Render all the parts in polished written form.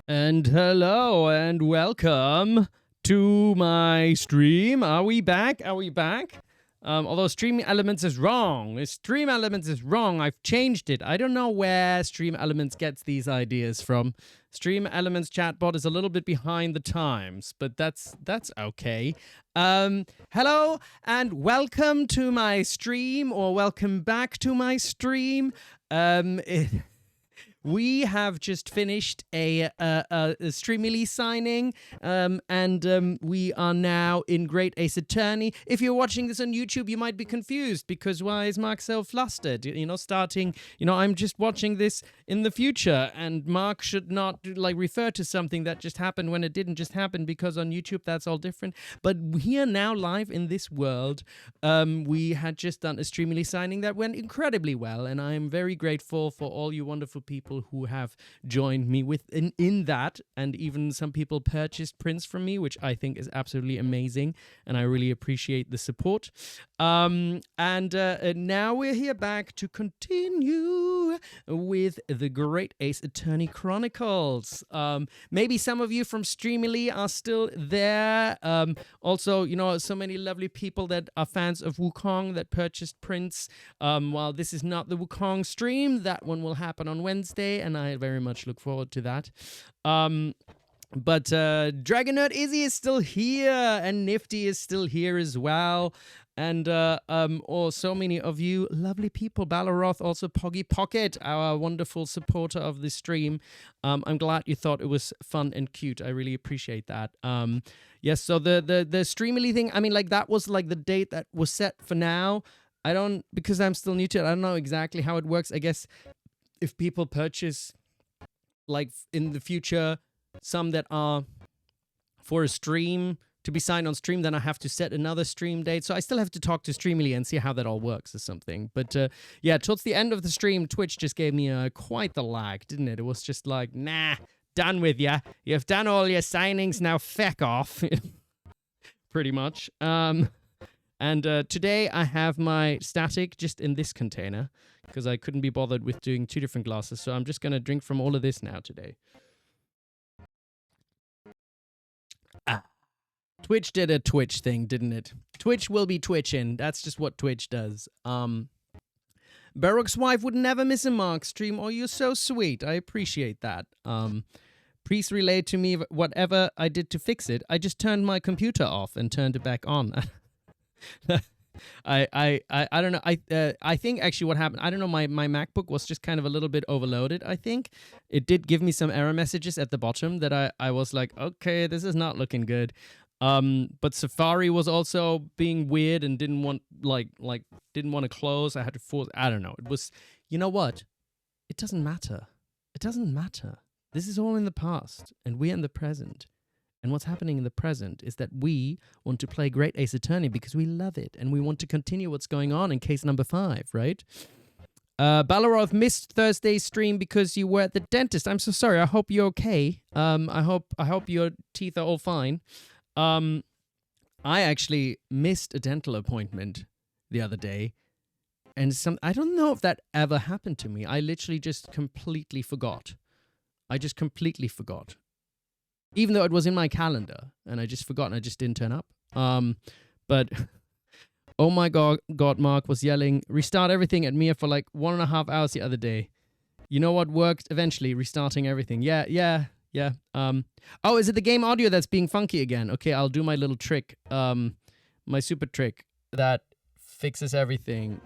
And hello and welcome to my stream. Are we back? Are we back? Although Stream Elements is wrong. Stream Elements is wrong. I've changed it. I don't know where Stream Elements gets these ideas from. Stream Elements chatbot is a little bit behind the times, but that's okay. Hello and welcome to my stream, or welcome back to my stream. We have just finished a Streamily signing, and we are now in Great Ace Attorney. If you're watching this on YouTube, you might be confused because why is Mark so flustered? I'm just watching this in the future, and Mark should not refer to something that just happened when it didn't just happen, because on YouTube that's all different. But here now, live in this world, we had just done a Streamily signing that went incredibly well, and I'm very grateful for all you wonderful people who have joined me in that, and even some people purchased prints from me, which I think is absolutely amazing, and I really appreciate the support. And now we're here back to continue with the Great Ace Attorney Chronicles. Maybe some of you from Streamily are still there. Also, so many lovely people that are fans of Wukong that purchased prints. While this is not the Wukong stream, that one will happen on Wednesday, and I very much look forward to that. But Dragon Nerd Izzy is still here, and Nifty is still here as well. And so many of you lovely people. Baloroth, also Poggy Pocket, our wonderful supporter of the stream. I'm glad you thought it was fun and cute. I really appreciate that. Yes, so the Streamily thing, that was the date that was set for now. Because I'm still new to it, I don't know exactly how it works. I guess if people purchase, in the future, some that are for a stream to be signed on stream, then I have to set another stream date. So I still have to talk to Streamily and see how that all works or something. But yeah, towards the end of the stream, Twitch just gave me quite the lag, didn't it? It was just like, nah, done with ya. You've done all your signings, now feck off. Pretty much. And today I have my static just in this container because I couldn't be bothered with doing two different glasses. So I'm just going to drink from all of this now today. Twitch did a Twitch thing, didn't it? Twitch will be twitching. That's just what Twitch does. Barok's wife would never miss a Mark stream. Oh, you're so sweet. I appreciate that. Please relay to me whatever I did to fix it. I just turned my computer off and turned it back on. I don't know. I think actually what happened, I don't know, my MacBook was just kind of a little bit overloaded, I think. It did give me some error messages at the bottom that I was like, okay, this is not looking good. But Safari was also being weird and didn't want didn't want to close. I had to force, I don't know. It was, you know what? It doesn't matter. It doesn't matter. This is all in the past and we're in the present. And what's happening in the present is that we want to play Great Ace Attorney because we love it. And we want to continue what's going on in case number 5, right? Baloroth missed Thursday's stream because you were at the dentist. I'm so sorry. I hope you're okay. I hope your teeth are all fine. I actually missed a dental appointment the other day. And I don't know if that ever happened to me. I literally just completely forgot. I just completely forgot. Even though it was in my calendar, and I just forgot and I just didn't turn up. But, oh my God, Mark was yelling, restart everything at Mia for 1.5 hours the other day. You know what worked eventually? Restarting everything. Yeah. Oh, is it the game audio that's being funky again? Okay, I'll do my little trick. My super trick that fixes everything.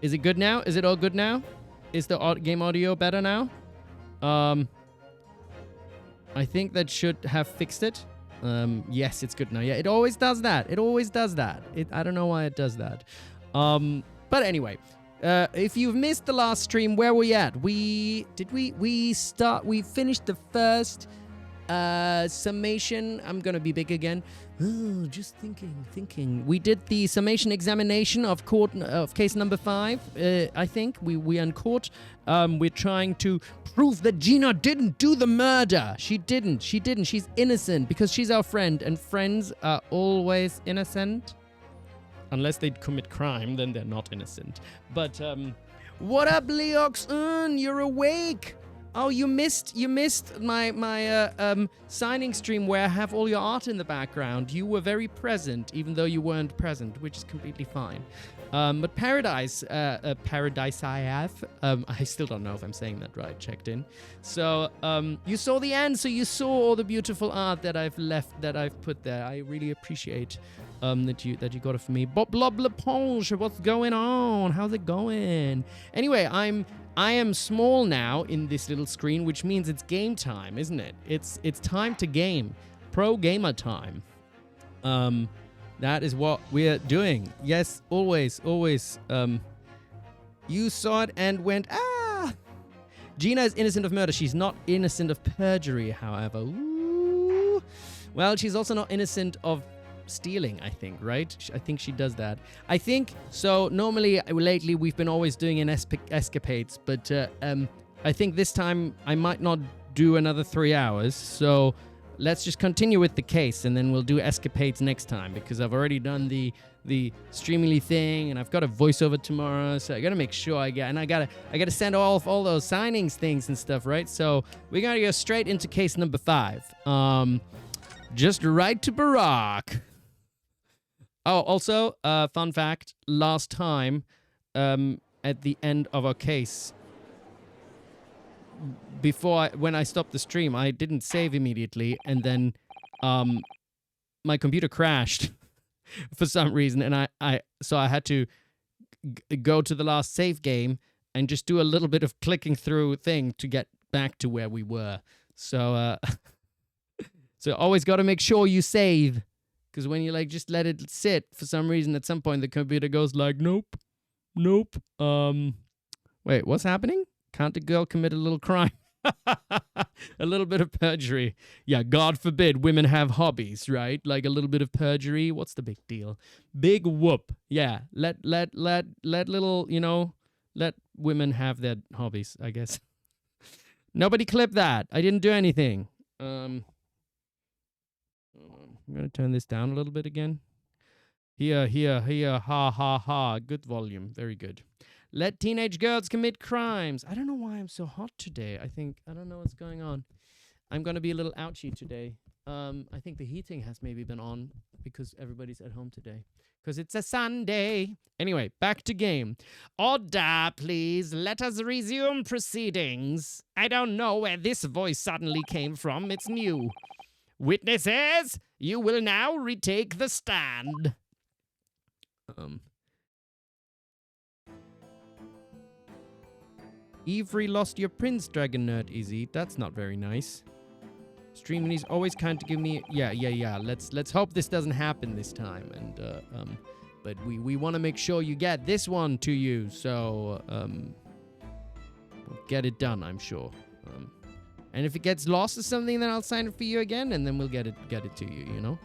Is it good now? Is it all good now? Is the game audio better now? I think that should have fixed it. Yes, it's good now. Yeah, it always does that. It always does that. I don't know why it does that. But anyway, if you've missed the last stream, where were we at? We finished the first summation. I'm gonna be big again. Oh, just thinking. We did the summation examination of case number 5. I think we uncaught. We're trying to prove that Gina didn't do the murder. She didn't. She's innocent because she's our friend, and friends are always innocent. Unless they commit crime, then they're not innocent. But what up, Leox? You're awake. Oh, you missed my signing stream where I have all your art in the background. You were very present, even though you weren't present, which is completely fine. But Paradise I have. I still don't know if I'm saying that right. Checked in. So you saw the end, so you saw all the beautiful art that I've put there. I really appreciate that you got it for me. Bob Blob Leponge, what's going on? How's it going? Anyway, I am small now in this little screen, which means it's game time, isn't it? It's time to game. Pro gamer time. That is what we're doing. Yes, always. You saw it and went, ah! Gina is innocent of murder. She's not innocent of perjury, however. Ooh. Well, she's also not innocent of stealing, I think, right? I think she does that. I think, so normally, lately, we've been always doing escapades, but I think this time I might not do another 3 hours, so let's just continue with the case, and then we'll do escapades next time, because I've already done the Streamily thing, and I've got a voiceover tomorrow, so I gotta make sure I gotta send off all those signings things and stuff, right? So we're gonna go straight into case number 5. Just right to Barok. Oh, also, fun fact, last time, at the end of our case, when I stopped the stream, I didn't save immediately, and then my computer crashed for some reason, and so I had to go to the last save game and just do a little bit of clicking through thing to get back to where we were. So so always got to make sure you save, because when you just let it sit, for some reason at some point the computer goes like, nope. Wait, what's happening? Can't a girl commit a little crime? A little bit of perjury. Yeah, God forbid women have hobbies, right? Like a little bit of perjury. What's the big deal? Big whoop. Yeah, let little, let women have their hobbies, I guess. Nobody clip that. I didn't do anything. I'm going to turn this down a little bit again. Here, ha, ha, ha. Good volume. Very good. Let teenage girls commit crimes. I don't know why I'm so hot today. I don't know what's going on. I'm going to be a little ouchy today. I think the heating has maybe been on because everybody's at home today. Because it's a Sunday. Anyway, back to game. Order, please. Let us resume proceedings. I don't know where this voice suddenly came from. It's new. Witnesses, you will now retake the stand. Avery lost your prince, Dragon Nerd Izzy. That's not very nice. Streaming's always kind to give me... Yeah. Let's hope this doesn't happen this time. And but we want to make sure you get this one to you. So we'll get it done, I'm sure. And if it gets lost or something, then I'll sign it for you again, and then we'll get it to you.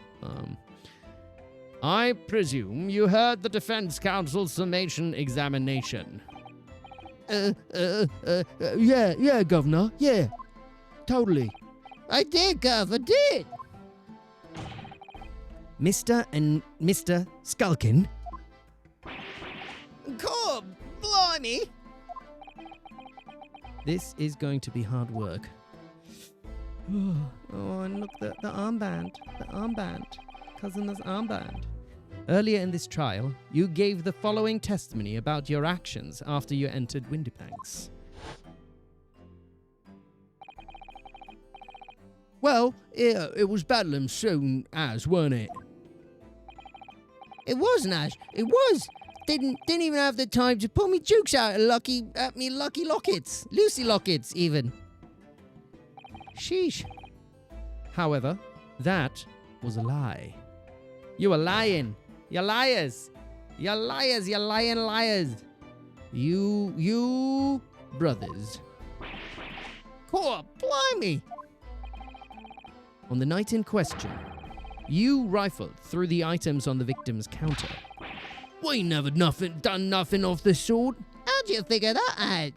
I presume you heard the Defense Counsel's Summation Examination. Yeah, Governor. Yeah, totally. I did, Gov. I did. Mr. and Mr. Skulkin. God, blimey. This is going to be hard work. Oh, and look, the armband. The armband. Cousin's armband. Earlier in this trial, you gave the following testimony about your actions after you entered Windybanks. Well, it was Bedlam soon as, weren't it? It was, Nash. It was. Didn't even have the time to pull me jukes out at me lucky lockets. Lucy lockets, even. Sheesh. However, that was a lie. You were lying. You're liars. You're liars. You're lying liars. You brothers. Cool, blimey. On the night in question, you rifled through the items on the victim's counter. We never done nothing of the sort. How'd you figure that out?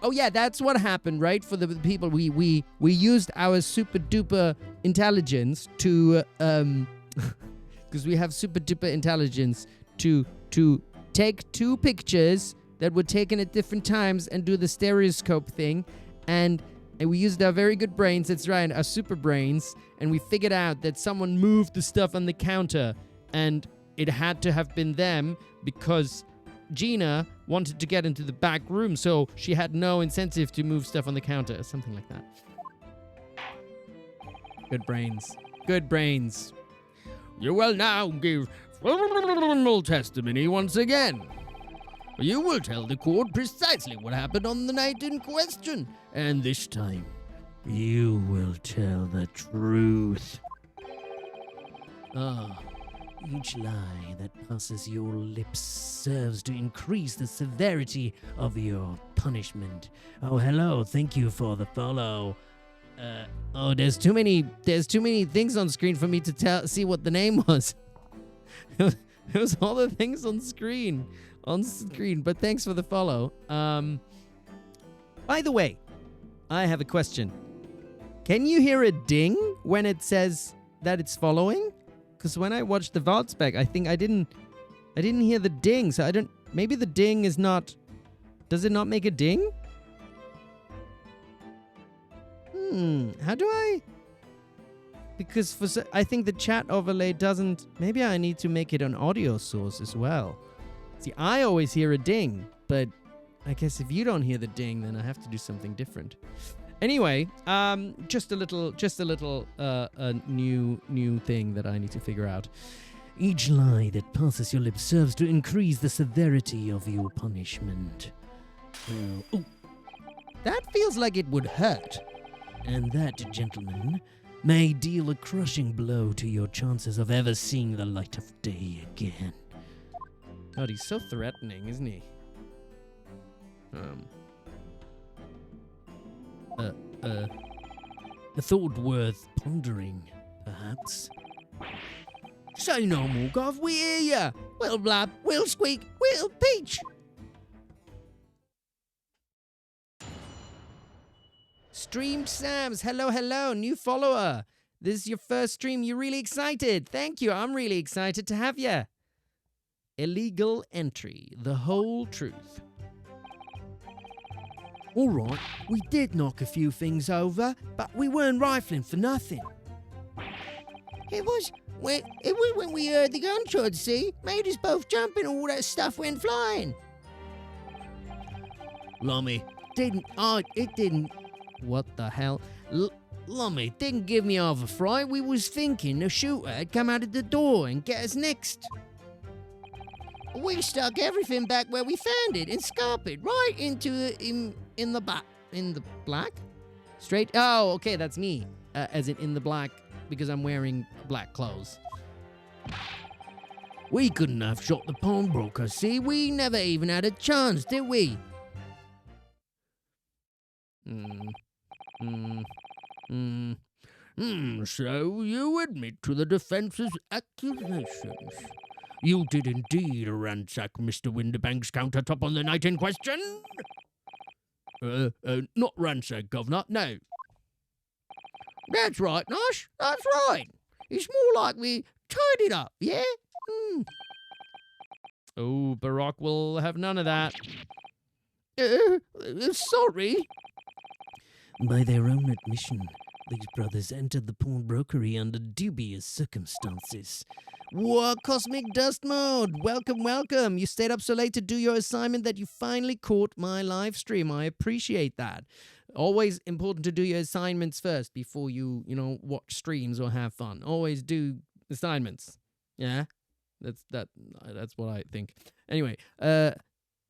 Oh yeah, that's what happened, right? For the people, we used our super duper intelligence to because we have super duper intelligence to take 2 pictures that were taken at different times and do the stereoscope thing. And we used our very good brains, that's right, our super brains, and we figured out that someone moved the stuff on the counter, and it had to have been them because Gina wanted to get into the back room, so she had no incentive to move stuff on the counter, something like that. Good brains. Good brains. You will now give full testimony once again. You will tell the court precisely what happened on the night in question, and this time, you will tell the truth. Each lie that passes your lips serves to increase the severity of your punishment. Oh, hello, thank you for the follow. There's too many things on screen for me to see what the name was. It was all the things on screen, but thanks for the follow. By the way, I have a question. Can you hear a ding when it says that it's following? Because when I watched the vault spec, I think I didn't hear the ding, so maybe the ding is not, does it not make a ding? How do I? Because I think the chat overlay doesn't, maybe I need to make it an audio source as well. See, I always hear a ding, but I guess if you don't hear the ding, then I have to do something different. Anyway, just a little new thing that I need to figure out. Each lie that passes your lips serves to increase the severity of your punishment. Ooh. That feels like it would hurt. And that, gentlemen, may deal a crushing blow to your chances of ever seeing the light of day again. God, he's so threatening, isn't he? A thought worth pondering, perhaps. Say no more, Gov, we hear ya. We'll blab, we'll squeak, we'll peach. Streamed Sams, hello, new follower. This is your first stream, you're really excited. Thank you, I'm really excited to have ya. Illegal entry, the whole truth. All right, we did knock a few things over, but we weren't rifling for nothing. It was when we heard the gunshot, see? Made us both jump and all that stuff went flying. Lummy, it didn't. What the hell? Lummy, didn't give me half a fright. We was thinking the shooter had come out of the door and get us next. We stuck everything back where we found it and scarped right into in the black? Straight? Oh, okay, that's me. As in the black, because I'm wearing black clothes. We couldn't have shot the pawnbroker, see? We never even had a chance, did we? So you admit to the defense's accusations. You did indeed ransack Mr. Windibank's countertop on the night in question? Not ransack, Governor, no. That's right, Nosh, that's right. It's more like we tied it up, yeah? Oh, Barok will have none of that. Sorry. By their own admission, these brothers entered the pawnbrokery under dubious circumstances. What cosmic dust mode? Welcome. You stayed up so late to do your assignment that you finally caught my live stream. I appreciate that. Always important to do your assignments first before you watch streams or have fun. Always do assignments. Yeah? That's what I think. Anyway,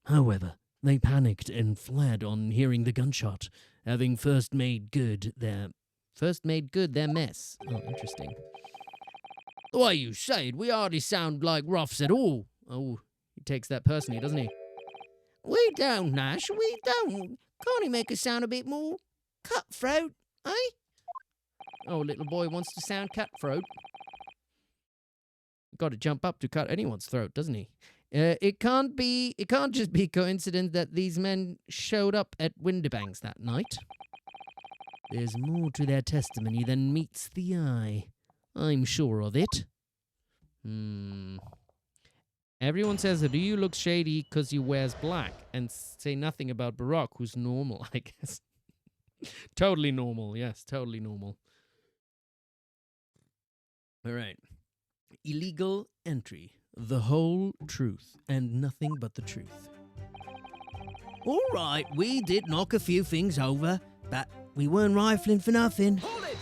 however, they panicked and fled on hearing the gunshot, having first made good their mess. Oh, interesting. The way you say it, we hardly sound like roughs at all. Oh, he takes that personally, doesn't he? We don't, Nash, we don't. Can't he make us sound a bit more cutthroat, eh? Oh, little boy wants to sound cutthroat. Got to jump up to cut anyone's throat, doesn't he? It can't just be coincidence that these men showed up at Windibank's that night. There's more to their testimony than meets the eye. I'm sure of it. Everyone says that Ryu looks shady because he wears black, and say nothing about Barok, who's normal, I guess. Totally normal, yes, totally normal. All right. Illegal entry. The whole truth and nothing but the truth. All right, we did knock a few things over, but we weren't rifling for nothing. Hold it!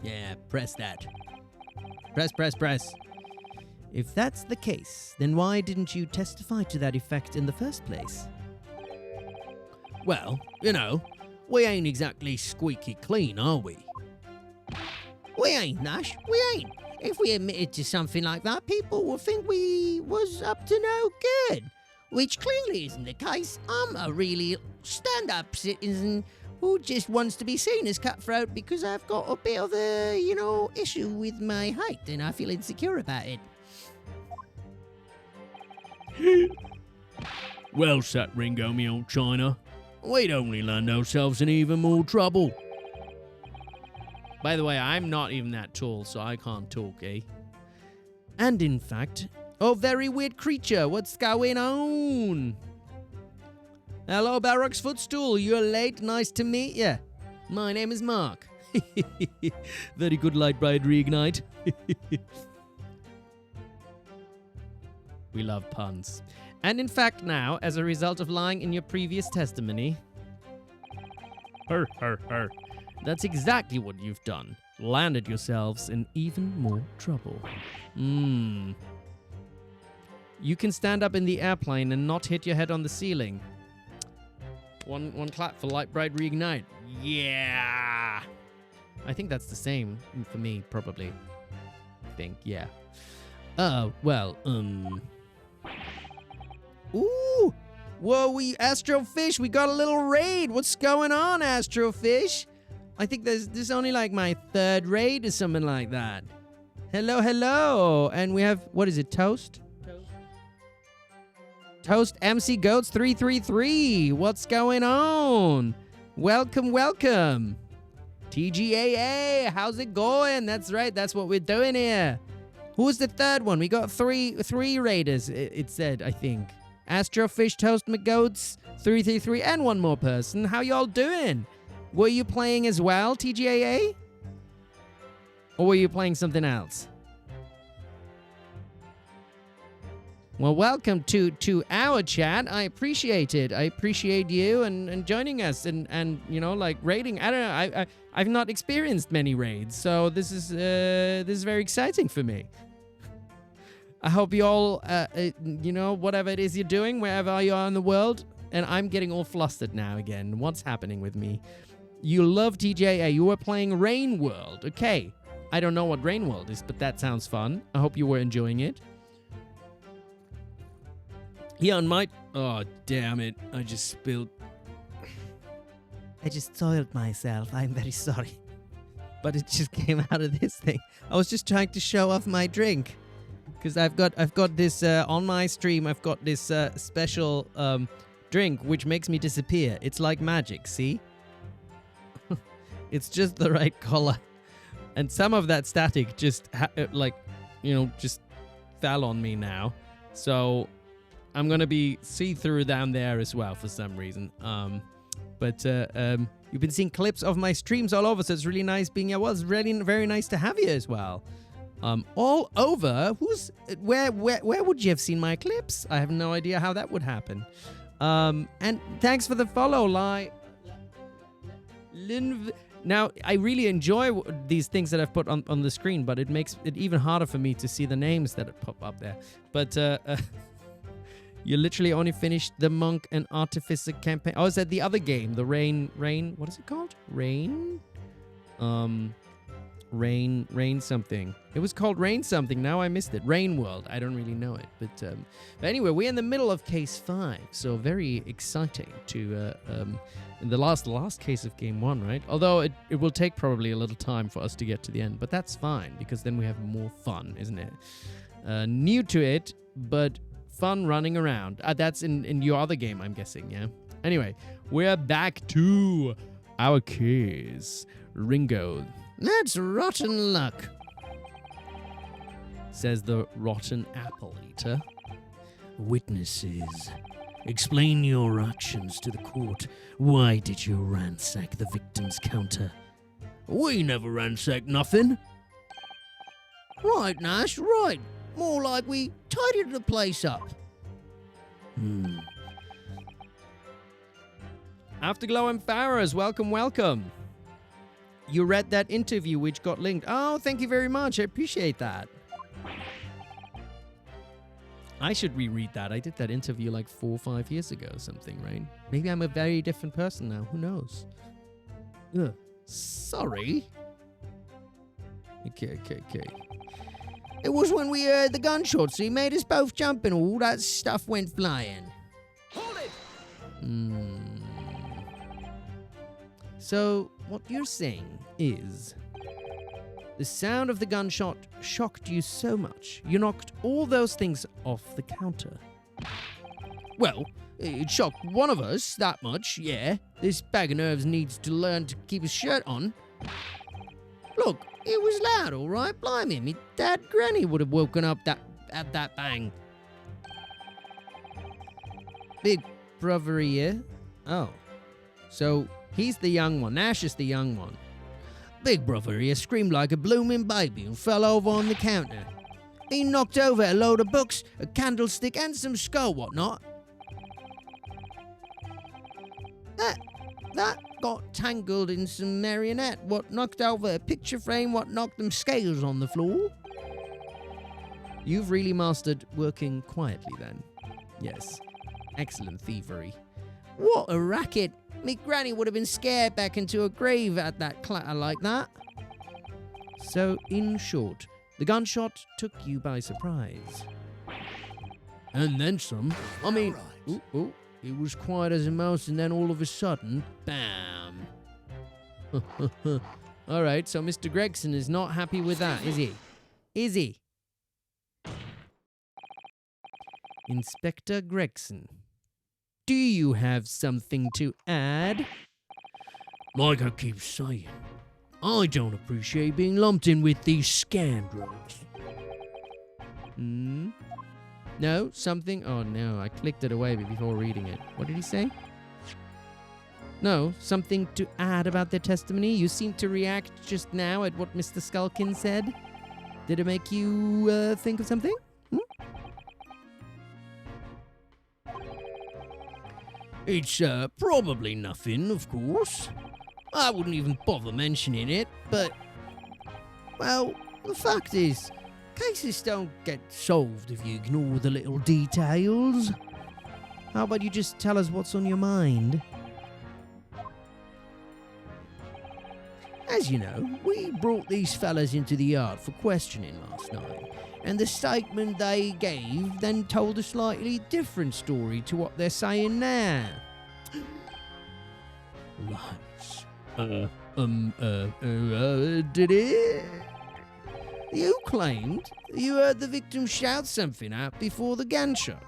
Yeah, press that. Press. If that's the case, then why didn't you testify to that effect in the first place? Well, you know, we ain't exactly squeaky clean, are we? We ain't, Nash, we ain't. If we admitted to something like that, people would think we was up to no good. Which clearly isn't the case. I'm a really stand-up citizen who just wants to be seen as cutthroat because I've got a bit of a, issue with my height and I feel insecure about it. Well sat, Ringo, me old China. We'd only land ourselves in even more trouble. By the way, I'm not even that tall, so I can't talk, eh? And in fact, oh, very weird creature, what's going on? Hello, Barok's footstool, you're late, nice to meet you. My name is Mark. Very good, light bride reignite. We love puns. And in fact now, as a result of lying in your previous testimony... That's exactly what you've done. Landed yourselves in even more trouble. You can stand up in the airplane and not hit your head on the ceiling. One clap for Light Bright Reignite. Yeah! I think that's the same for me, probably. I think, yeah. Well, Ooh! Whoa, Astrofish, we got a little raid. What's going on, Astrofish? I think there's only like my third raid or something like that. Hello. And we have, what is it, Toast? Toast MC Goats 333. What's going on? Welcome. TGAA, how's it going? That's right, that's what we're doing here. Who's the third one? We got three raiders, it said, I think. Astrofish, Toast McGoats 333, and one more person. How y'all doing? Were you playing as well, TGAA? Or were you playing something else? Well, welcome to our chat. I appreciate it. I appreciate you and joining us and like raiding. I don't know. I've not experienced many raids, so this is very exciting for me. I hope you all, whatever it is you're doing, wherever you are in the world, and I'm getting all flustered now again. What's happening with me? You love TGAA. You were playing Rain World. Okay. I don't know what Rain World is, but that sounds fun. I hope you were enjoying it. Yeah, on my... Oh, damn it. I just spilled... I just soiled myself. I'm very sorry. But it just came out of this thing. I was just trying to show off my drink. Because I've got this... on my stream, I've got this special drink which makes me disappear. It's like magic, see? It's just the right color. And some of that static just, just fell on me now. So I'm going to be see-through down there as well for some reason. But you've been seeing clips of my streams all over, so it's really nice being here. Well, it's really very nice to have you as well. All over? Where would you have seen my clips? I have no idea how that would happen. And thanks for the follow, Now, I really enjoy these things that I've put on the screen, but it makes it even harder for me to see the names that pop up there. But you literally only finished the Monk and Artificer campaign. Oh, is that the other game? The Rain, what is it called? Rain something. It was called Rain something. Now I missed it. Rain World. I don't really know it. But anyway, we're in the middle of case 5. So very exciting to... in the last case of game 1, right? Although it will take probably a little time for us to get to the end. But that's fine, because then we have more fun, isn't it? New to it, but fun running around. That's in your other game, I'm guessing, yeah? Anyway, we're back to our case. Ringo. That's rotten luck, says the rotten apple eater. Witnesses, explain your actions to the court. Why did you ransack the victim's counter? We never ransacked nothing. Right, Nash, right. More like we tidied the place up. Afterglow and Farah's, welcome, welcome. You read that interview which got linked. Oh, thank you very much. I appreciate that. I should reread that. I did that interview like 4 or 5 years ago or something, right? Maybe I'm a very different person now. Who knows? Ugh. Sorry. Okay. It was when we heard the gunshots. He made us both jump and all that stuff went flying. Hold it! So, what you're saying is... the sound of the gunshot shocked you so much, you knocked all those things off the counter. Well, it shocked one of us that much, yeah. This bag of nerves needs to learn to keep his shirt on. Look, it was loud, all right, blimey. Me dad granny would have woken up at that bang. Big brother here. Oh. So, he's the young one. Nash is the young one. Big brother here screamed like a blooming baby and fell over on the counter. He knocked over a load of books, a candlestick, and some skull whatnot. That got tangled in some marionette, what knocked over a picture frame, what knocked them scales on the floor. You've really mastered working quietly then. Yes. Excellent thievery. What a racket! Me granny would have been scared back into a grave at that clatter like that. So, in short, the gunshot took you by surprise. And then some. I mean, it was quiet as a mouse, and then all of a sudden, bam. All right, so Mr. Gregson is not happy with that, is he? Is he? Inspector Gregson. Do you have something to add? Like I keep saying, I don't appreciate being lumped in with these scoundrels. No, something? Oh no, I clicked it away before reading it. What did he say? No, something to add about their testimony? You seem to react just now at what Mr. Skulkins said. Did it make you think of something? It's probably nothing, of course. I wouldn't even bother mentioning it, but... well, the fact is, cases don't get solved if you ignore the little details. How about you just tell us what's on your mind? As you know, we brought these fellas into the yard for questioning last night, and the statement they gave then told a slightly different story to what they're saying now. Lies. Did it? You claimed you heard the victim shout something out before the gunshot.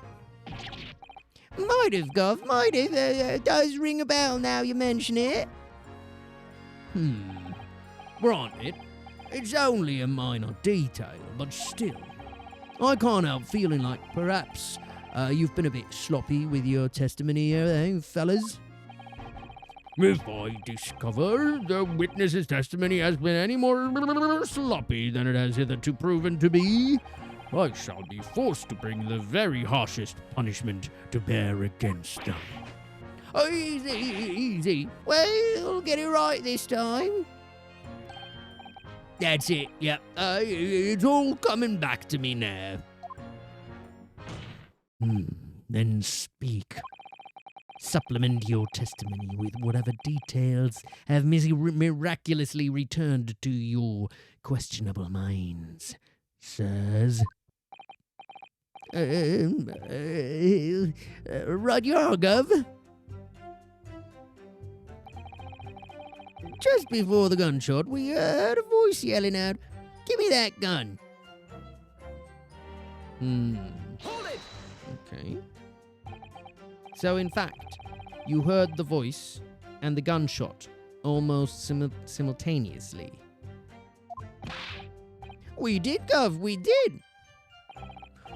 Might have, Gov, might have. It does ring a bell now you mention it. Granted, it's only a minor detail, but still. I can't help feeling like perhaps you've been a bit sloppy with your testimony here, eh, fellas? If I discover the witness's testimony has been any more sloppy than it has hitherto proven to be, I shall be forced to bring the very harshest punishment to bear against them. Easy, easy. We'll get it right this time. That's it, yep. It's all coming back to me now. Then speak. Supplement your testimony with whatever details have miraculously returned to your questionable minds, sirs. Right you are, Gov. Just before the gunshot, we heard a voice yelling out, "Give me that gun!" Hold it! Okay. So, in fact, you heard the voice and the gunshot almost simultaneously. We did, Gov, we did.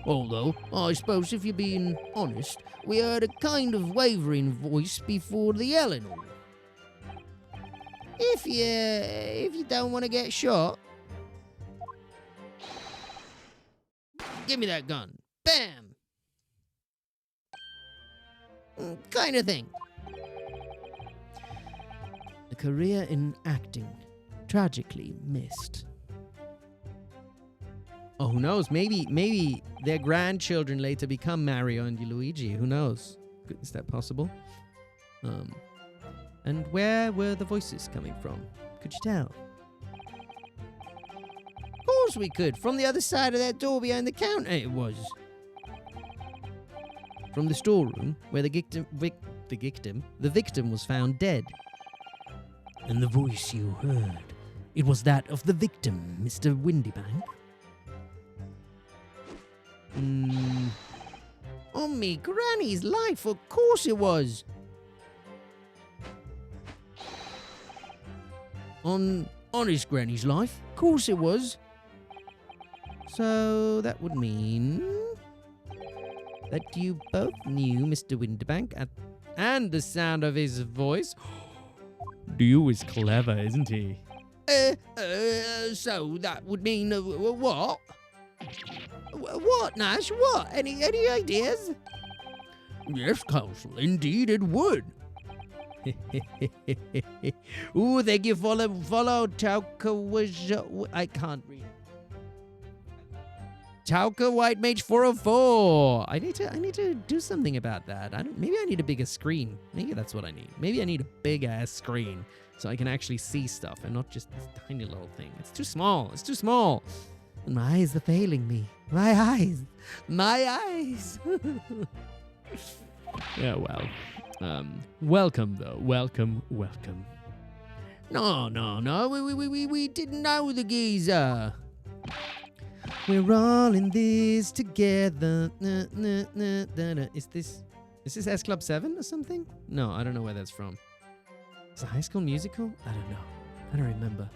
Although, I suppose if you're being honest, we heard a kind of wavering voice before the yelling. If you don't want to get shot, give me that gun. Bam! Kind of thing. A career in acting tragically missed. Oh, who knows? Maybe their grandchildren later become Mario and Luigi. Who knows? Is that possible? And where were the voices coming from? Could you tell? Of course we could. From the other side of that door behind the counter it was. From the storeroom where the victim was found dead. And the voice you heard, it was that of the victim, Mr. Windybank. On me granny's life, of course it was. On his granny's life, of course it was. So that would mean that you both knew Mr. Windybank and the sound of his voice. Dio is clever, isn't he? So that would mean what? What, Nash? What? Any ideas? Yes, Counsel, indeed it would. Ooh, thank you for the follow. Tauka was... I can't read. Tauka White Mage 404. I need to do something about that. Maybe I need a bigger screen. Maybe that's what I need. Maybe I need a big ass screen so I can actually see stuff and not just this tiny little thing. It's too small. It's too small. And my eyes are failing me. My eyes. Yeah, well. Welcome though. Welcome. No. We didn't know the geezer. We're all in this together. Is this S Club 7 or something? No, I don't know where that's from. Is it High School Musical? I don't know. I don't remember.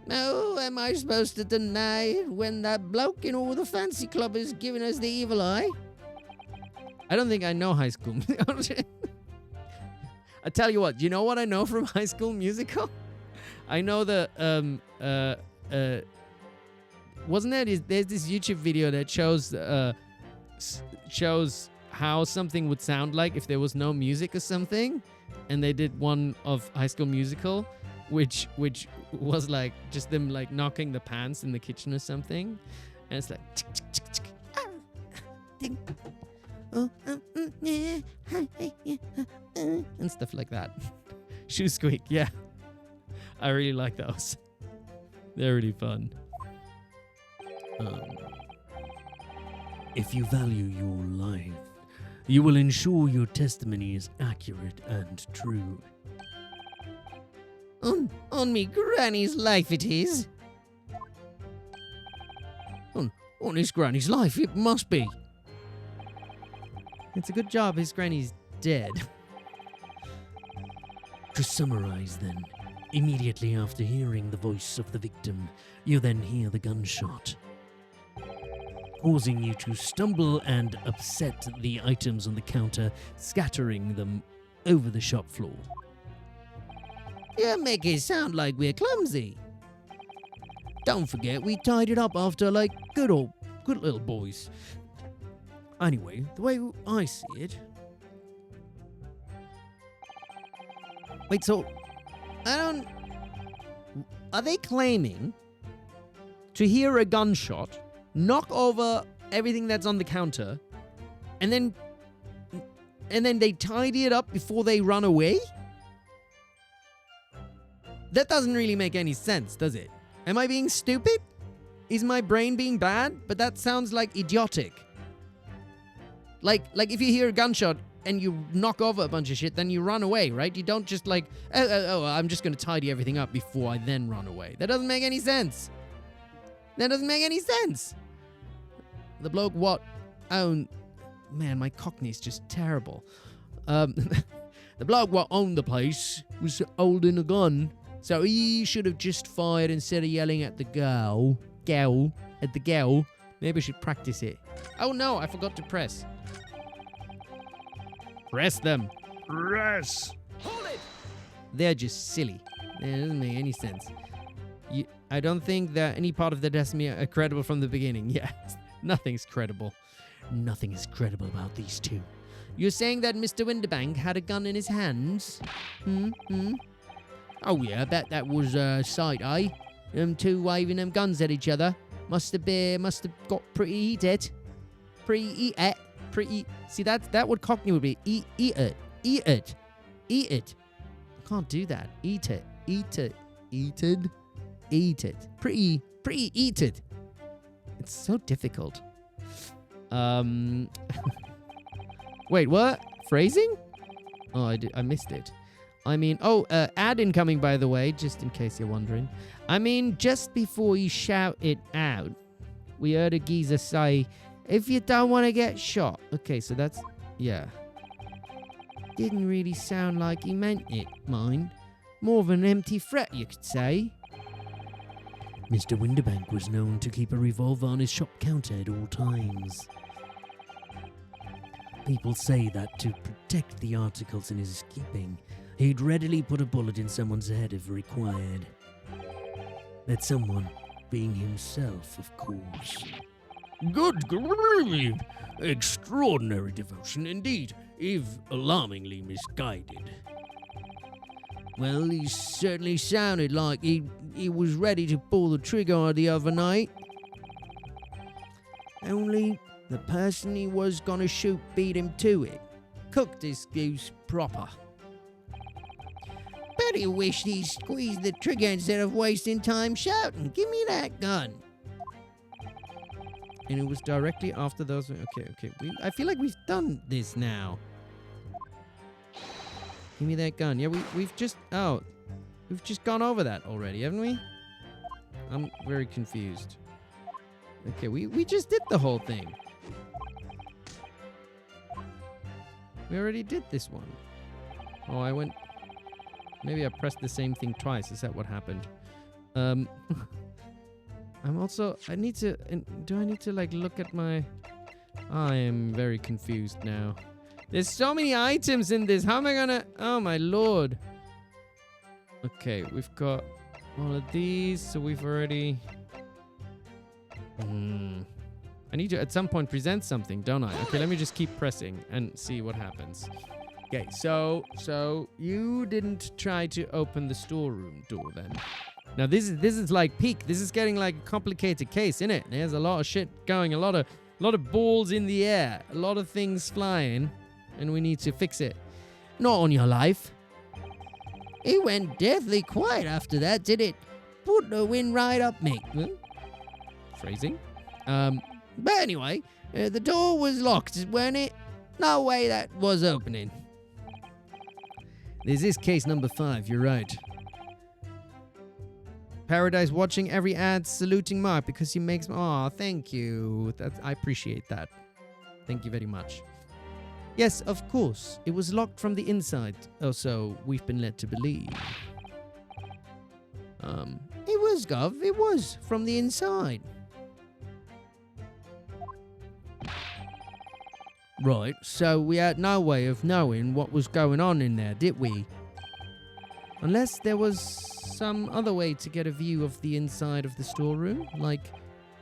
No, am I supposed to deny it when that bloke in all the fancy club is giving us the evil eye? I don't think I know High School Musical. I tell you what, you know what I know from High School Musical? I know the wasn't there? There's this YouTube video that shows how something would sound like if there was no music or something, and they did one of High School Musical, which was like just them like knocking the pans in the kitchen or something, and it's like and stuff like that. Shoe squeak, yeah. I really like those. They're really fun. If you value your life, you will ensure your testimony is accurate and true. On me granny's life it is. On his granny's life it must be. It's a good job his granny's dead. To summarize then, immediately after hearing the voice of the victim, you then hear the gunshot, causing you to stumble and upset the items on the counter, scattering them over the shop floor. You make it sound like we're clumsy. Don't forget, we tied it up after like good little boys. Anyway, the way I see it... Wait, so... Are they claiming to hear a gunshot, knock over everything that's on the counter, and then they tidy it up before they run away? That doesn't really make any sense, does it? Am I being stupid? Is my brain being bad? But that sounds like idiotic. Like if you hear a gunshot and you knock over a bunch of shit, then you run away, right? You don't just like, I'm just going to tidy everything up before I then run away. That doesn't make any sense. The bloke what owned... Man, my Cockney's just terrible. The bloke what owned the place was holding a gun, so he should have just fired instead of yelling at the girl, Maybe I should practice it. Oh no, I forgot to press. Press them. Press. They're just silly. It doesn't make any sense. I don't think that any part of the Destiny are credible from the beginning. Yeah, nothing's credible. Nothing is credible about these two. You're saying that Mr. Winterbank had a gun in his hands? Oh yeah, I bet that was sight, eh? Them two waving them guns at each other. Must have got pretty heated. Pretty. See, that what Cockney would be. Eat it. I can't do that. Eat it. Pretty eat it. It's so difficult. Wait, what? Phrasing? Oh, I missed it. I mean, ad incoming, by the way, just in case you're wondering. I mean, just before you shout it out, we heard a geezer say, if you don't want to get shot. Okay, so that's, yeah. Didn't really sound like he meant it, mind. More of an empty threat, you could say. Mr. Winterbank was known to keep a revolver on his shop counter at all times. People say that to protect the articles in his keeping, he'd readily put a bullet in someone's head if required. That someone being himself, of course. Good grief! Extraordinary devotion indeed, if alarmingly misguided. Well, he certainly sounded like he was ready to pull the trigger the other night. Only the person he was gonna shoot beat him to it. Cooked his goose proper. Bet he wished he squeezed the trigger instead of wasting time shouting, "Give me that gun!" And it was directly after those. Okay. I feel like we've done this now. Give me that gun. Yeah, we've just gone over that already, haven't we? I'm very confused. Okay, we just did the whole thing. We already did this one. Oh, maybe I pressed the same thing twice. Is that what happened? Do I need to like look at my... I am very confused now. There's so many items in this. How am I gonna... Oh my lord. Okay, we've got all of these, so we've already... I need to at some point present something, don't I? Okay, let me just keep pressing and see what happens. Okay, so you didn't try to open the storeroom door then. Now this is like peak. This is getting like a complicated case, isn't it? There's a lot of shit going, a lot of balls in the air, a lot of things flying, and we need to fix it. Not on your life. It went deathly quiet after that, did it? Put the wind right up me. Phrasing. But anyway, the door was locked, weren't it? No way that was opening. This is case number 5, you're right. Paradise watching every ad, saluting Mark because he makes... Aw, thank you. I appreciate that. Thank you very much. Yes, of course. It was locked from the inside, or so we've been led to believe. It was, Gov. It was, from the inside. Right, so we had no way of knowing what was going on in there, did we? Unless there was some other way to get a view of the inside of the storeroom, like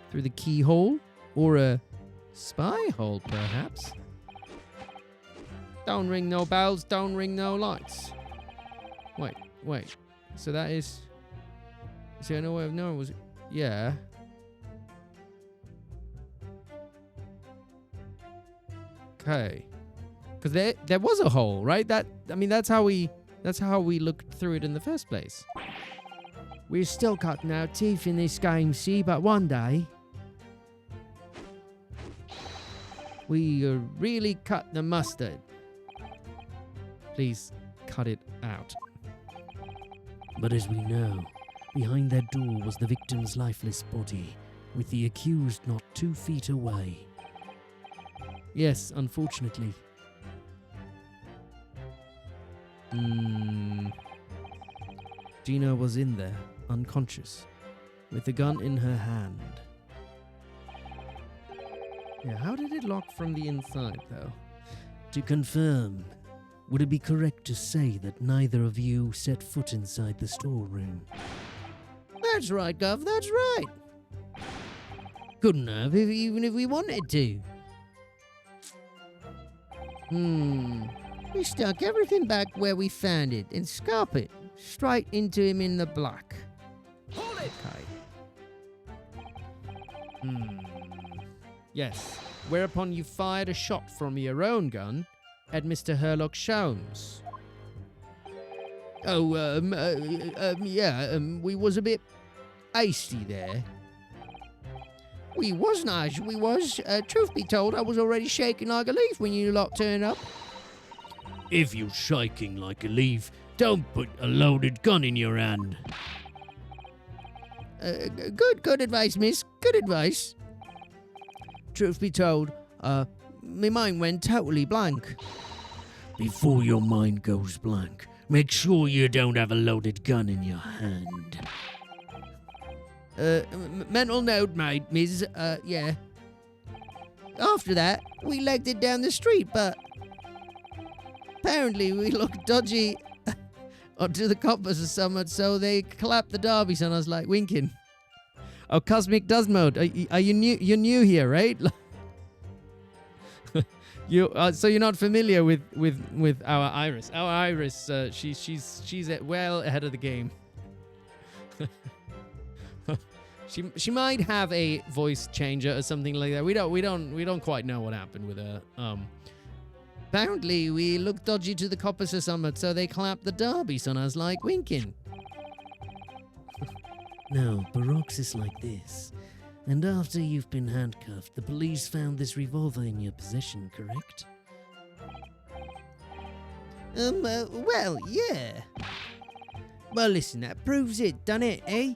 through the keyhole, or a spy hole, perhaps. Don't ring no bells, don't ring no lights. Wait. So that is... Is there no way of knowing? Was it? Yeah. Okay. Because there was a hole, right? That's how we looked through it in the first place. We're still cutting our teeth in this game, see, but one day we really cut the mustard. Please cut it out. But as we know, behind that door was the victim's lifeless body, with the accused not 2 feet away. Yes, unfortunately. Gina was in there, unconscious, with the gun in her hand. Yeah, how did it lock from the inside, though? To confirm, would it be correct to say that neither of you set foot inside the storeroom? That's right, Gov, that's right. Couldn't have, even if we wanted to. We stuck everything back where we found it and scop it straight into him in the block. Hold it! Yes. Whereupon you fired a shot from your own gun at Mr. Herlock Sholmes. Oh, we was a bit hasty there. We was nice, we was. Truth be told, I was already shaking like a leaf when you lot turned up. If you're shaking like a leaf, don't put a loaded gun in your hand. Good advice, miss. Good advice. Truth be told, my mind went totally blank. Before your mind goes blank, make sure you don't have a loaded gun in your hand. Mental note, mate, miss. Yeah. After that, we legged it down the street, but apparently we looked dodgy onto the coppers or something, so they clapped the derbies on us like winking. Oh, Cosmic Dust Mode. Are you new? You're new here, right? So you're not familiar with our Iris. Our Iris, she's well ahead of the game. She might have a voice changer or something like that. We don't quite know what happened with her. Apparently we looked dodgy to the coppers or something, so they clapped the derbies on us like winking. Now, Barok's is like this. And after you've been handcuffed, the police found this revolver in your possession, correct? Well, yeah. Well, listen, that proves it, doesn't it, eh?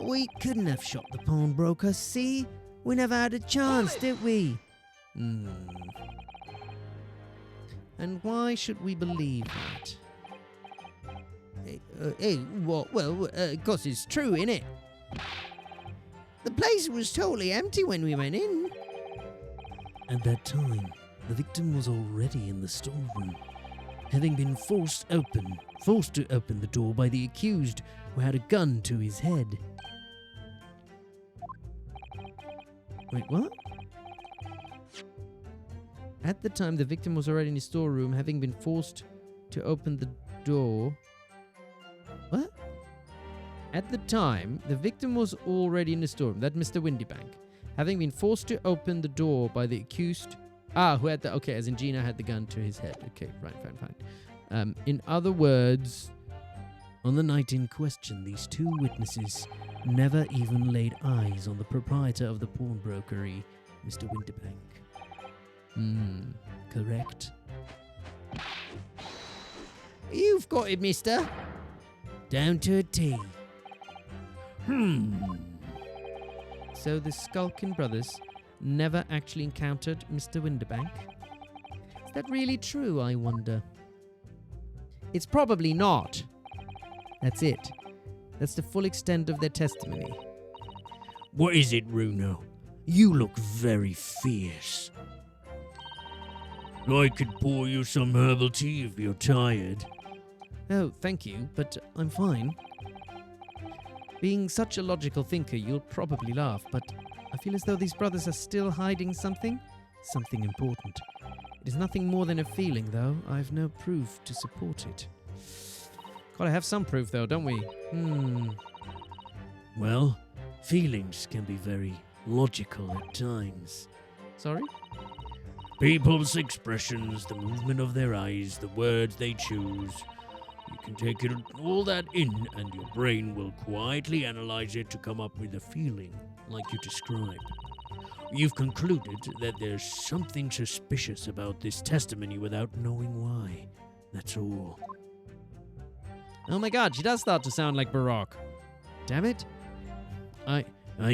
We couldn't have shot the pawnbroker, see? We never had a chance, did we? And why should we believe that? Well, 'cause it's true, innit? The place was totally empty when we went in. At that time, the victim was already in the storeroom, having been forced to open the door by the accused, who had a gun to his head. Wait, what? At the time, the victim was already in his storeroom, having been forced to open the door. What? At the time, the victim was already in the storeroom. That Mr. Windybank, having been forced to open the door by the accused. Who had the... Okay, as in Gina had the gun to his head. Okay, right, fine. In other words... On the night in question, these two witnesses never even laid eyes on the proprietor of the pawnbrokery, Mr. Winterbank. Correct? You've got it, mister. Down to a T. So the Skulkin brothers never actually encountered Mr. Winterbank? Is that really true, I wonder? It's probably not. That's it. That's the full extent of their testimony. What is it, Runo? You look very fierce. I could pour you some herbal tea if you're tired. Oh, thank you, but I'm fine. Being such a logical thinker, you'll probably laugh, but I feel as though these brothers are still hiding something important. It is nothing more than a feeling, though. I've no proof to support it. Gotta have some proof, though, don't we? Well, feelings can be very logical at times. Sorry? People's expressions, the movement of their eyes, the words they choose. You can take all that in, and your brain will quietly analyze it to come up with a feeling, like you describe. You've concluded that there's something suspicious about this testimony without knowing why. That's all. Oh my god, she does start to sound like Barok. Damn it. I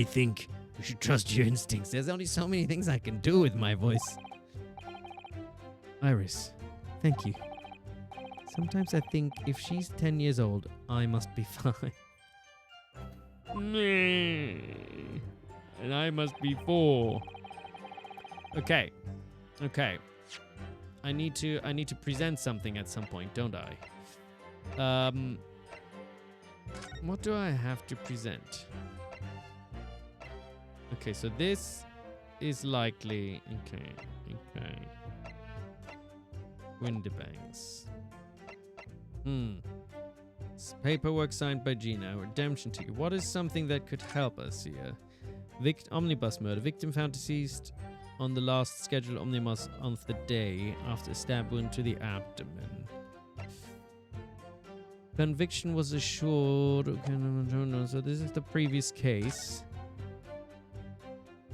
think you should trust your instincts. There's only so many things I can do with my voice. Iris, thank you. Sometimes I think if she's 10 years old, I must be fine. and I must be 4. Okay. Okay. I need to present something at some point, don't I? What do I have to present? Okay, so this is likely okay. Windibanks. Paperwork signed by Gina. Redemption ticket. What is something that could help us here? Omnibus murder. Victim found deceased on the last scheduled omnibus of the day after a stab wound to the abdomen. Conviction was assured. Okay, no. So this is the previous case.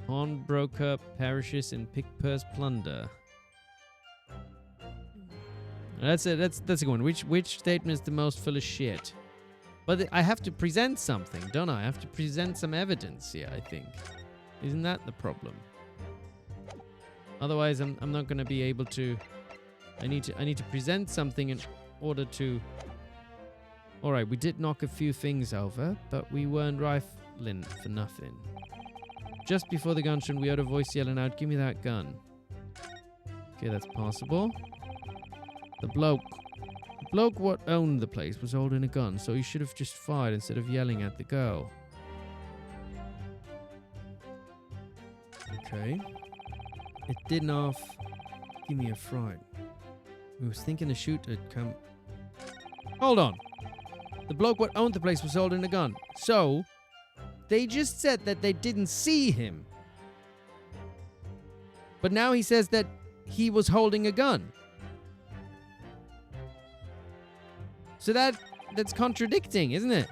Pawnbroker perishes in pick purse plunder. That's it. That's a good one. Which statement is the most full of shit? But I have to present something, don't I? I have to present some evidence here, I think. Isn't that the problem? Otherwise, I'm not going to be able to. I need to present something in order to. All right, we did knock a few things over, but we weren't rifling for nothing. Just before the gunshot, we heard a voice yelling out, "Give me that gun." Okay, that's possible. The bloke what owned the place was holding a gun, so he should have just fired instead of yelling at the girl. Okay. It did not give me a fright. We was thinking the shoot had come. Hold on. The bloke what owned the place was holding a gun. So, they just said that they didn't see him. But now he says that he was holding a gun. So that's contradicting, isn't it?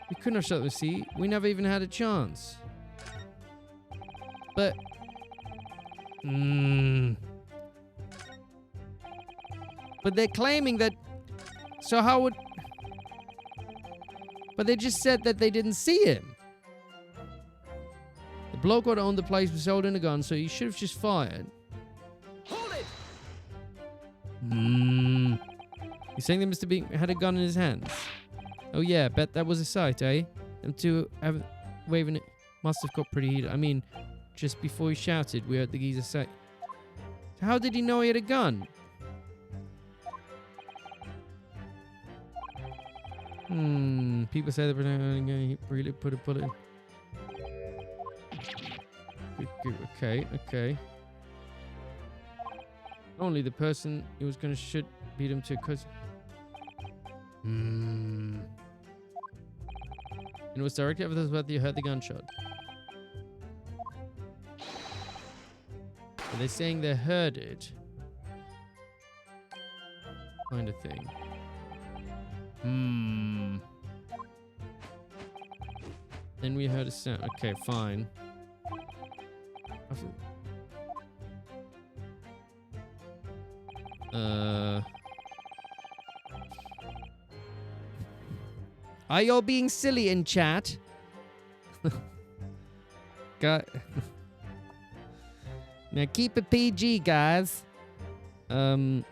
We couldn't have shot the sea. We never even had a chance. But but they're claiming that. So how would? But they just said that they didn't see him. The bloke who owned the place was holding a gun, so he should have just fired. Hold it! You're saying that Mr. Bean had a gun in his hands? Oh yeah, bet that was a sight, eh? Them two waving it must have got pretty heated. I mean, just before he shouted, we heard the geezer say. So how did he know he had a gun? People say that really put a bullet in. Okay. Only the person he was gonna shoot beat him to cause. It was directly after that you heard the gunshot. Are they saying they heard it? Kind of thing. Then we heard a sound. Okay, fine. Are y'all being silly in chat? Now keep it PG, guys. I'm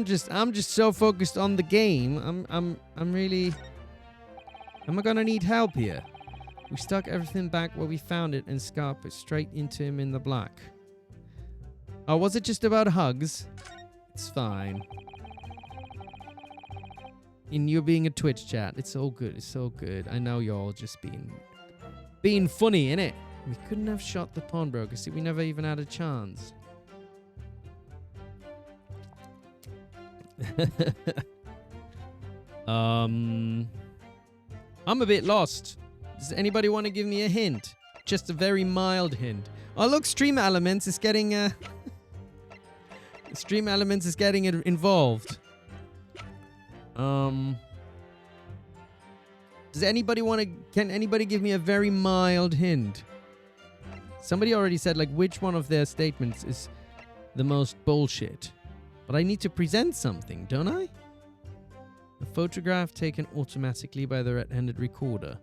just so focused on the game. I'm really. Am I gonna need help here? We stuck everything back where we found it and scarped it straight into him in the black. Oh, was it just about hugs? It's fine. And you being a Twitch chat, it's all good. It's so good. I know y'all just being funny, innit? We couldn't have shot the pawnbroker. See, we never even had a chance. I'm a bit lost. Does anybody want to give me a hint? Just a very mild hint. Oh, look, Stream Elements is getting Stream Elements is getting involved. Does anybody want to? Can anybody give me a very mild hint? Somebody already said like which one of their statements is the most bullshit. But I need to present something, don't I? A photograph taken automatically by the red-handed recorder.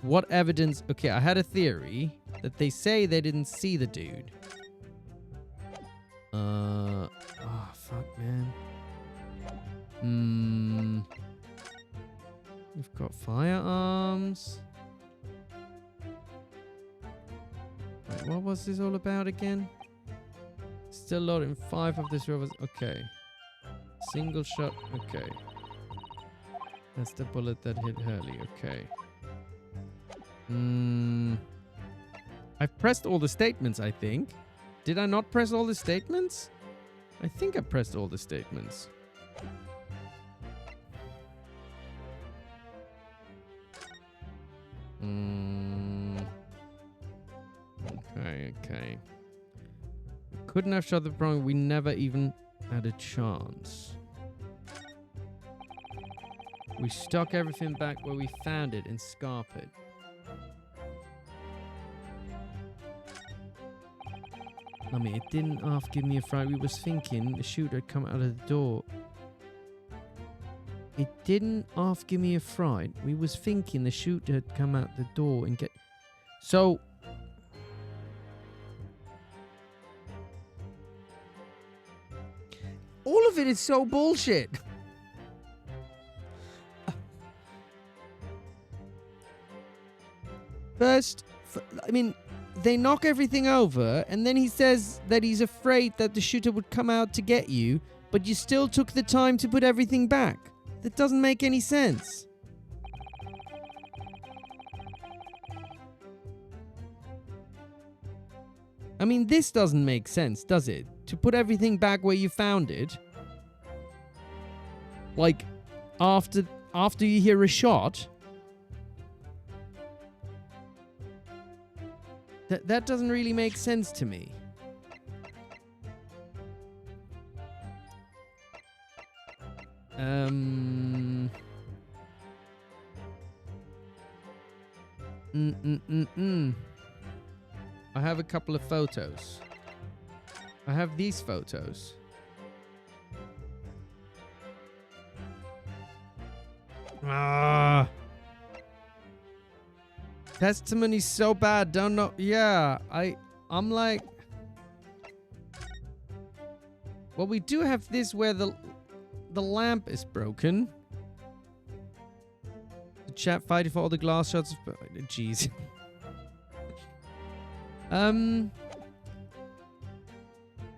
What evidence? Okay, I had a theory that they say they didn't see the dude. Oh, fuck, man. We've got firearms. Wait, what was this all about again? Still loading 5 of this rovers. Okay. Single shot. Okay. That's the bullet that hit Hurley. Okay. I've pressed all the statements, I think. Did I not press all the statements? I think I pressed all the statements. Okay. We couldn't have shot the prong. We never even had a chance. We stuck everything back where we found it in Scarpet. I mean, it didn't half give me a fright. We was thinking the shooter had come out of the door. It didn't half give me a fright. We was thinking the shooter had come out the door and get... So... all of it is so bullshit. First, I mean... they knock everything over, and then he says that he's afraid that the shooter would come out to get you, but you still took the time to put everything back. That doesn't make any sense. I mean, this doesn't make sense, does it? To put everything back where you found it. Like, after you hear a shot... That doesn't really make sense to me. I have a couple of photos. I have these photos. Testimony's so bad, don't know. Yeah, I'm like... well, we do have this where the lamp is broken. The chap fighting for all the glass shots. Jeez.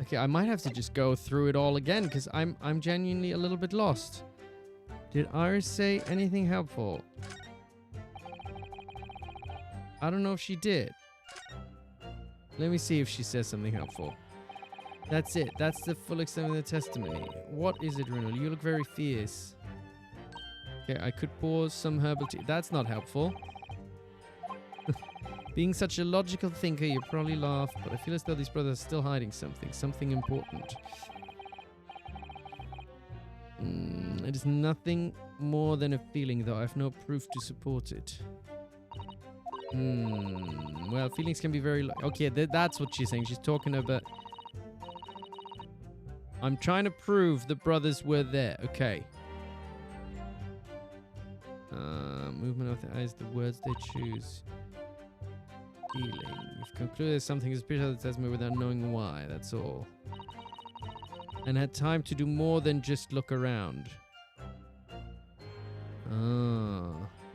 Okay, I might have to just go through it all again because I'm genuinely a little bit lost. Did Iris say anything helpful? I don't know if she did. Let me see if she says something helpful. That's it. That's the full extent of the testimony. What is it, Ryuno? You look very fierce. Okay, I could pour some herbal tea. That's not helpful. Being such a logical thinker, you probably laugh, but I feel as though these brothers are still hiding something important. It is nothing more than a feeling, though I have no proof to support it. Well, feelings can be very... okay, that's what she's saying. She's talking about... I'm trying to prove the brothers were there. Okay. Movement of the eyes, the words they choose. Feeling. You've concluded something is spiritual that me without knowing why. That's all. And had time to do more than just look around.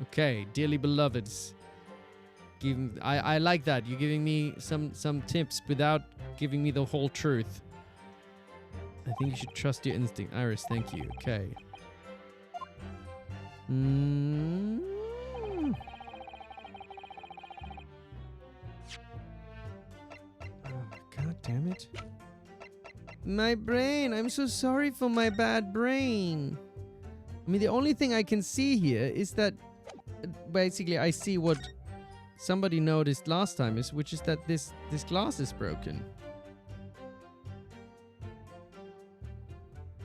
Okay, dearly beloveds. I like that. You're giving me some tips without giving me the whole truth. I think you should trust your instinct. Iris, thank you. Okay. Oh, God damn it. My brain. I'm so sorry for my bad brain. I mean, the only thing I can see here is that basically I see what somebody noticed last time, which is that this glass is broken.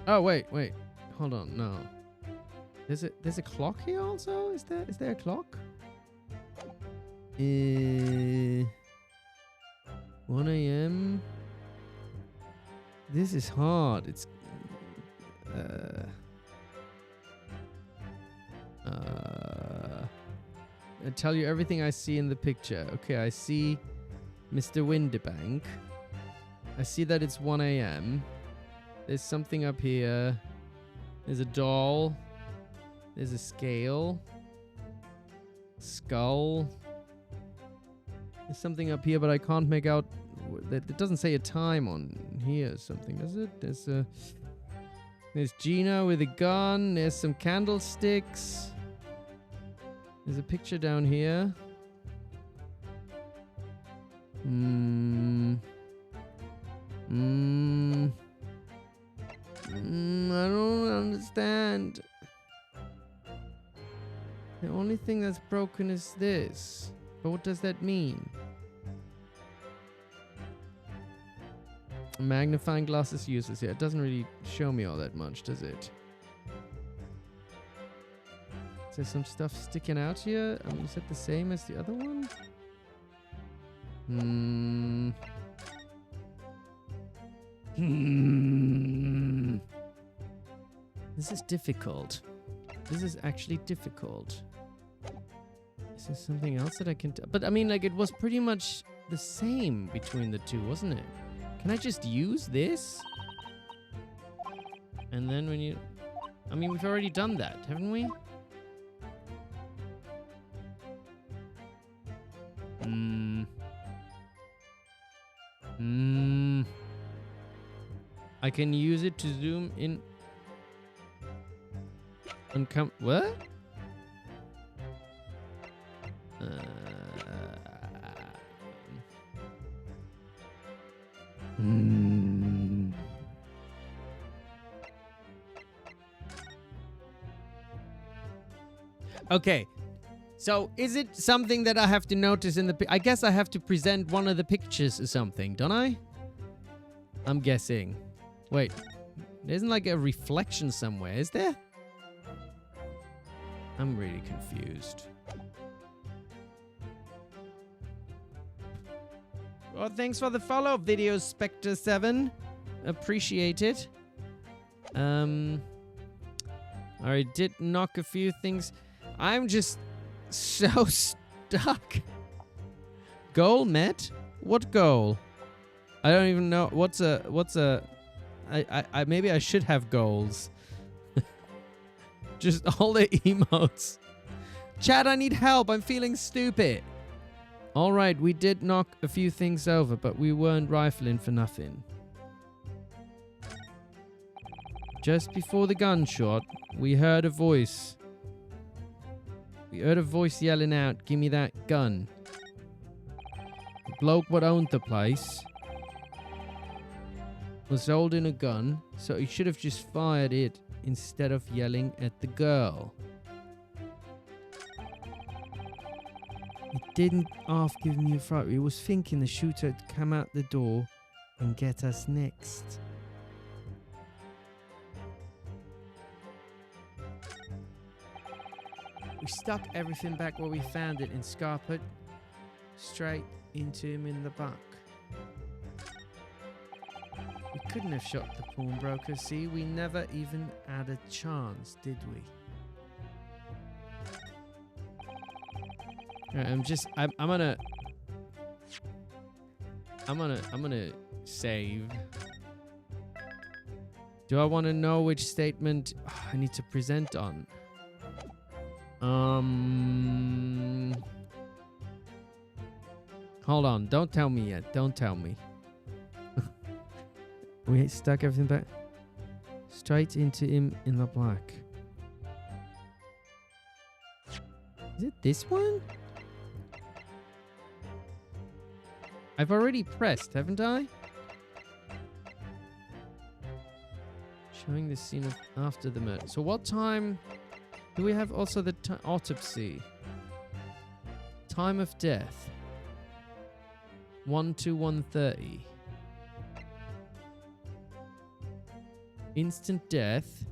Oh, wait. Hold on, no. There's a clock here also? Is there a clock? 1 a.m. This is hard. It's I tell you everything I see in the picture. Okay, I see Mr. Windibank. I see that it's 1 a.m. There's something up here. There's a doll. There's a scale. Skull. There's something up here, but I can't make out. It doesn't say a time on here or something, does it? There's Gina with a gun. There's some candlesticks. There's a picture down here. I don't understand. The only thing that's broken is this. But what does that mean? A magnifying glass is useless here. It doesn't really show me all that much, does it? Is there some stuff sticking out here? Is that the same as the other one? This is difficult. This is actually difficult. Is there something else that I can... But I mean, like, it was pretty much the same between the two, wasn't it? Can I just use this? And then when you... I mean, we've already done that, haven't we? I can use it to zoom in... and come... What? Okay. So, is it something that I have to notice in the... I guess I have to present one of the pictures or something, don't I? I'm guessing. Wait. There isn't like a reflection somewhere, is there? I'm really confused. Well, thanks for the follow, Video Spectre 7. Appreciate it. I did knock a few things. I'm just so stuck. Goal met? What goal? I don't even know. I maybe I should have goals. Just all the emotes. Chat, I need help. I'm feeling stupid. All right, we did knock a few things over, but we weren't rifling for nothing. Just before the gunshot, we heard a voice. We heard a voice yelling out, "Give me that gun." The bloke what owned the place was holding a gun, so he should have just fired it instead of yelling at the girl. It didn't half give me a fright. He was thinking the shooter would come out the door and get us next. We stuck everything back where we found it and scarpered straight into him in the back. We couldn't have shot the pawnbroker, see? We never even had a chance, did we? Right, I'm gonna save. Do I want to know which statement I need to present on? Hold on, don't tell me yet. Don't tell me. We stuck everything back straight into him in the black. Is it this one? I've already pressed, haven't I? Showing the scene of after the murder. So what time do we have? Also the autopsy. Time of death. 1 to 1:30. Instant death.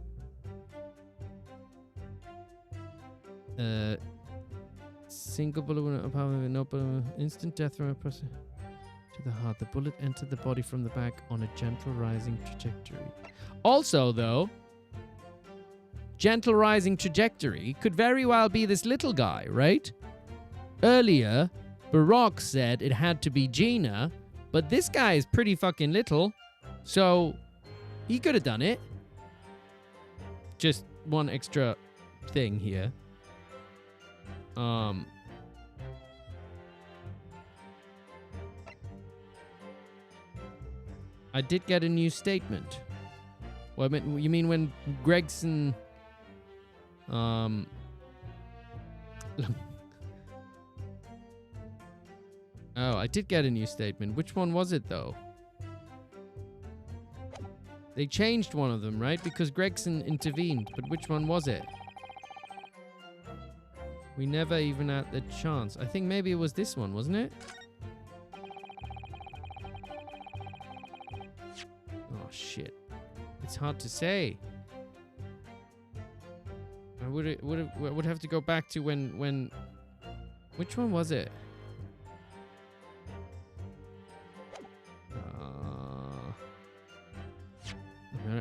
Single bullet wound, no bullet. Instant death from a person to the heart. The bullet entered the body from the back on a gentle rising trajectory. Also, though, gentle rising trajectory could very well be this little guy, right? Earlier, Barok said it had to be Gina, but this guy is pretty fucking little, so he could have done it. just one extra thing here. I did get a new statement. Well, you mean when Gregson... Oh, I did get a new statement. Which one was it, though? They changed one of them, right? Because Gregson intervened. But which one was it? We never even had the chance. I think maybe it was this one, wasn't it? Oh, shit. It's hard to say. I would have to go back to when... Which one was it?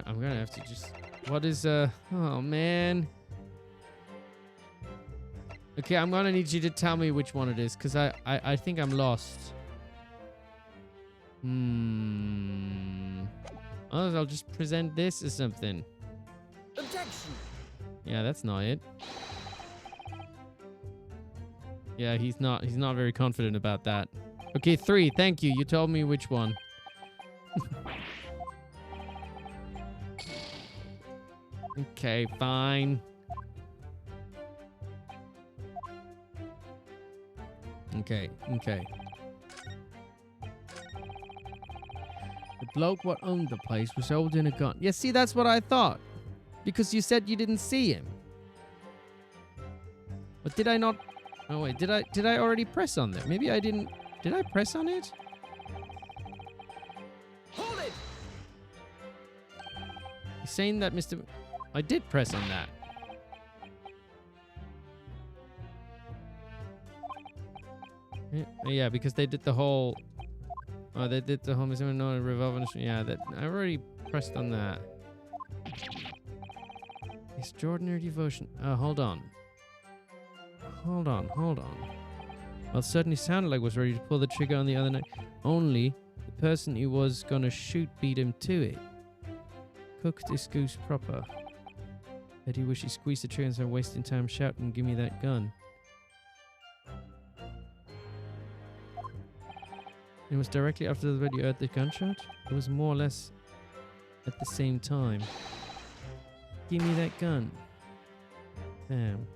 I'm gonna have to just... What is... Oh, man. Okay, I'm gonna need you to tell me which one it is, because I think I'm lost. Oh, I'll just present this as something. Objection. Yeah, that's not it. Yeah, he's not very confident about that. Okay, 3. Thank you. You told me which one. Okay, fine. Okay. The bloke what owned the place was holding a gun. Yeah, see, that's what I thought. Because you said you didn't see him. But did I not... Oh, wait, did I already press on there? Maybe I didn't... Did I press on it? Hold it. You're saying that, Mr... I did press on that. Yeah, because they did the whole... Oh, they did the whole... No, revolving... Yeah, that... I already pressed on that. Extraordinary devotion. Oh, hold on. Hold on. Well, it certainly sounded like was ready to pull the trigger on the other night. Only the person he was gonna shoot beat him to it. Cook this goose proper. Bet he wish he squeezed the trigger instead of wasting time shouting, "Give me that gun." It was directly after the radio heard the gunshot? It was more or less at the same time. Give me that gun. Damn.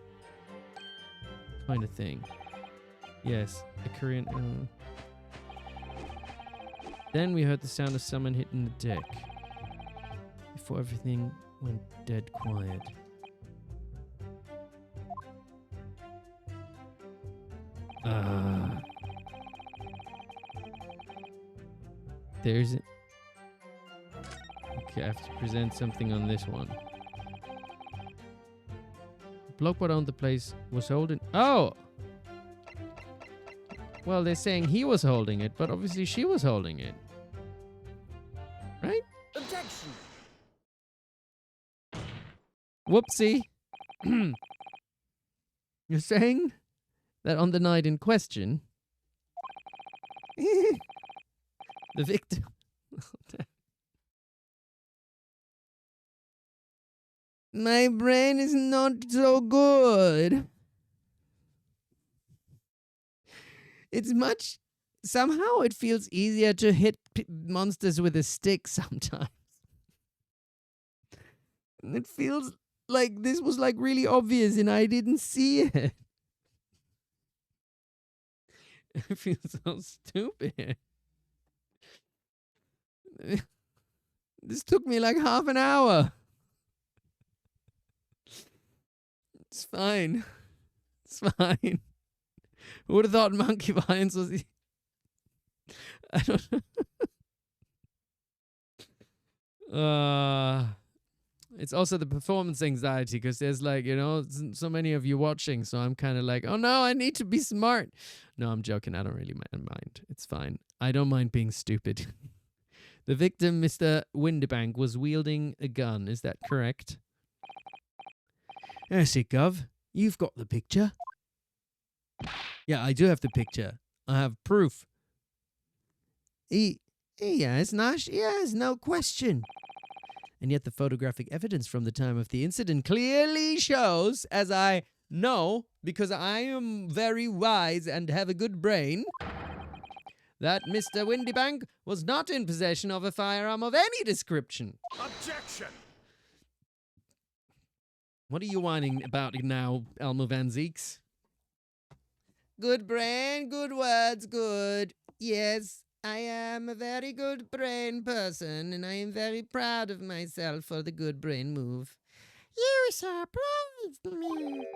Kind of thing. Yes, a Korean... Then we heard the sound of someone hitting the deck. Before everything went dead quiet. There's it. Okay, I have to present something on this one. The bloke what owned the place was holding... Oh! Well, they're saying he was holding it, but obviously she was holding it. Right? Objection. Whoopsie. You're saying that on the night in question... the victim... My brain is not so good. It's much... Somehow it feels easier to hit monsters with a stick sometimes. It feels like this was like really obvious and I didn't see it. It feels so stupid. This took me like half an hour. It's fine. It's fine. Who would have thought monkey violence was... I don't know. It's also the performance anxiety because there's like, you know, so many of you watching. So I'm kind of like, oh no, I need to be smart. No, I'm joking. I don't really mind. It's fine. I don't mind being stupid. The victim, Mr. Windibank, was wielding a gun. Is that correct? That's it, Gov. You've got the picture. Yeah, I do have the picture. I have proof. He has, Nash. He has, no question. And yet the photographic evidence from the time of the incident clearly shows, as I know, because I am very wise and have a good brain, that Mr. Windybank was not in possession of a firearm of any description. Objection! What are you whining about now, Elmo Van Zeeks? Good brain, good words, good. Yes, I am a very good brain person, and I am very proud of myself for the good brain move. You surprised me.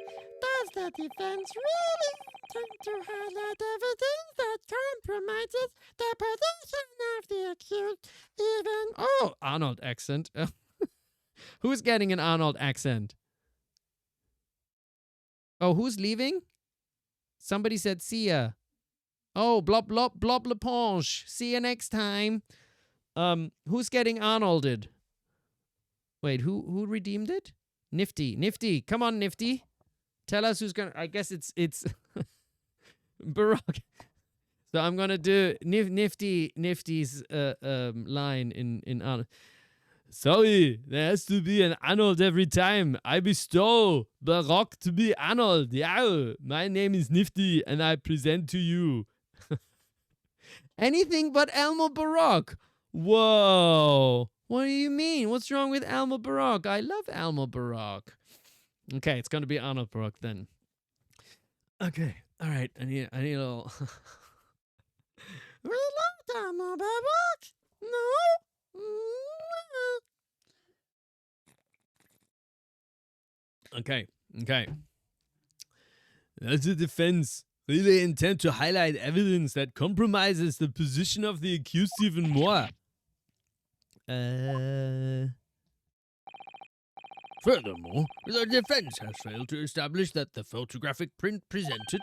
Does the defense really intend to highlight evidence that compromises the position of the accused, even... Oh, Arnold accent. Who's getting an Arnold accent? Oh, who's leaving? Somebody said see ya. Oh, blob leponge. See you next time. Who's getting Arnolded? Wait, who redeemed it? Nifty. Come on, Nifty. Tell us who's gonna. I guess it's Barok. So I'm gonna do Nifty's line in Arnold. Sorry, there has to be an Arnold every time. I bestow Barok to be Arnold. Yeah, my name is Nifty, and I present to you anything but Elmo Barok. Whoa. What do you mean? What's wrong with Elmo Barok? I love Elmo Barok. Okay, it's going to be Arnold Barok then. Okay, all right. I need a little... We love Elmo Barok. No? Okay. Does the defense really intend to highlight evidence that compromises the position of the accused even more? Furthermore, the defense has failed to establish that the photographic print presented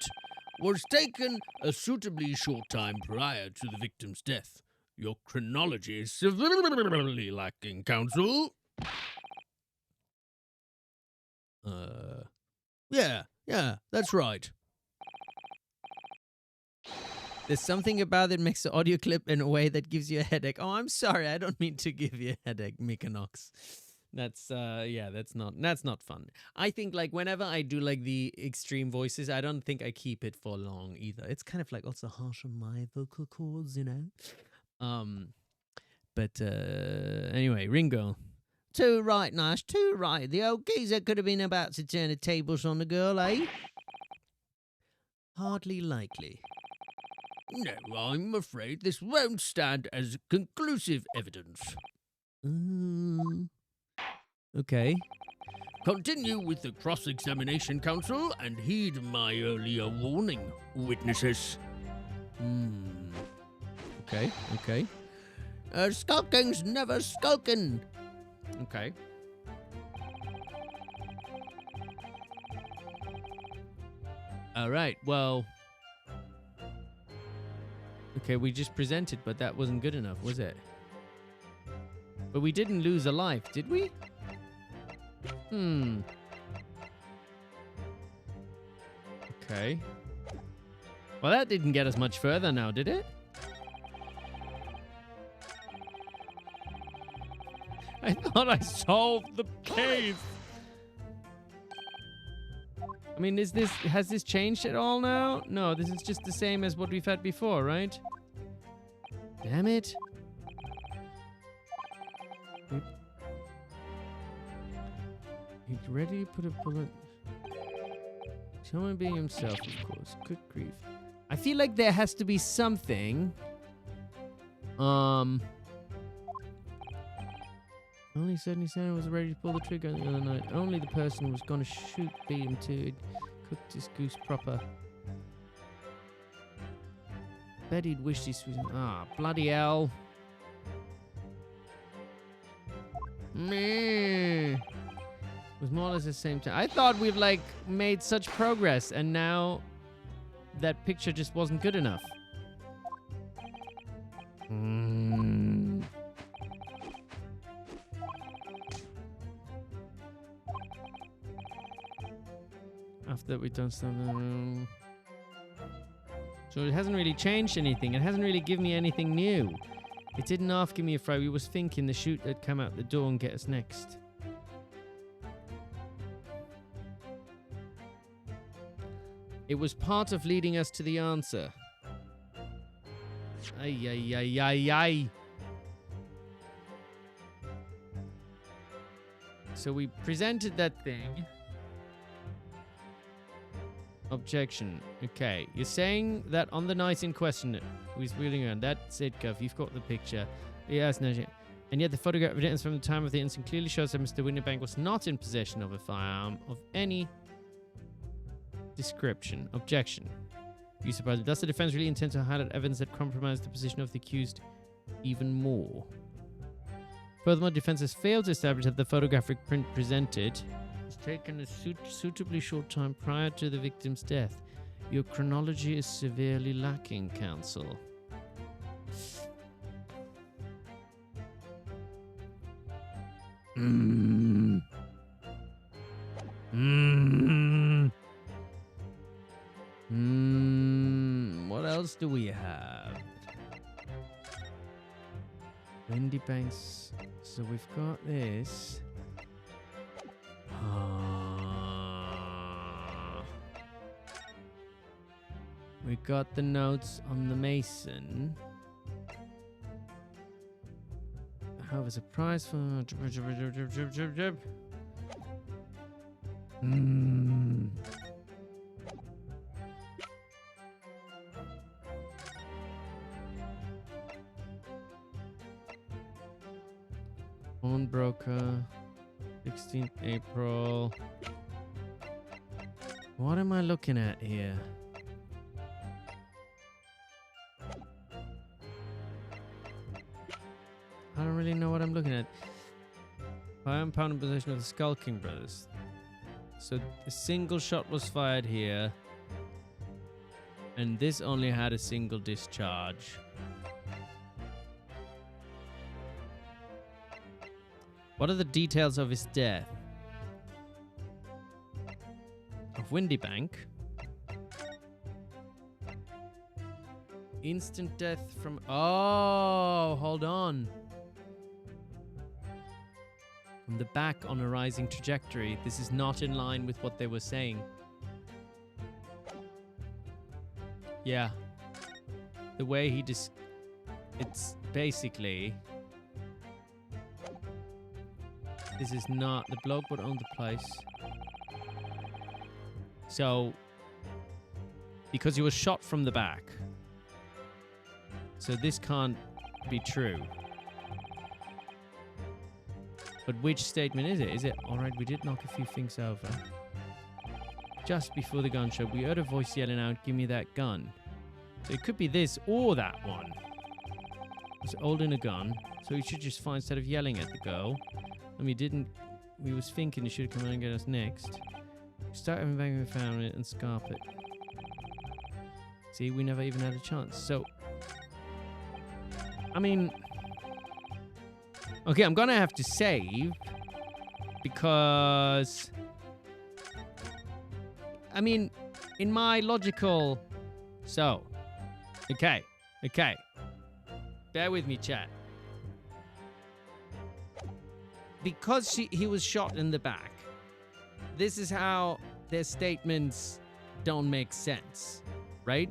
was taken a suitably short time prior to the victim's death. Your chronology is severely lacking, counsel. Yeah, that's right. There's something about it makes the audio clip in a way that gives you a headache. Oh, I'm sorry. I don't mean to give you a headache, Mykonox. That's not fun. I think like whenever I do like the extreme voices, I don't think I keep it for long either. It's kind of like also harsh on my vocal cords, you know. But anyway, Ringo. Too right, Nash, too right. The old geezer could have been about to turn the tables on the girl, eh? Hardly likely. No, I'm afraid this won't stand as conclusive evidence. Okay. Continue with the cross-examination, counsel, and heed my earlier warning, witnesses. Okay. Skulkins never skulkin'. Okay. All right. Well. Okay, we just presented, but that wasn't good enough, was it? But we didn't lose a life, did we? Okay. Well, that didn't get us much further now, did it? I thought I solved the case. I mean, has this changed at all now? No, this is just the same as what we've had before, right? Damn it. He's ready to put a bullet. Someone being himself, of course. Good grief. I feel like there has to be something. Only said he was ready to pull the trigger the other night. Only the person who was gonna beat him to cooked his goose proper. Bet he'd wished this was... bloody hell. Meh. It was more or less the same time. I thought we've like made such progress, and now that picture just wasn't good enough. After we've done something. So it hasn't really changed anything. It hasn't really given me anything new. It didn't half give me a fright. We was thinking the shoot would come out the door and get us next. It was part of leading us to the answer. Ay, ay, ay, ay, ay. So we presented that thing. Objection. Okay. You're saying that on the night in question, who's wheeling around, that's it, Gov. You've got the picture. Yes, no shit. And yet the photograph evidence from the time of the incident clearly shows that Mr. Winterbank was not in possession of a firearm of any description. Objection. You surprised. Does the defense really intend to highlight evidence that compromised the position of the accused even more? Furthermore, defense has failed to establish that the photographic print presented was taken a suitably short time prior to the victim's death. Your chronology is severely lacking, counsel. What else do we have? Windy Banks. So we've got this. We got the notes on the Mason. Have a surprise for. Pawnbroker, 16th April. What am I looking at here? I don't really know what I'm looking at. I am found in possession of the Skulking brothers. So a single shot was fired here. And this only had a single discharge. What are the details of his death? Of Windybank. Instant death from... Oh, hold on. From the back on a rising trajectory. This is not in line with what they were saying. Yeah. The way he it's basically... This is not... The bloke would own the place. So... Because he was shot from the back. So this can't be true. But which statement is it? Is it, alright, we did knock a few things over. Just before the gunshot, we heard a voice yelling out, give me that gun. So it could be this or that one. It's holding a gun, so he should just fire instead of yelling at the girl. And we was thinking he should come and get us next. Start having bang and found it and scarp it. See, we never even had a chance. So, I mean... Okay, I'm gonna have to save because I mean, in my logical okay. Bear with me, chat. Because he was shot in the back. This is how their statements don't make sense, right?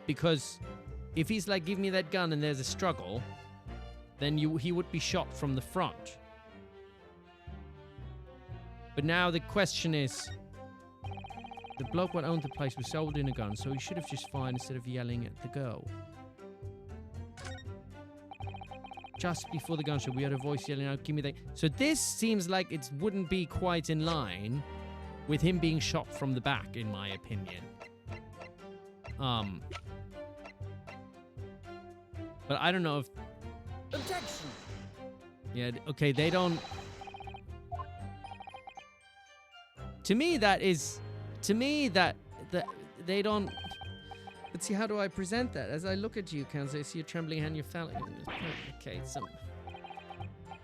Because if he's like, give me that gun and there's a struggle, then he would be shot from the front. But now the question is, the bloke what owned the place was holding a gun, so he should have just fired instead of yelling at the girl. Just before the gunshot, we heard a voice yelling out, give me that. So this seems like it wouldn't be quite in line with him being shot from the back, in my opinion. But I don't know if... Objection! Yeah, okay, they don't... To me, that they don't... Let's see, how do I present that? As I look at you, Kansas, I see a trembling hand, you're failing. Okay, so...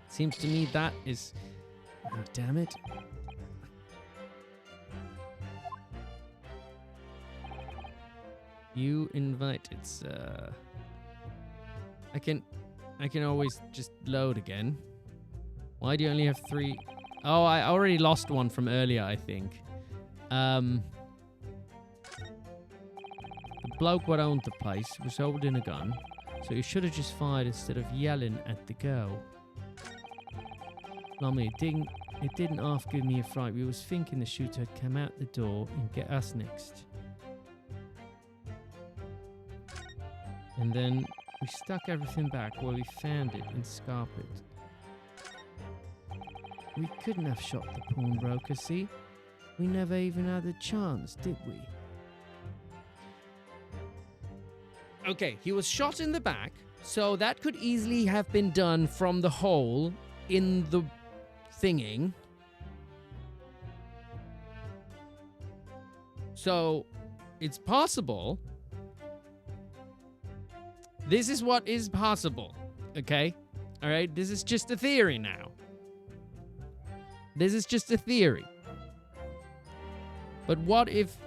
Seems to me that is... Oh, damn it. You invited, sir. I can... I can always just load again. Why do you only have 3? Oh, I already lost one from earlier, I think. The bloke what owned the place was holding a gun, so he should have just fired instead of yelling at the girl. I mean, it didn't half give me a fright. We was thinking the shooter had come out the door and get us next. And then we stuck everything back where we found it and scarped it. We couldn't have shot the pawnbroker, see? We never even had a chance, did we? Okay, he was shot in the back, so that could easily have been done from the hole in the thinging. So, it's possible. This is what is possible, okay? All right, this is just a theory now. This is just a theory. But what if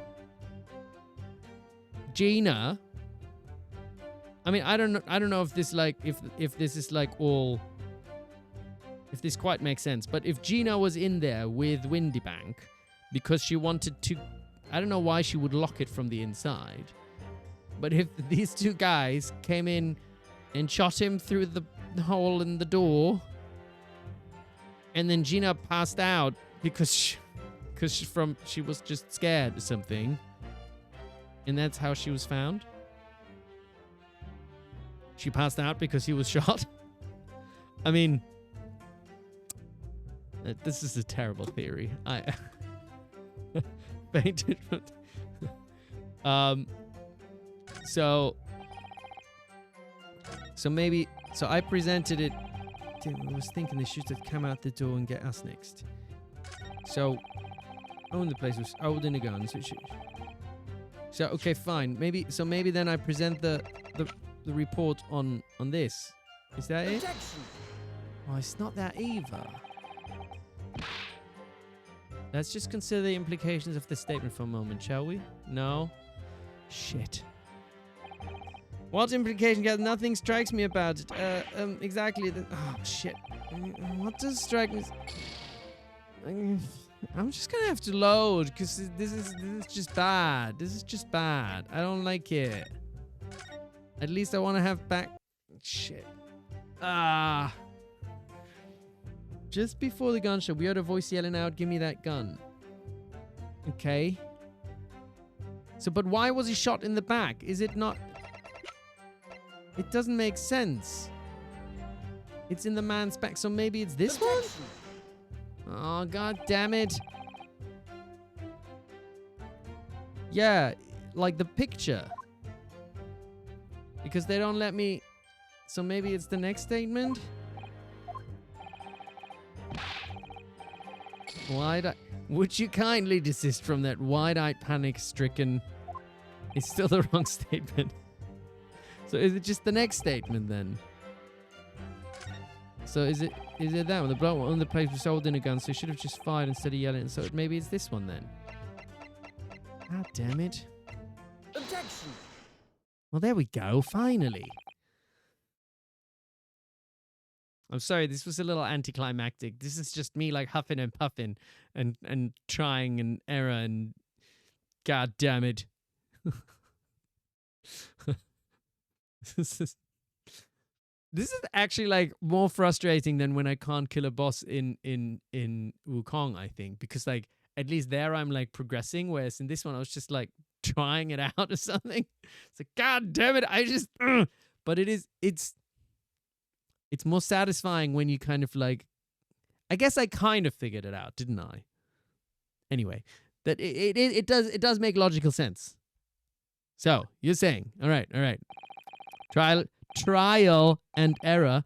Gina... I mean, I don't know if this like if this is like all, if this quite makes sense. But if Gina was in there with Windybank because she wanted to, I don't know why she would lock it from the inside. But if these two guys came in and shot him through the hole in the door, and then Gina passed out because she was just scared or something, and that's how she was found. She passed out because he was shot. I mean, this is a terrible theory. I fainted. So maybe. So I presented it. I was thinking they should have come out the door and get us next. So, own the place was holding a gun. So okay, fine. Maybe then I present the report on this. Is that it? Objection. Oh, it's not that either. Let's just consider the implications of the statement for a moment, shall we? No? Shit. What implication? Yeah, nothing strikes me about it. Exactly. Oh, shit. What does strike me? I'm just gonna have to load, because this is just bad. This is just bad. I don't like it. At least I want to have back... Shit. Just before the gunshot, we heard a voice yelling out, "Give me that gun." Okay. So, but why was he shot in the back? Is it not... It doesn't make sense. It's in the man's back, so maybe it's this one? Oh, god damn it. Yeah, like the picture. Because they don't let me... So maybe it's the next statement? Would you kindly desist from that wide-eyed, panic-stricken... It's still the wrong statement. So is it just the next statement then? So is it that one? The bloke on the place was holding a gun, so he should have just fired instead of yelling. So maybe it's this one then. God damn it. Objection. Well, there we go. Finally. I'm sorry, this was a little anticlimactic. This is just me like huffing and puffing and trying and error and god damn it. This is actually like more frustrating than when I can't kill a boss in Wukong, I think, because like at least there I'm like progressing, whereas in this one I was just like trying it out or something. It's like god damn it, I just but it's more satisfying when you kind of like, I guess I kind of figured it out, didn't I? Anyway, that it does make logical sense. So you're saying, all right, trial and error.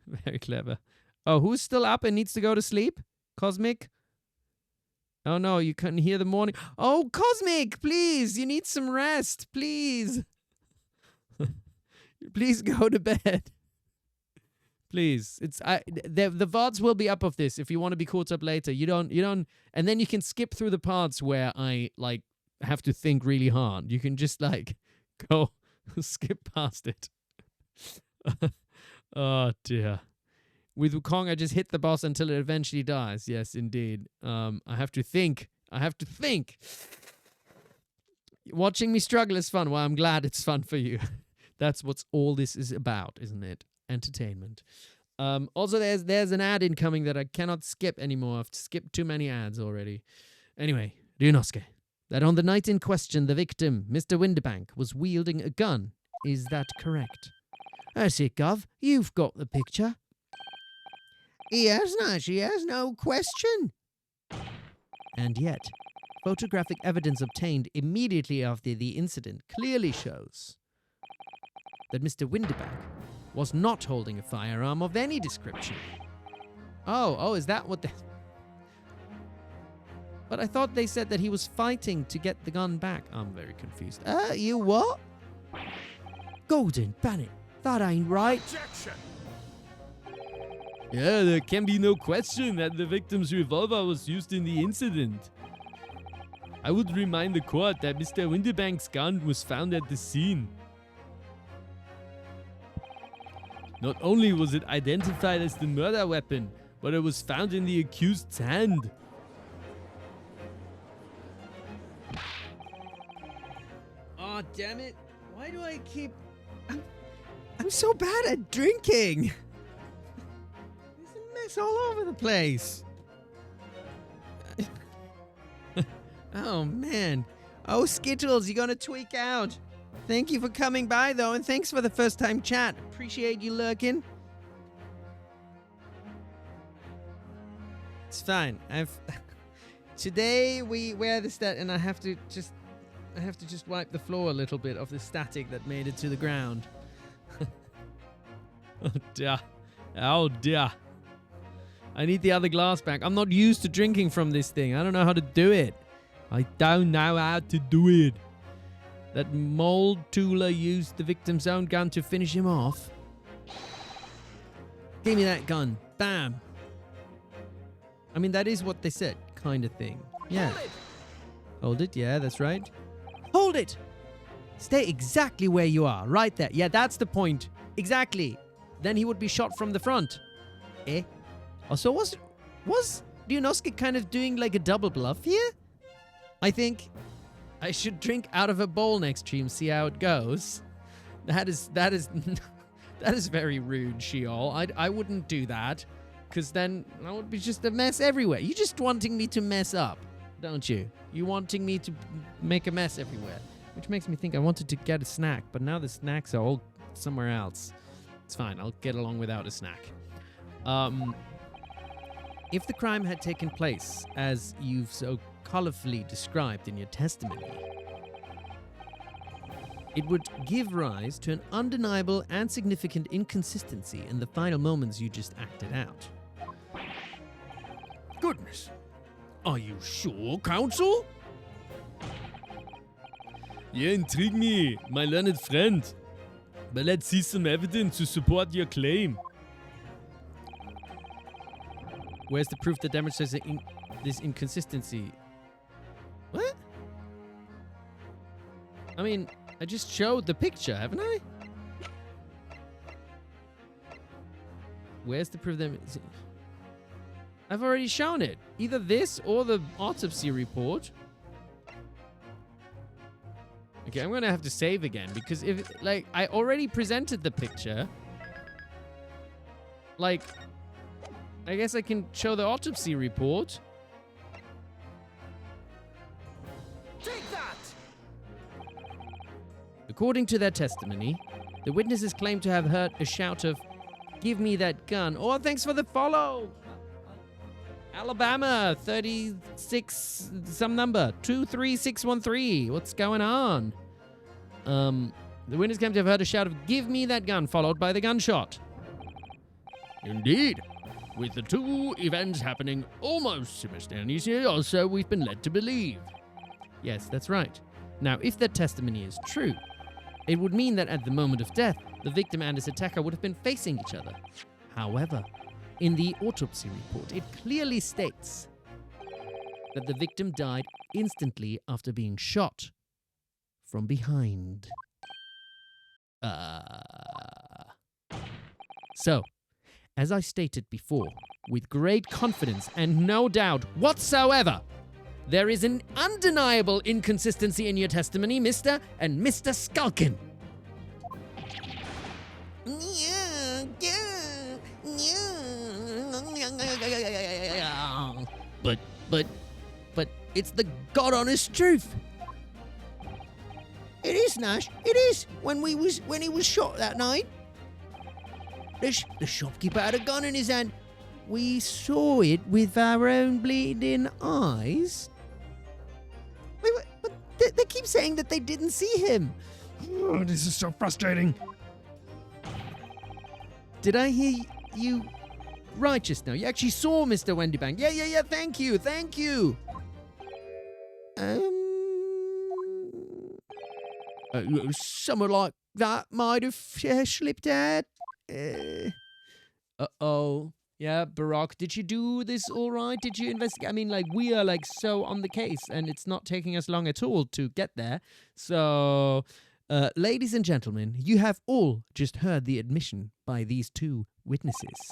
Very clever. Oh, who's still up and needs to go to sleep? Cosmic? Oh no, you couldn't hear the morning. Oh, Cosmic, please, you need some rest, please. Please go to bed. Please. The VODs will be up of this if you want to be caught up later. You don't and then you can skip through the parts where I like have to think really hard. You can just like go skip past it. Oh, dear. With Wukong, I just hit the boss until it eventually dies. Yes, indeed. I have to think. Watching me struggle is fun. Well, I'm glad it's fun for you. That's what all this is about, isn't it? Entertainment. Also, there's an ad incoming that I cannot skip anymore. I've skipped too many ads already. Anyway, Ryunosuke, that on the night in question, the victim, Mr. Winterbank, was wielding a gun. Is that correct? That's it, Gov. You've got the picture. He has no question. And yet, photographic evidence obtained immediately after the incident clearly shows that Mr. Winterbank was not holding a firearm of any description. Oh, is that what they... But I thought they said that he was fighting to get the gun back. I'm very confused. You what? Golden Bennett, that ain't right. Objection! Yeah, there can be no question that the victim's revolver was used in the incident. I would remind the court that Mr. Winterbank's gun was found at the scene. Not only was it identified as the murder weapon, but it was found in the accused's hand. Oh, damn it. Why do I keep... I'm so bad at drinking. There's a mess all over the place. Oh, man. Oh, Skittles, you're going to tweak out. Thank you for coming by, though, and thanks for the first-time chat. Appreciate you lurking. It's fine. Today we wear the stat, and I have to just wipe the floor a little bit of the static that made it to the ground. Oh dear. Oh dear. I need the other glass back. I'm not used to drinking from this thing. I don't know how to do it. I don't know how to do it. That mold tooler used the victim's own gun to finish him off. Give me that gun. Bam. I mean, that is what they said, kind of thing. Yeah. Hold it. Yeah, that's right. Hold it. Stay exactly where you are. Right there. Yeah, that's the point. Exactly. Then he would be shot from the front. Eh? Also, was Ryunosuke kind of doing like a double bluff here? I think I should drink out of a bowl next stream, see how it goes. That is that is very rude, Sheol. I wouldn't do that, because then that would be just a mess everywhere. You just wanting me to mess up, don't you? You wanting me to make a mess everywhere, which makes me think I wanted to get a snack, but now the snacks are all somewhere else. It's fine. I'll get along without a snack. If the crime had taken place as you've so colorfully described in your testimony, it would give rise to an undeniable and significant inconsistency in the final moments you just acted out. Goodness. Are you sure, counsel? You intrigue me, my learned friend. But let's see some evidence to support your claim. Where's the proof that demonstrates this inconsistency? What? I mean, I just showed the picture, haven't I? Where's the proof that... I've already shown it. Either this or the autopsy report. Okay, I'm gonna have to save again, because if, like, I already presented the picture. Like, I guess I can show the autopsy report. Take that! According to their testimony, the witnesses claim to have heard a shout of, "Give me that gun." Oh, thanks for the follow! Alabama, 36, some number, 23613. What's going on? The witnesses claim to have heard a shout of, "Give me that gun," followed by the gunshot. Indeed. With the two events happening almost simultaneously, or so we've been led to believe. Yes, that's right. Now, if their testimony is true, it would mean that at the moment of death, the victim and his attacker would have been facing each other. However, in the autopsy report, it clearly states that the victim died instantly after being shot from behind. So, as I stated before, with great confidence and no doubt whatsoever, there is an undeniable inconsistency in your testimony, Mr. and Mr. Skulkin. But it's the God honest truth. It is, Nash. It is. When he was shot that night, the shopkeeper had a gun in his hand. We saw it with our own bleeding eyes. Wait, but they keep saying that they didn't see him. Oh, this is so frustrating. Did I hear you right just now? You actually saw Mr. Wendybank. Yeah. Thank you. Someone like that might have slipped out. Uh-oh. Yeah, Barok, did you do this all right? Did you investigate? I mean, like, we are, like, so on the case, and it's not taking us long at all to get there. So, ladies and gentlemen, you have all just heard the admission by these two witnesses.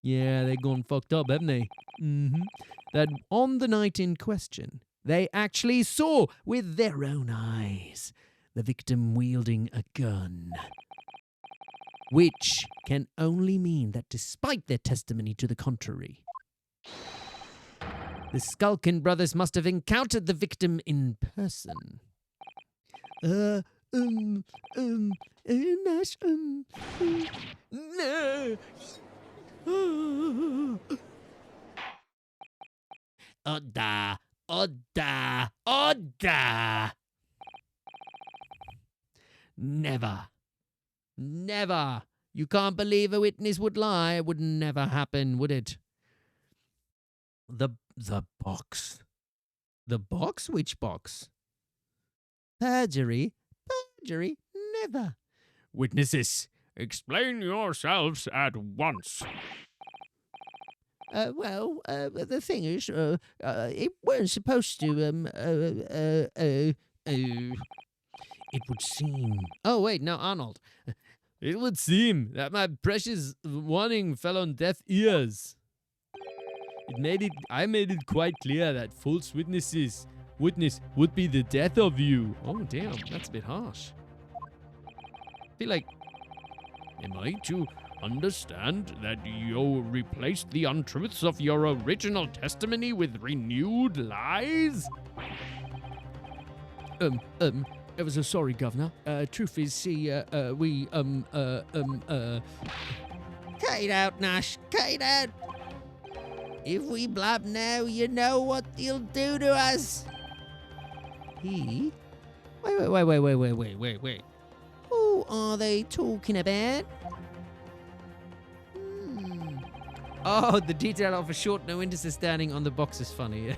Yeah, they've gone fucked up, haven't they? That on the night in question, they actually saw with their own eyes the victim wielding a gun. Which can only mean that despite their testimony to the contrary, the Skulkin brothers must have encountered the victim in person. Nash, No. Oda. Never. You can't believe a witness would lie. It would never happen, would it? The box. The box? Which box? Perjury? Never. Witnesses, explain yourselves at once. The thing is, it weren't supposed to, It would seem. Oh, wait, no, Arnold. It would seem that my precious warning fell on deaf ears. I made it quite clear that false witness would be the death of you. Oh, damn, that's a bit harsh. I feel like, Am I to understand that you replaced the untruths of your original testimony with renewed lies? I was sorry, Governor. Truth is, we, cut it out, Nash. Cut it out. If we blab now, you know what he'll do to us. he? Wait. Who are they talking about? Oh, the detail of a short no indices standing on the box is funny.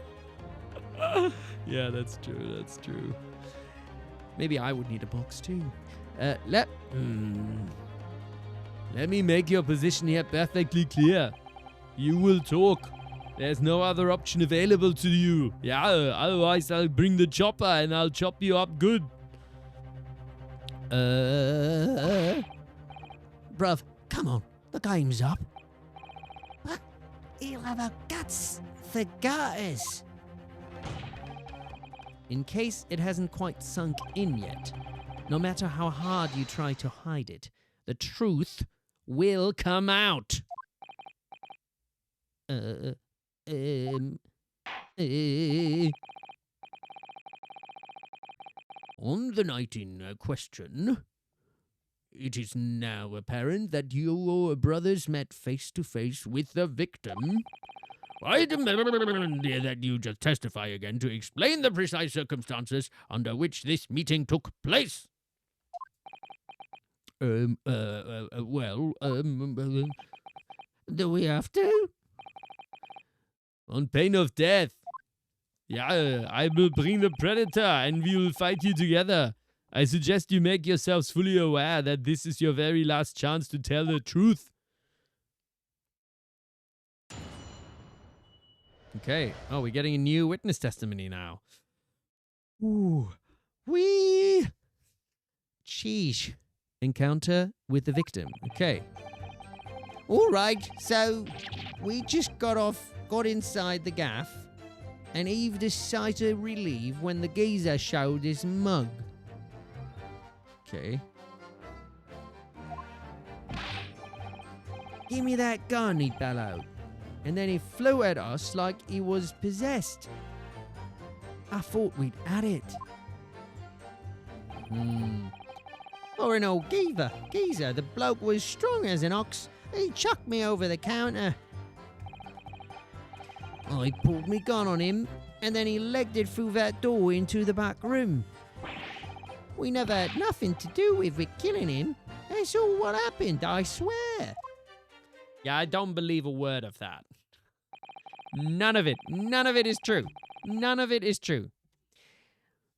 Yeah, that's true. Maybe I would need a box too. Let me make your position here perfectly clear. You will talk. There's no other option available to you. Yeah, otherwise I'll bring the chopper and I'll chop you up good. Bruv, come on. The game's up. But he'll have a guts for garters. In case it hasn't quite sunk in yet, no matter how hard you try to hide it, the truth will come out. On the night in question, it is now apparent that your brothers met face to face with the victim. I demand that you just testify again to explain the precise circumstances under which this meeting took place. Do we have to? On pain of death. Yeah, I will bring the predator and we will fight you together. I suggest you make yourselves fully aware that this is your very last chance to tell the truth. Okay. Oh, we're getting a new witness testimony now. Ooh. Sheesh. Encounter with the victim. Okay. All right, so we just got inside the gaff, and heaved a sigh of relief when the geezer showed his mug. Okay. Give me that gun, he bellowed. And then he flew at us like he was possessed. I thought we'd had it. Or an old geezer. The bloke was strong as an ox. He chucked me over the counter. I pulled me gun on him, and then he legged it through that door into the back room. We never had nothing to do with it killing him. That's all what happened, I swear. Yeah, I don't believe a word of that. None of it. None of it is true. None of it is true.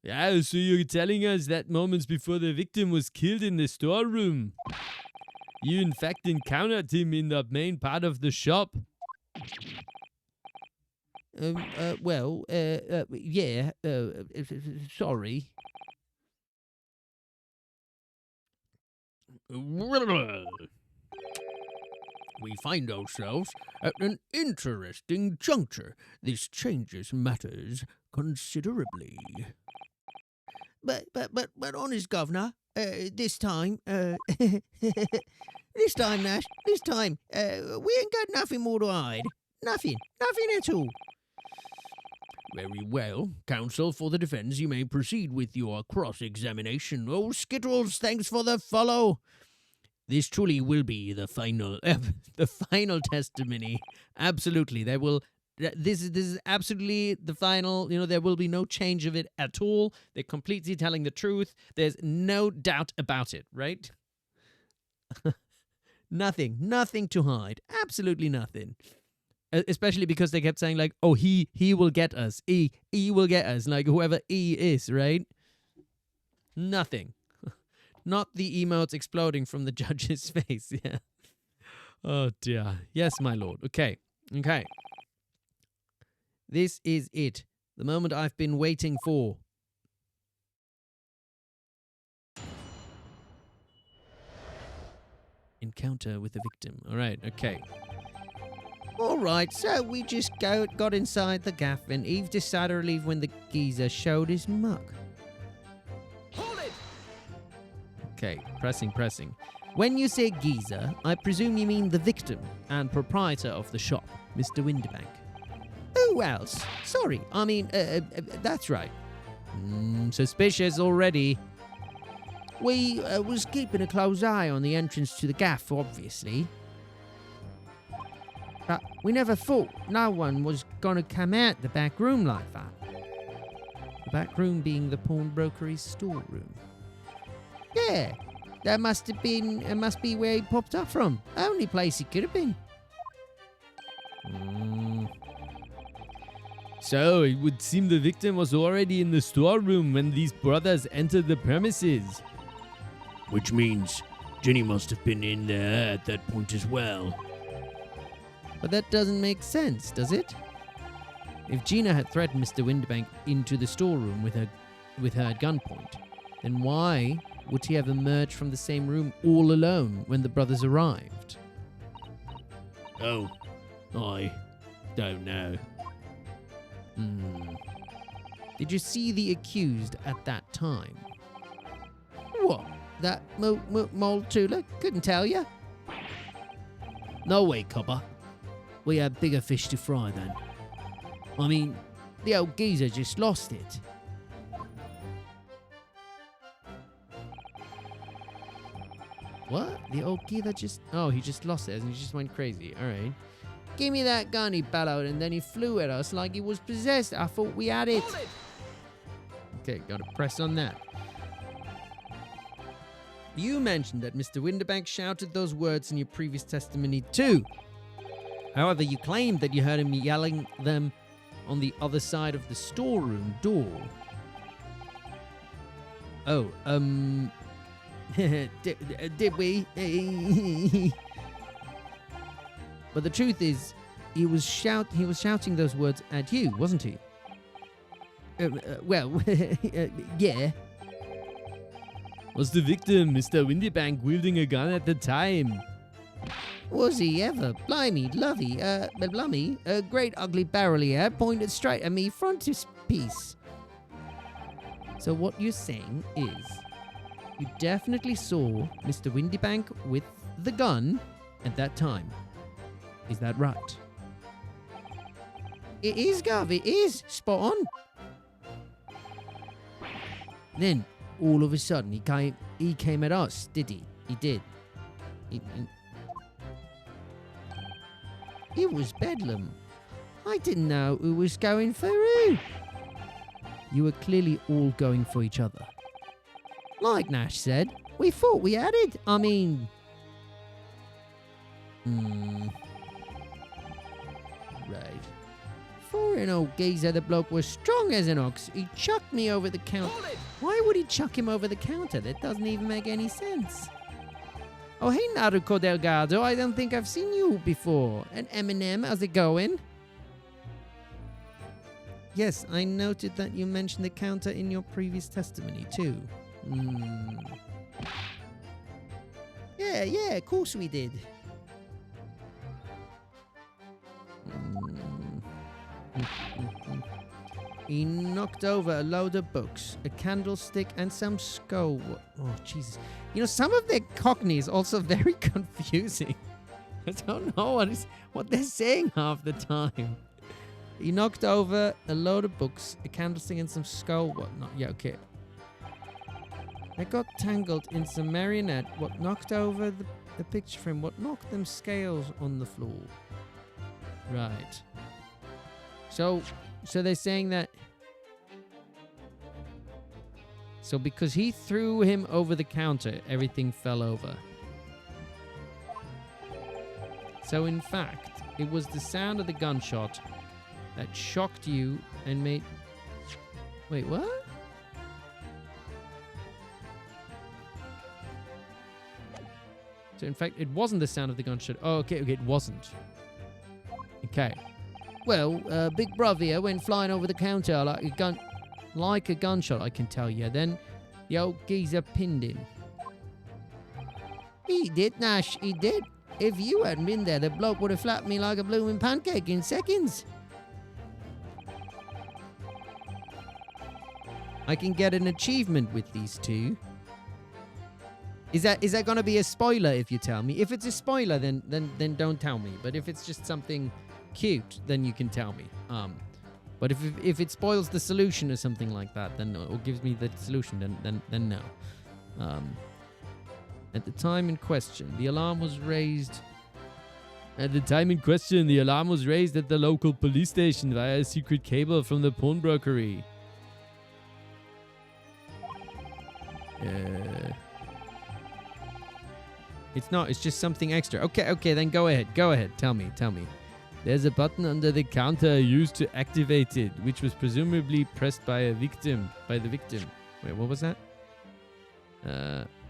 Yeah, so you're telling us that moments before the victim was killed in the storeroom, you in fact encountered him in the main part of the shop? Yeah, sorry. We find ourselves at an interesting juncture. This changes matters considerably. But, honest, Governor, this time, this time, Nash, we ain't got nothing more to hide. Nothing at all. Very well. Counsel for the defense, you may proceed with your cross-examination. Oh, Skittles, thanks for the follow. This truly will be the final, The final testimony. Absolutely. This is absolutely the final. There will be no change of it at all. They're completely telling the truth. There's no doubt about it, right? Nothing to hide. Absolutely nothing. Especially because they kept saying, like, oh, he will get us. E will get us. Like, whoever E is, right? Nothing. Not the emotes exploding from the judge's face. Yeah. Oh, dear. Yes, my lord. Okay. This is it. The moment I've been waiting for. Encounter with the victim. All right. Okay. All right, so we just got inside the gaff, and Eve decided to leave when the geezer showed his mug. Hold it! Okay, pressing. When you say geezer, I presume you mean the victim and proprietor of the shop, Mr. Windibank. Who else? Sorry, I mean, that's right. Suspicious already. We was keeping a close eye on the entrance to the gaff, obviously. But we never thought no one was gonna come out the back room like that. The back room being the pawnbrokery's storeroom. Yeah, that must be where he popped up from. Only place he could have been. So, it would seem the victim was already in the storeroom when these brothers entered the premises. Which means Jenny must have been in there at that point as well. But that doesn't make sense, does it? If Gina had threatened Mr. Windibank into the storeroom with her at gunpoint, then why would he have emerged from the same room all alone when the brothers arrived? Oh, I don't know. Did you see the accused at that time? What? That Moltula? Couldn't tell you. No way, copper. We had bigger fish to fry then. I mean, the old geezer just lost it. What? The old geezer just... Oh, he just lost it and he just went crazy. All right. Give me that gun, he bellowed, and then he flew at us like he was possessed. I thought we had it. Okay, gotta press on that. You mentioned that Mr. Windibank shouted those words in your previous testimony too. However, you claimed that you heard him yelling them on the other side of the storeroom door. Oh, did we? But the truth is, he was shouting those words at you, wasn't he? Well, yeah. Was the victim Mr. Windibank wielding a gun at the time? Was he ever? Blimey, lovey, blummy, a great ugly barrel he had, pointed straight at me frontispiece. So what you're saying is you definitely saw Mr. Windybank with the gun at that time. Is that right? It is, Gov, it is. Spot on. Then, all of a sudden, he came at us, did he? He did. It was bedlam. I didn't know who was going for who. You were clearly all going for each other. Like Nash said, we thought we had it. I mean... Right. For an old geezer, the bloke was strong as an ox. He chucked me over the counter. Why would he chuck him over the counter? That doesn't even make any sense. Oh, hey, Naruko Delgado. I don't think I've seen you before. And Eminem, how's it going? Yes, I noted that you mentioned the counter in your previous testimony, too. Yeah, of course we did. He knocked over a load of books, a candlestick, and some skull. Oh, Jesus. You know, some of their Cockney is also very confusing. I don't know what they're saying half the time. He knocked over a load of books, a candlestick, and some skull. Whatnot. Yeah, okay. I got tangled in some marionette. What knocked over the picture frame? What knocked them scales on the floor? Right. So they're saying that... So because he threw him over the counter, everything fell over. So in fact, it was the sound of the gunshot that shocked you and made... Wait, what? So in fact, it wasn't the sound of the gunshot. Oh, okay, it wasn't. Okay. Well, Big Brother here went flying over the counter like a gunshot, I can tell you. Then the old geezer pinned him. He did, Nash, he did. If you hadn't been there, the bloke would have flapped me like a blooming pancake in seconds. I can get an achievement with these two. Is that going to be a spoiler if you tell me? If it's a spoiler, then don't tell me. But if it's just something cute, then you can tell me. But if it spoils the solution or something like that, then or gives me the solution, then no. At the time in question, the alarm was raised. At the time in question, the alarm was raised at the local police station via a secret cable from the pawnbrokery. It's not. It's just something extra. Okay. Then go ahead. Tell me. There's a button under the counter used to activate it, which was presumably pressed by the victim. Wait, what was that?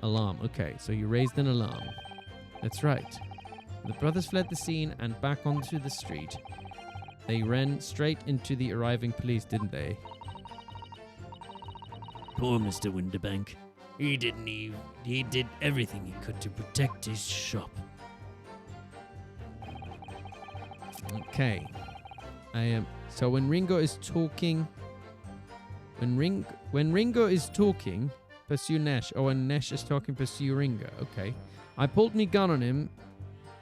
Alarm. Okay, so you raised an alarm. That's right. The brothers fled the scene and back onto the street. They ran straight into the arriving police, didn't they? Poor Mr. Windybank. He did everything he could to protect his shop. Okay. So when Ringo is talking, when Ringo is talking, pursue Nash. Oh, when Nash is talking, pursue Ringo. Okay. I pulled me gun on him,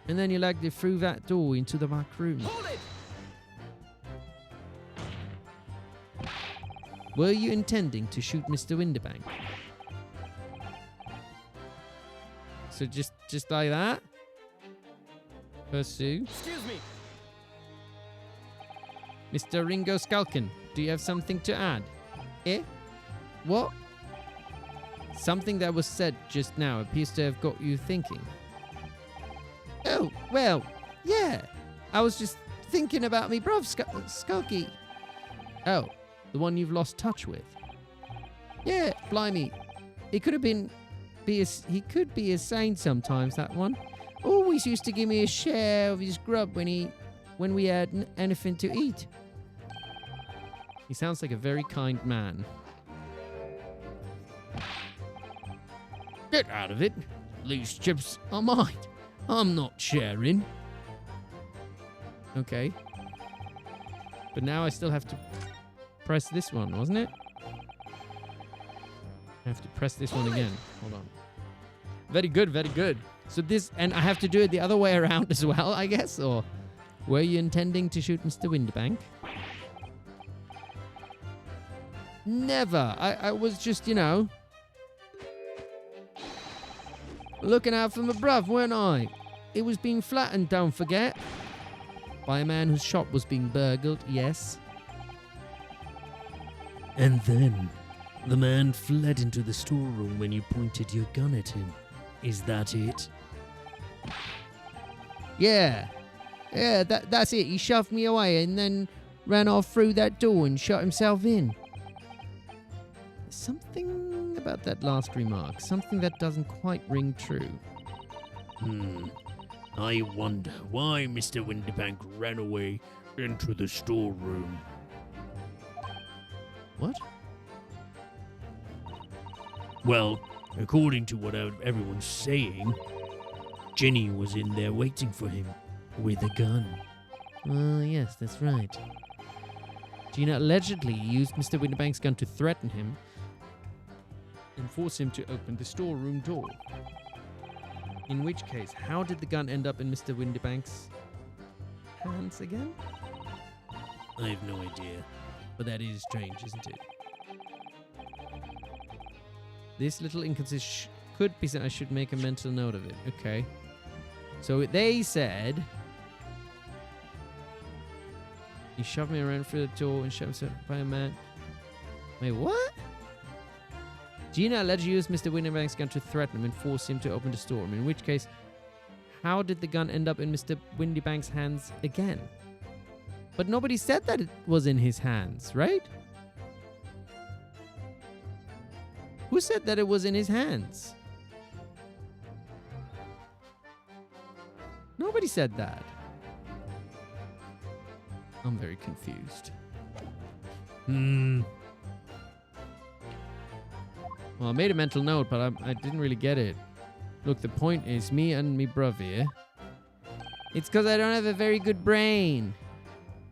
and then he lagged it through that door into the back room. Hold it! Were you intending to shoot Mr. Windybank? So just like that? Pursue. Excuse me. Mr. Ringo Skulkin, do you have something to add? Eh? What? Something that was said just now appears to have got you thinking. Oh, well, yeah. I was just thinking about me bruv, Skulky. Oh, the one you've lost touch with? Yeah, blimey. He could be a saint sometimes, that one. Always used to give me a share of his grub when we had anything to eat. He sounds like a very kind man. Get out of it. These chips are mine. I'm not sharing. Okay. But now I still have to press this one, wasn't it? I have to press this one again. Hold on. Very good, very good. So this, and I have to do it the other way around as well, I guess? Or were you intending to shoot Mr. Windibank? Never. I was just, looking out for my bruv, weren't I? It was being flattened, don't forget. By a man whose shop was being burgled, yes. And then, the man fled into the storeroom when you pointed your gun at him. Is that it? Yeah. Yeah, that's it. He shoved me away and then ran off through that door and shut himself in. Something about that last remark. Something that doesn't quite ring true. I wonder why Mr. Windibank ran away into the storeroom. What? Well, according to what everyone's saying, Ginny was in there waiting for him with a gun. Yes, that's right. Gina allegedly used Mr. Windibank's gun to threaten him and force him to open the storeroom door. In which case, how did the gun end up in Mr. Windibank's hands again? I have no idea. But that is strange, isn't it? This little inconsistency could be said. I should make a mental note of it. Okay. So they said he shoved me around through the door and shot himself by a man. Wait, what? Gina allegedly used Mr. Windibank's gun to threaten him and force him to open the storeroom. In which case, how did the gun end up in Mr. Windibank's hands again? But nobody said that it was in his hands, right? Who said that it was in his hands? Nobody said that. I'm very confused. Well, I made a mental note, but I didn't really get it. Look, the point is, me and me bruv here. It's because I don't have a very good brain.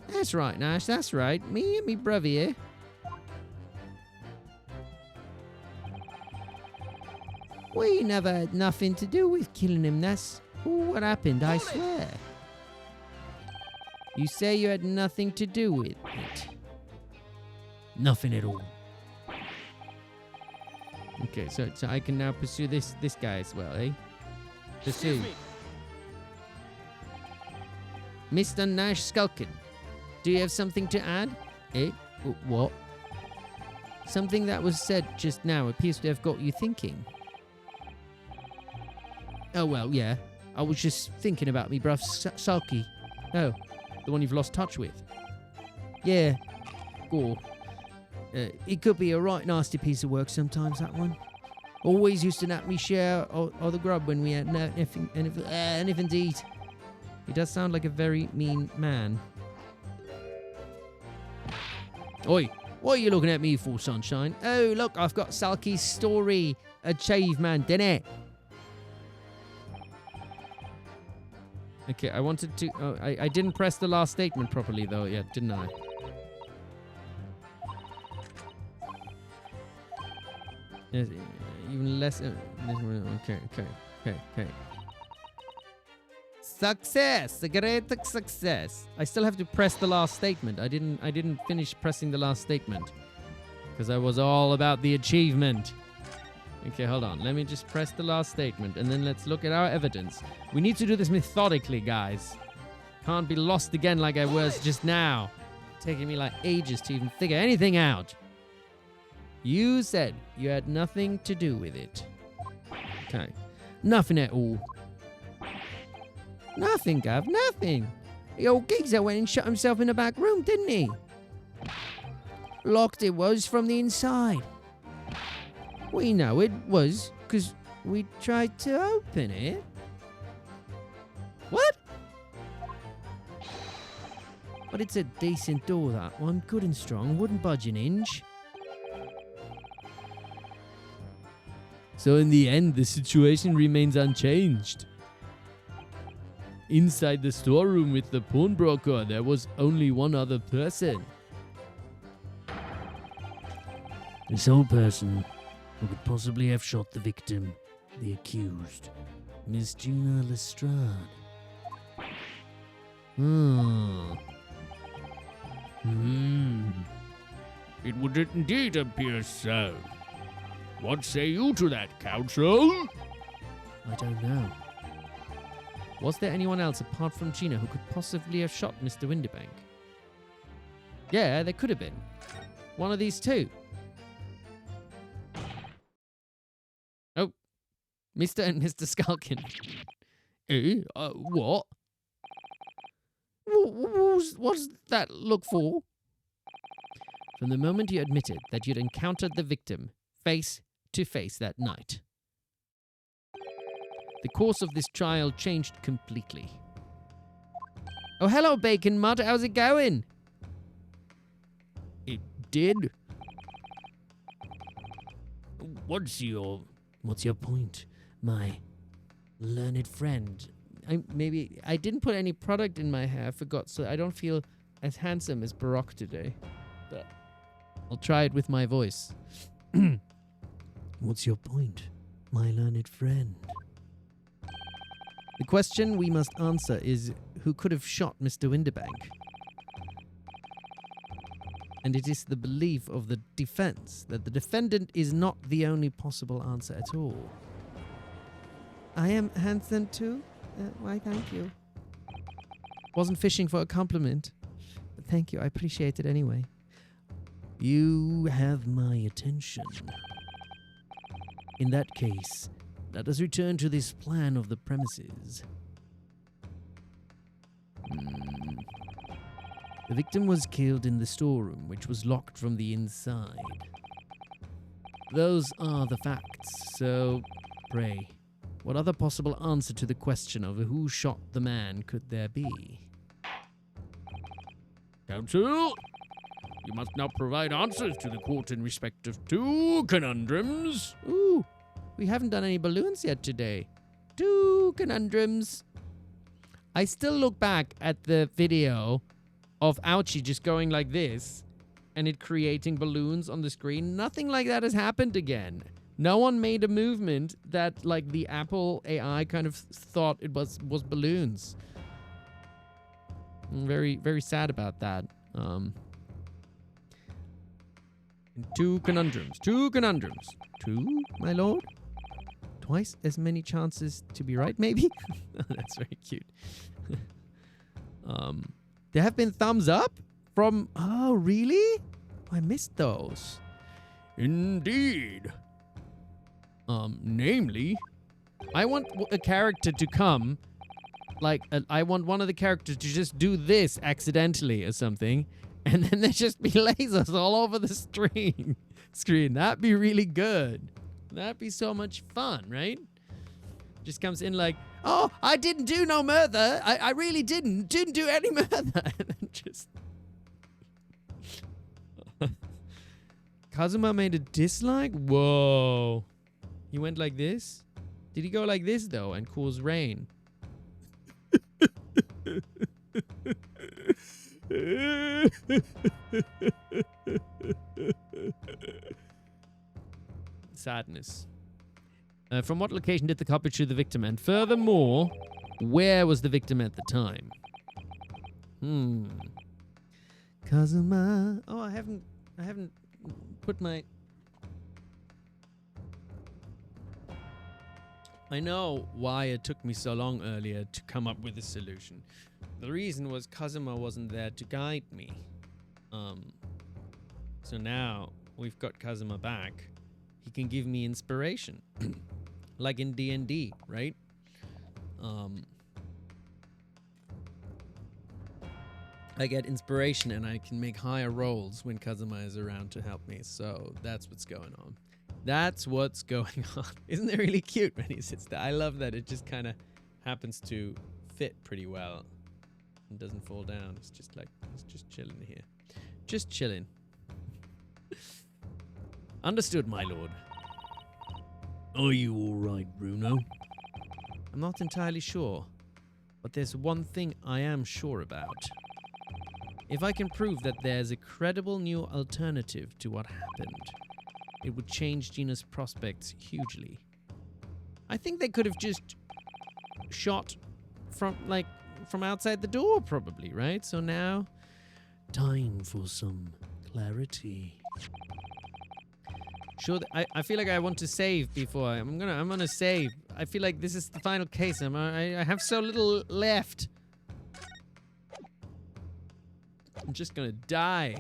That's right, Nash, that's right. Me and me bruv here. We never had nothing to do with killing him, that's what happened, I swear. You say you had nothing to do with it? Nothing at all. Okay, so I can now pursue this guy as well, eh? Pursue. Mr. Nash Skulkin, do you have something to add? Eh? What? Something that was said just now appears to have got you thinking. Oh, well, yeah. I was just thinking about me bruv Sulky. Oh, the one you've lost touch with. Yeah. Gore. It could be a right nasty piece of work sometimes, that one. Always used to nap me share of the grub when we had anything to eat. He does sound like a very mean man. Oi, what are you looking at me for, sunshine? Oh, look, I've got Sulky's story achievement, innit? Okay, I wanted to... Oh, I didn't press the last statement properly, though, yet, didn't I? Yes, even less... okay. Success! A great success! I still have to press the last statement. I didn't finish pressing the last statement. Because I was all about the achievement. Okay, hold on. Let me just press the last statement, and then let's look at our evidence. We need to do this methodically, guys. Can't be lost again like I was just now. Taking me like ages to even figure anything out. You said you had nothing to do with it. Okay. Nothing at all. Nothing, Gav. Nothing. The old geezer went and shut himself in the back room, didn't he? Locked it was from the inside. We know it was because we tried to open it. What? But it's a decent door, that one. Good and strong. Wouldn't budge an inch. So in the end, the situation remains unchanged. inside the storeroom with the pawnbroker, there was only one other person. The sole person who could possibly have shot the victim, the accused, Miss Gina Lestrade. It would indeed appear so. What say you to that, counsel? I don't know. Was there anyone else apart from Gina who could possibly have shot Mr. Windibank? Yeah, there could have been. One of these two. Oh, Mr. and Mr. Skulkin. What? What's that look for? From the moment you admitted that you'd encountered the victim face to face that night, the course of this trial changed completely. Oh, hello, Bacon Mud. How's it going? It did. What's your point, my learned friend? I didn't put any product in my hair. I forgot, so I don't feel as handsome as Barok today. But I'll try it with my voice. What's your point, my learned friend? The question we must answer is who could have shot Mr. Windibank? And it is the belief of the defense that the defendant is not the only possible answer at all. I am handsome too? Why, thank you. Wasn't fishing for a compliment, but thank you. I appreciate it anyway. You have my attention. In that case, let us return to this plan of the premises. The victim was killed in the storeroom, which was locked from the inside. Those are the facts, so pray, what other possible answer to the question of who shot the man could there be? counsel? You must now provide answers to the court in respect of 2 conundrums. Ooh, we haven't done any balloons yet today. 2 conundrums. I still look back at the video of Ouchie just going like this and it creating balloons on the screen. Nothing like that has happened again. No one made a movement that like the Apple AI kind of thought it was balloons. I'm very, very sad about that. 2 conundrums. 2 conundrums. 2, my lord? Twice as many chances to be right, maybe? That's very cute. There have been thumbs up from... Oh, really? I missed those. Indeed. Namely, I want a character to come... I want one of the characters to just do this accidentally or something, and then there just be lasers all over the screen. That'd be really good. That'd be so much fun, right? Just comes in like, oh, I didn't do no murder. I really didn't do any murder. And then just... Kazuma made a dislike? Whoa. He went like this? Did he go like this, though, and cause rain? Sadness. From what location did the culprit shoot the victim? And furthermore, where was the victim at the time? Kazuma. Oh, I haven't put my... I know why it took me so long earlier to come up with a solution. The reason was Kazuma wasn't there to guide me. So now we've got Kazuma back. He can give me inspiration. Like in D&D, right? I get inspiration and I can make higher rolls when Kazuma is around to help me. So that's what's going on. That's what's going on. Isn't it really cute when he sits there? I love that it just kind of happens to fit pretty well and doesn't fall down. It's just like, it's just chilling here. Just chilling. Understood, my lord. Are you all right, Bruno? I'm not entirely sure. But there's one thing I am sure about. If I can prove that there's a credible new alternative to what happened, it would change Gina's prospects hugely. I think they could have just shot from outside the door, probably, right? So now, Time for some clarity. sure. I feel like I want to save before I'm gonna save. I feel like this is the final case. I have so little left. I'm just gonna die.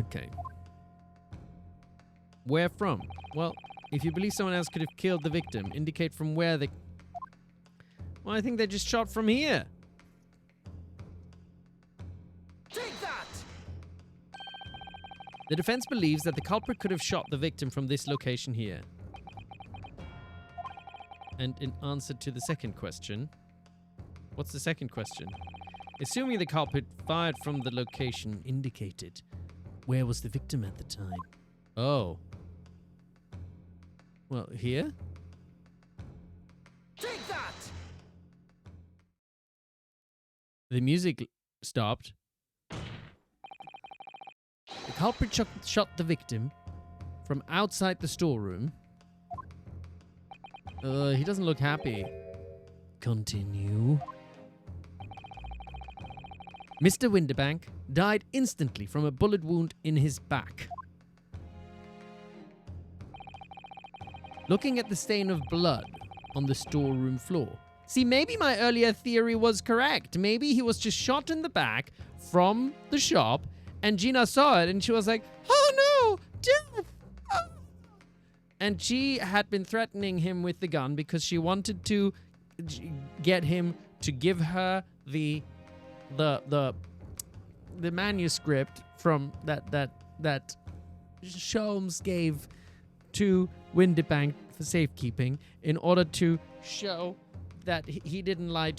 Okay. Where from? Well, if you believe someone else could have killed the victim, indicate from where they... Well, I think they just shot from here. Take that! The defense believes that the culprit could have shot the victim from this location here. And in answer to the second question... What's the second question? Assuming the culprit fired from the location indicated, Where was the victim at the time? oh. Well, here? Take that! The music stopped. The culprit shot the victim from outside the storeroom. He doesn't look happy. Continue. Mr. Winterbank died instantly from a bullet wound in his back. Looking at the stain of blood on the storeroom floor. See, maybe my earlier theory was correct. Maybe he was just shot in the back from the shop, and Gina saw it, and she was like, "Oh no, death!" Oh. And she had been threatening him with the gun because she wanted to get him to give her the manuscript from that Sholmes gave to Winterbank for safekeeping in order to show that he didn't lie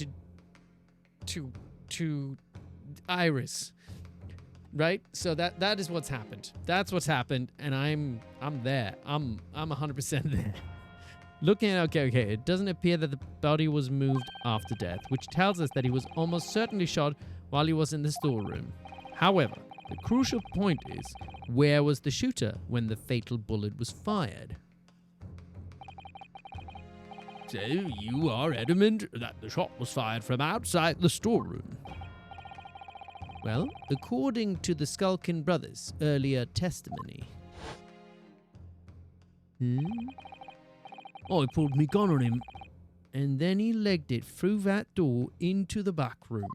to Iris, right? So that is what's happened. That's what's happened, and I'm there. I'm 100% there. Looking at okay, it doesn't appear that the body was moved after death, which tells us that he was almost certainly shot while he was in the storeroom. However, the crucial point is, where was the shooter when the fatal bullet was fired? So you are adamant that the shot was fired from outside the storeroom? Well, according to the Skulkin brothers' earlier testimony. I pulled my gun on him, and then he legged it through that door into the back room.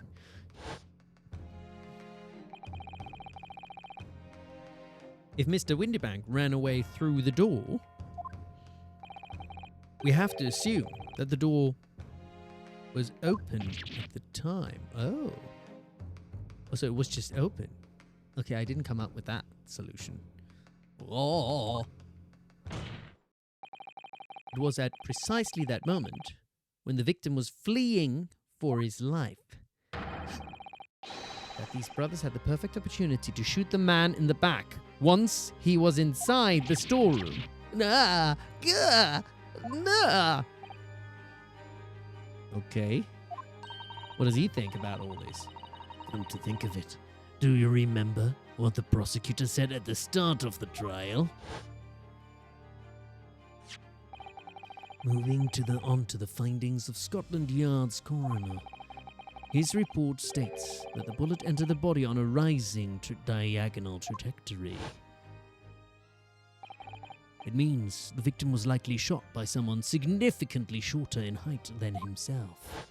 If Mr. Winterbank ran away through the door, we have to assume that the door was open at the time. Oh. So it was just open. Okay, I didn't come up with that solution. Oh. It was at precisely that moment, when the victim was fleeing for his life, that these brothers had the perfect opportunity to shoot the man in the back once he was inside the storeroom. Nah. Okay. What does he think about all this? Come to think of it, do you remember what the prosecutor said at the start of the trial? Moving on to the findings of Scotland Yard's coroner. His report states that the bullet entered the body on a rising diagonal trajectory. It means the victim was likely shot by someone significantly shorter in height than himself.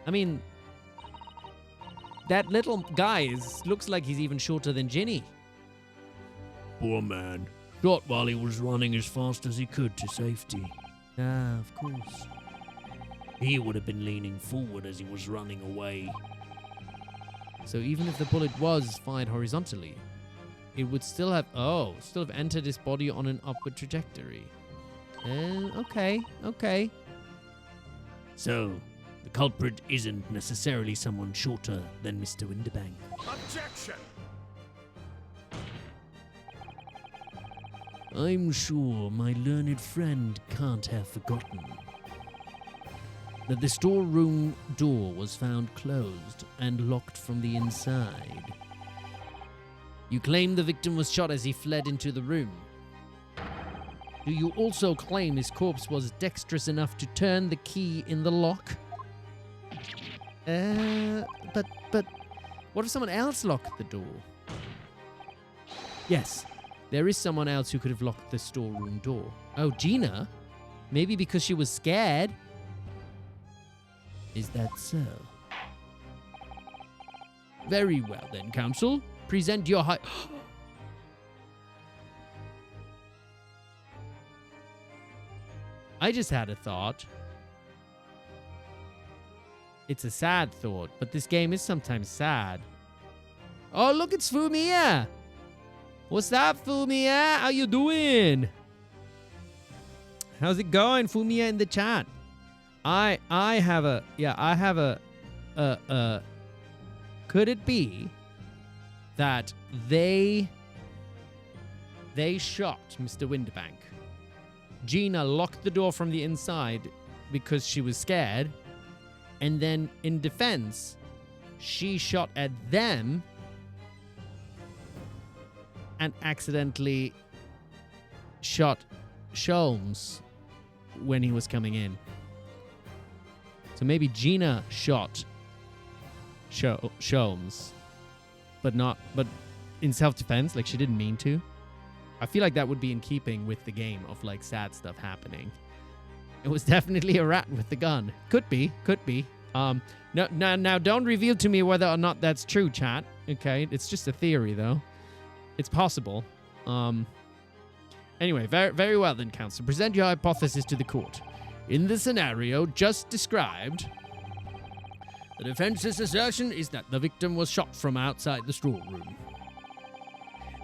I mean, that little guy looks like he's even shorter than Ginny. Poor man. Shot while he was running as fast as he could to safety. Ah, of course. He would have been leaning forward as he was running away. So even if the bullet was fired horizontally, it would still have entered his body on an upward trajectory. Okay. So, the culprit isn't necessarily someone shorter than Mr. Winterbank. Objection! I'm sure my learned friend can't have forgotten that the storeroom door was found closed and locked from the inside. You claim the victim was shot as he fled into the room. Do you also claim his corpse was dexterous enough to turn the key in the lock? But what if someone else locked the door? Yes, there is someone else who could have locked the storeroom door. Oh, Gina? Maybe because she was scared? Is that so? Very well then, counsel. Present your high... I just had a thought. It's a sad thought, but this game is sometimes sad. Oh, look, it's Fumiya! What's up, Fumiya? How you doing? How's it going, Fumiya, in the chat? I have a could it be that they shot Mr. Winterbank? Gina locked the door from the inside because she was scared, and then in defense, she shot at them and accidentally shot Sholmes when he was coming in. So maybe Gina shot Sholmes, but in self-defense, like she didn't mean to. I feel like that would be in keeping with the game of like sad stuff happening. It was definitely a rat with the gun. Could be. Now don't reveal to me whether or not that's true, chat. Okay, it's just a theory though. It's possible. Anyway, very well then, counsel. Present your hypothesis to the court. In the scenario just described, the defense's assertion is that the victim was shot from outside the storeroom.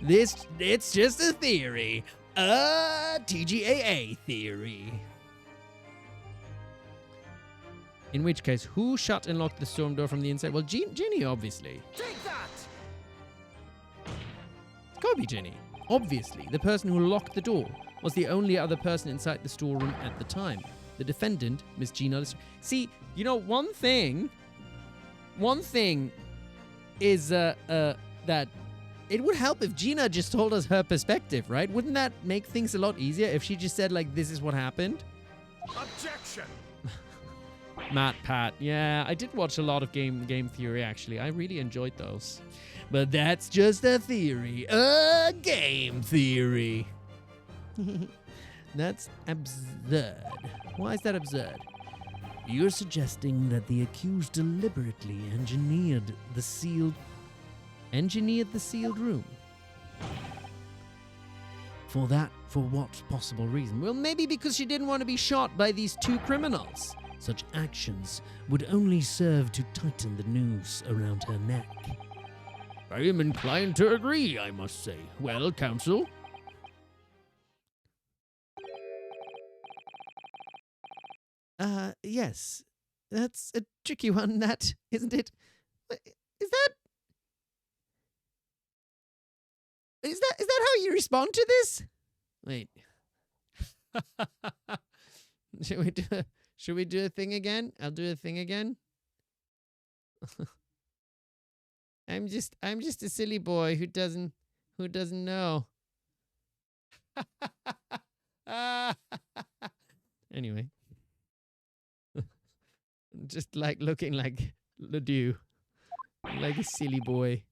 It's just a theory. A TGAA theory. In which case, who shut and locked the storm door from the inside? Well, Ginny, obviously. Take that! It's gotta be Ginny. Obviously, the person who locked the door was the only other person inside the storeroom at the time. The defendant, Miss Gina. See, you know, one thing is that it would help if Gina just told us her perspective, right? Wouldn't that make things a lot easier if she just said, like, this is what happened? Objection! Matt, Pat. Yeah, I did watch a lot of game theory, actually. I really enjoyed those. But that's just a theory. A game theory. That's absurd. Why is that absurd? You're suggesting that the accused deliberately engineered the sealed room. For what possible reason? Well, maybe because she didn't want to be shot by these two criminals. Such actions would only serve to tighten the noose around her neck. I am inclined to agree, I must say. Well, counsel? Yes. That's a tricky one, that, isn't it? Is that how you respond to this? Wait. Should we do a thing again? I'll do a thing again. I'm just a silly boy who doesn't know. Anyway. Just like looking like Ledoux. Like a silly boy.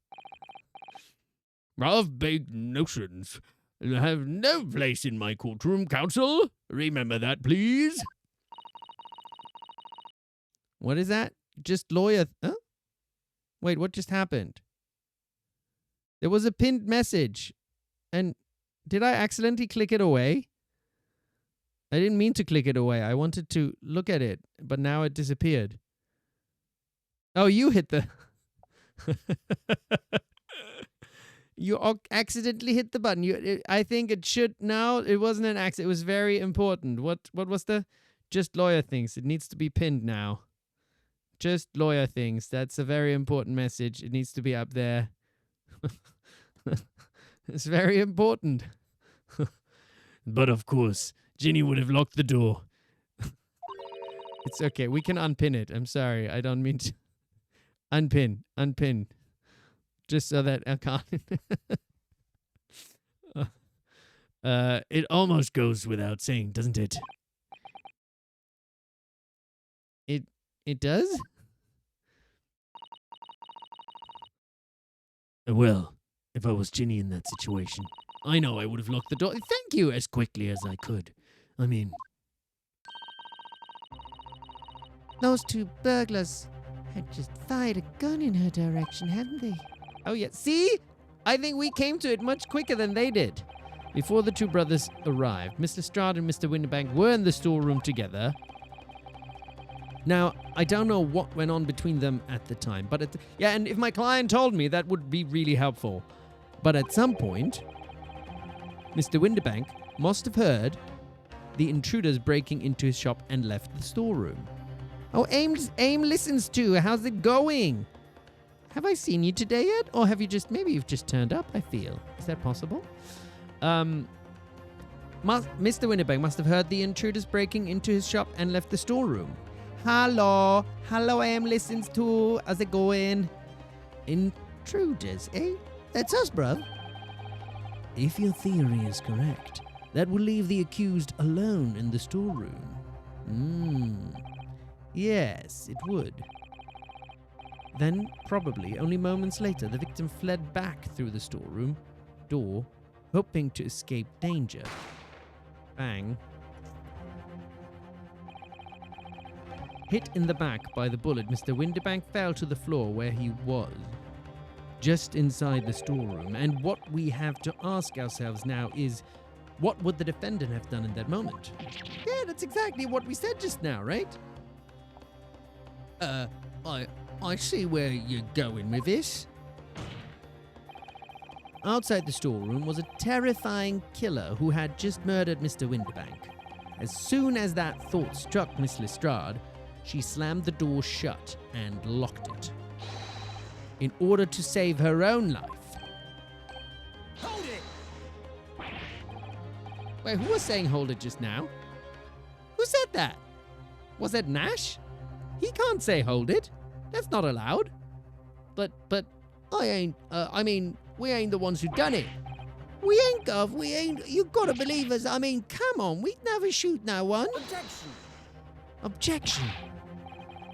Half-baked notions have no place in my courtroom, counsel. Remember that, please. What is that? Just lawyer... Huh? Wait, what just happened? There was a pinned message. And did I accidentally click it away? I didn't mean to click it away. I wanted to look at it, but now it disappeared. Oh, you hit the... You accidentally hit the button. I think it should... No, it wasn't an accident. It was very important. What was the... Just lawyer things. It needs to be pinned now. Just lawyer things. That's a very important message. It needs to be up there. It's very important. But of course, Ginny would have locked the door. It's okay. We can unpin it. I'm sorry. I don't mean to. Unpin. Just so that I can't. It almost goes without saying, doesn't it? It does? Well, if I was Ginny in that situation, I know I would have locked the door. Thank you, as quickly as I could. I mean, Those two burglars had just fired a gun in her direction, hadn't they? Oh, yeah. See? I think we came to it much quicker than they did. Before the two brothers arrived, Mr. Strad and Mr. Winterbank were in the storeroom together. Now, I don't know what went on between them at the time, but and if my client told me, that would be really helpful. But at some point, Mr. Winterbank must have heard the intruders breaking into his shop and left the storeroom. Oh, Aim listens to. How's it going? Have I seen you today yet? Or have you maybe you've just turned up, I feel. Is that possible? Mr. Winterbank must have heard the intruders breaking into his shop and left the storeroom. Hello, Aim listens to. How's it going? Intruders, eh? That's us, bruv. if your theory is correct, that will leave the accused alone in the storeroom. Yes, it would. Then, probably, only moments later, the victim fled back through the storeroom door, hoping to escape danger. Bang. Hit in the back by the bullet, Mr. Winterbank fell to the floor where he was, just inside the storeroom. And what we have to ask ourselves now is, what would the defendant have done in that moment? Yeah, that's exactly what we said just now, right? I see where you're going with this. Outside the storeroom was a terrifying killer who had just murdered Mr. Winterbank. As soon as that thought struck Miss Lestrade, she slammed the door shut and locked it, in order to save her own life. Hold it! Wait, who was saying hold it just now? Who said that? Was that Nash? He can't say hold it. That's not allowed. But I mean, we ain't the ones who done it. We ain't, Gov. We ain't. You gotta believe us. I mean, come on. We'd never shoot no one. Objection! objection.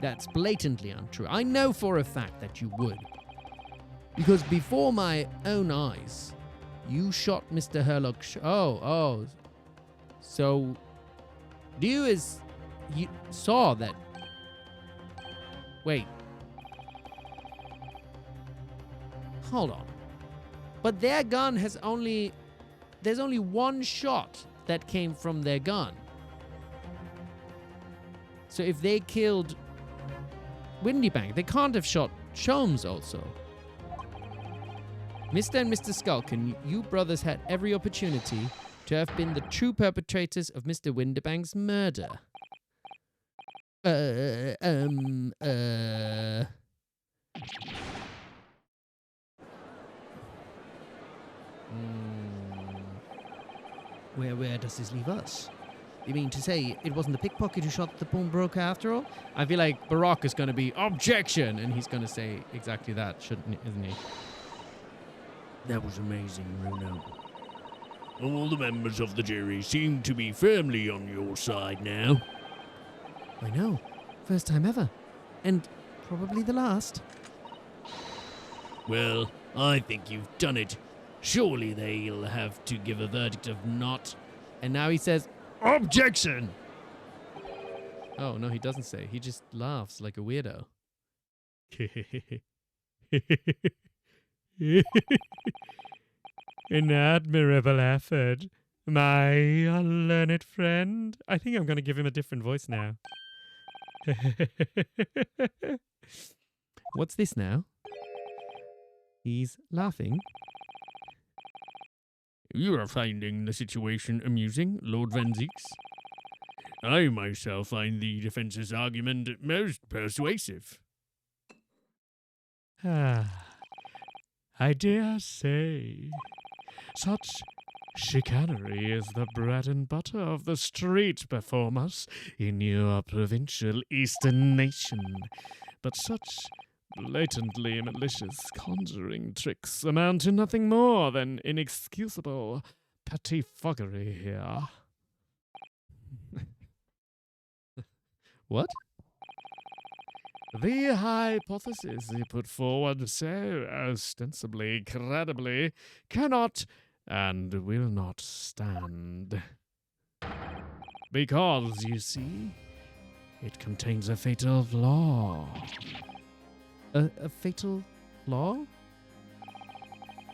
That's blatantly untrue. I know for a fact that you would. Because before my own eyes, you shot Mr. Herlock. So, you saw that. Wait. Hold on. But their gun has only. There's only one shot that came from their gun. So if they killed Windybank, they can't have shot Sholmes also. Mr. and Mr. Skulkin, you brothers had every opportunity to have been the true perpetrators of Mr. Windybank's murder. Where does this leave us? You mean to say it wasn't the pickpocket who shot the pawnbroker after all? I feel like Barok is going to be objection, and he's going to say exactly that, isn't he? That was amazing, Runo. All the members of the jury seem to be firmly on your side now. I know. First time ever. And probably the last. Well, I think you've done it. Surely they'll have to give a verdict of not. And now he says, Objection! oh, no, he doesn't say. He just laughs like a weirdo. An admirable effort, my unlearned friend. I think I'm going to give him a different voice now. What's this now? He's laughing. You are finding the situation amusing, Lord Van Zieks? I myself find the defence's argument most persuasive. I dare say, such Chicanery is the bread and butter of the street performers in your provincial eastern nation. But such blatantly malicious conjuring tricks amount to nothing more than inexcusable pettifoggery here. What? The hypothesis you put forward so ostensibly credibly cannot and will not stand. Because, you see, it contains a fatal flaw. A fatal flaw?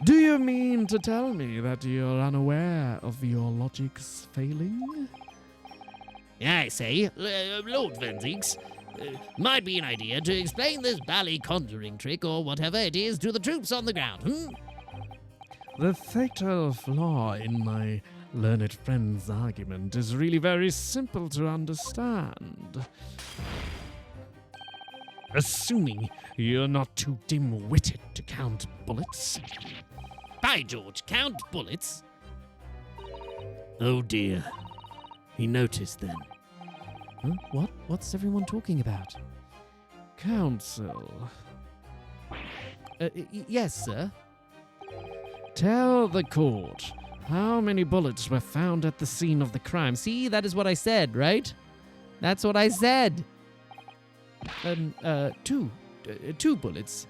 Do you mean to tell me that you're unaware of your logic's failing? I say, Lord Venzigs, might be an idea to explain this bally conjuring trick or whatever it is to the troops on the ground, The fatal flaw in my learned friend's argument is really very simple to understand. Assuming you're not too dim-witted to count bullets. By George, count bullets? Oh dear. He noticed then. Huh? What? What's everyone talking about? Counsel, Yes, sir. tell the court how many bullets were found at the scene of the crime. See, that is what I said, right? That's what I said. Two bullets.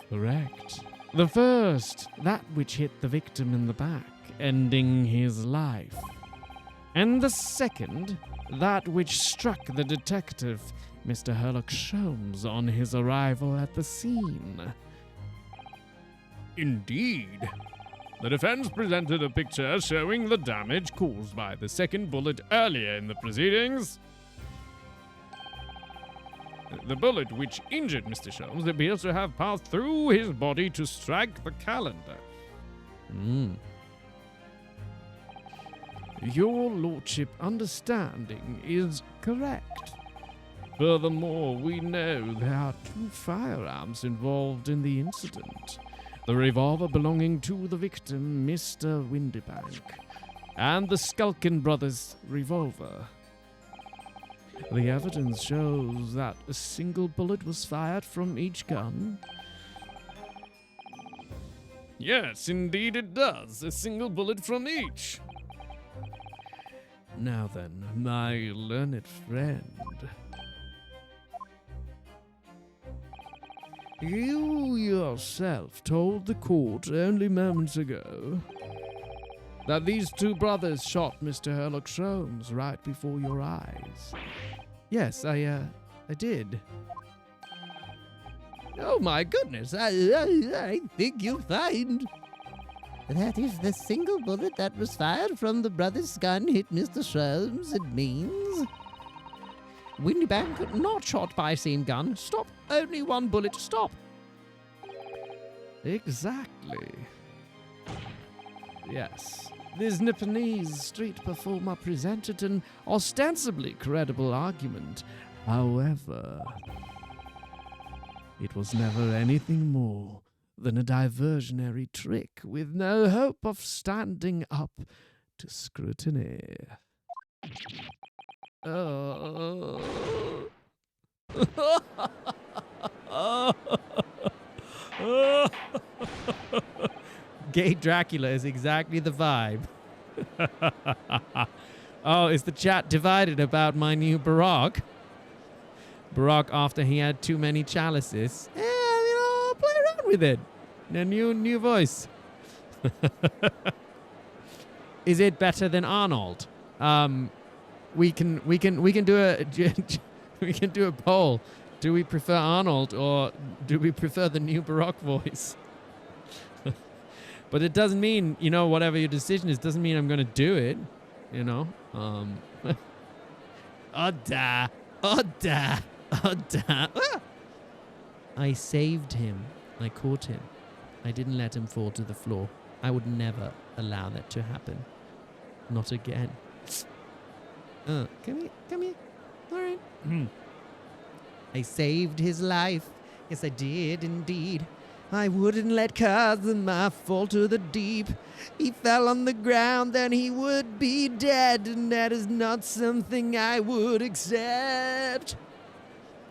Correct. The first, that which hit the victim in the back, ending his life. And the second, that which struck the detective, Mr. Sherlock Holmes, on his arrival at the scene. Indeed. The defense presented a picture showing the damage caused by the second bullet earlier in the proceedings. The bullet which injured Mr. Sholmes appears to have passed through his body to strike the calendar. Your lordship understanding is correct. Furthermore, we know there are two firearms involved in the incident. The revolver belonging to the victim, Mr. Windybank, and the Skulkin brothers' revolver. The evidence shows that a single bullet was fired from each gun. Yes, indeed it does. A single bullet from each. Now then, my learned friend. You yourself told the court only moments ago that these two brothers shot Mr. Sherlock Holmes right before your eyes. Yes, I did. Oh my goodness, I think you'll find that if the single bullet that was fired from the brother's gun hit Mr. Sholmes, it means Windybank not shot by same gun. Stop. Only one bullet. Stop. Exactly. Yes. This Nipponese street performer presented an ostensibly credible argument. However, it was never anything more than a diversionary trick with no hope of standing up to scrutiny. Gay Dracula is exactly the vibe. Oh, is the chat divided about my new Barok? Barok after he had too many chalices. Yeah, I'll play around with it. A new voice. Is it better than Arnold? We can do a we can do a poll. Do we prefer Arnold or do we prefer the new Barok voice? But it doesn't mean, whatever your decision is, doesn't mean I'm going to do it, Oda. I saved him. I caught him. I didn't let him fall to the floor. I would never allow that to happen. Not again. Come here. All right. I saved his life. Yes, I did indeed. I wouldn't let Kazuma fall to the deep. He fell on the ground, then he would be dead, and that is not something I would accept.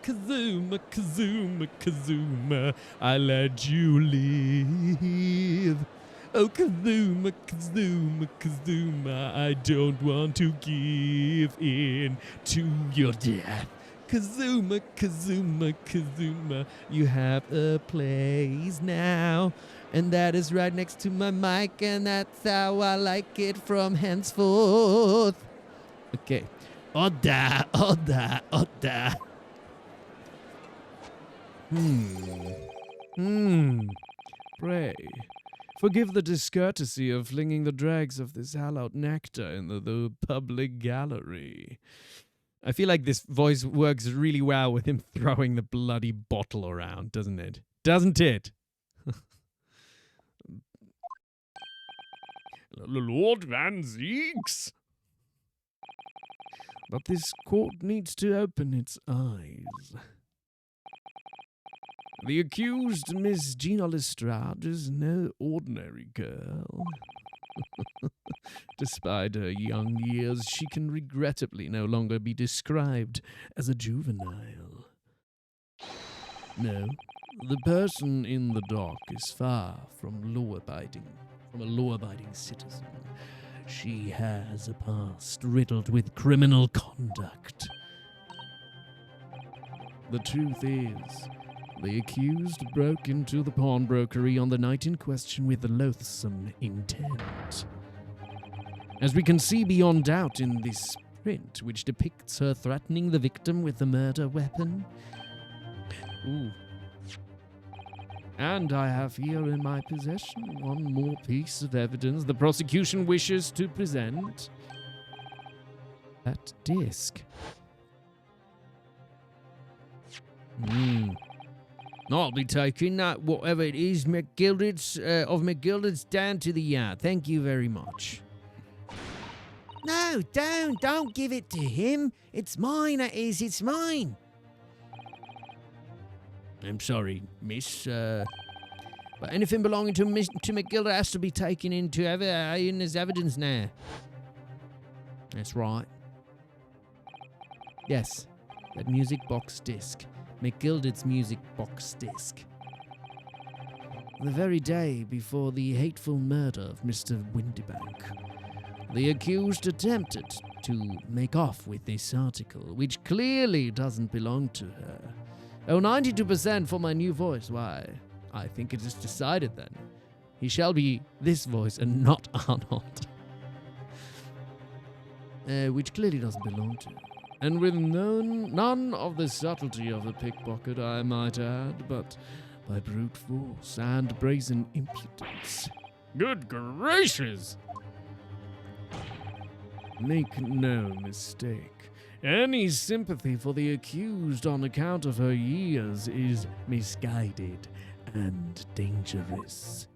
Kazuma, Kazuma, Kazuma, I let you live. Oh, Kazuma, Kazuma, Kazuma, I don't want to give in to your death. Kazuma, Kazuma, Kazuma, you have a place now. And that is right next to my mic, and that's how I like it from henceforth. Okay. Oda, Oda, Oda. Pray, forgive the discourtesy of flinging the dregs of this hallowed nectar in the public gallery. I feel like this voice works really well with him throwing the bloody bottle around, doesn't it? Doesn't it? Lord Van Zeeks. But this court needs to open its eyes. The accused, Miss Gina Lestrade, is no ordinary girl. Despite her young years, she can regrettably no longer be described as a juvenile. No, the person in the dock is far from a law-abiding citizen. She has a past riddled with criminal conduct. The truth is, the accused broke into the pawnbrokery on the night in question with loathsome intent. As we can see beyond doubt in this print, which depicts her threatening the victim with the murder weapon. Ooh. And I have here in my possession one more piece of evidence the prosecution wishes to present. That disc. I'll be taking that, whatever it is, McGildred's down to the yard. Thank you very much. No, don't give it to him. It's mine, it is, it's mine. I'm sorry, miss, But anything belonging to McGildred has to be taken into in as evidence now. That's right. Yes, that music box disc. McGildred's music box disc. The very day before the hateful murder of Mr. Windybank, the accused attempted to make off with this article, which clearly doesn't belong to her. Oh, 92% for my new voice. Why, I think it is decided then. He shall be this voice and not Arnold. Which clearly doesn't belong to her. And with none of the subtlety of the pickpocket, I might add, but by brute force and brazen impudence. Good gracious! Make no mistake. Any sympathy for the accused on account of her years is misguided and dangerous.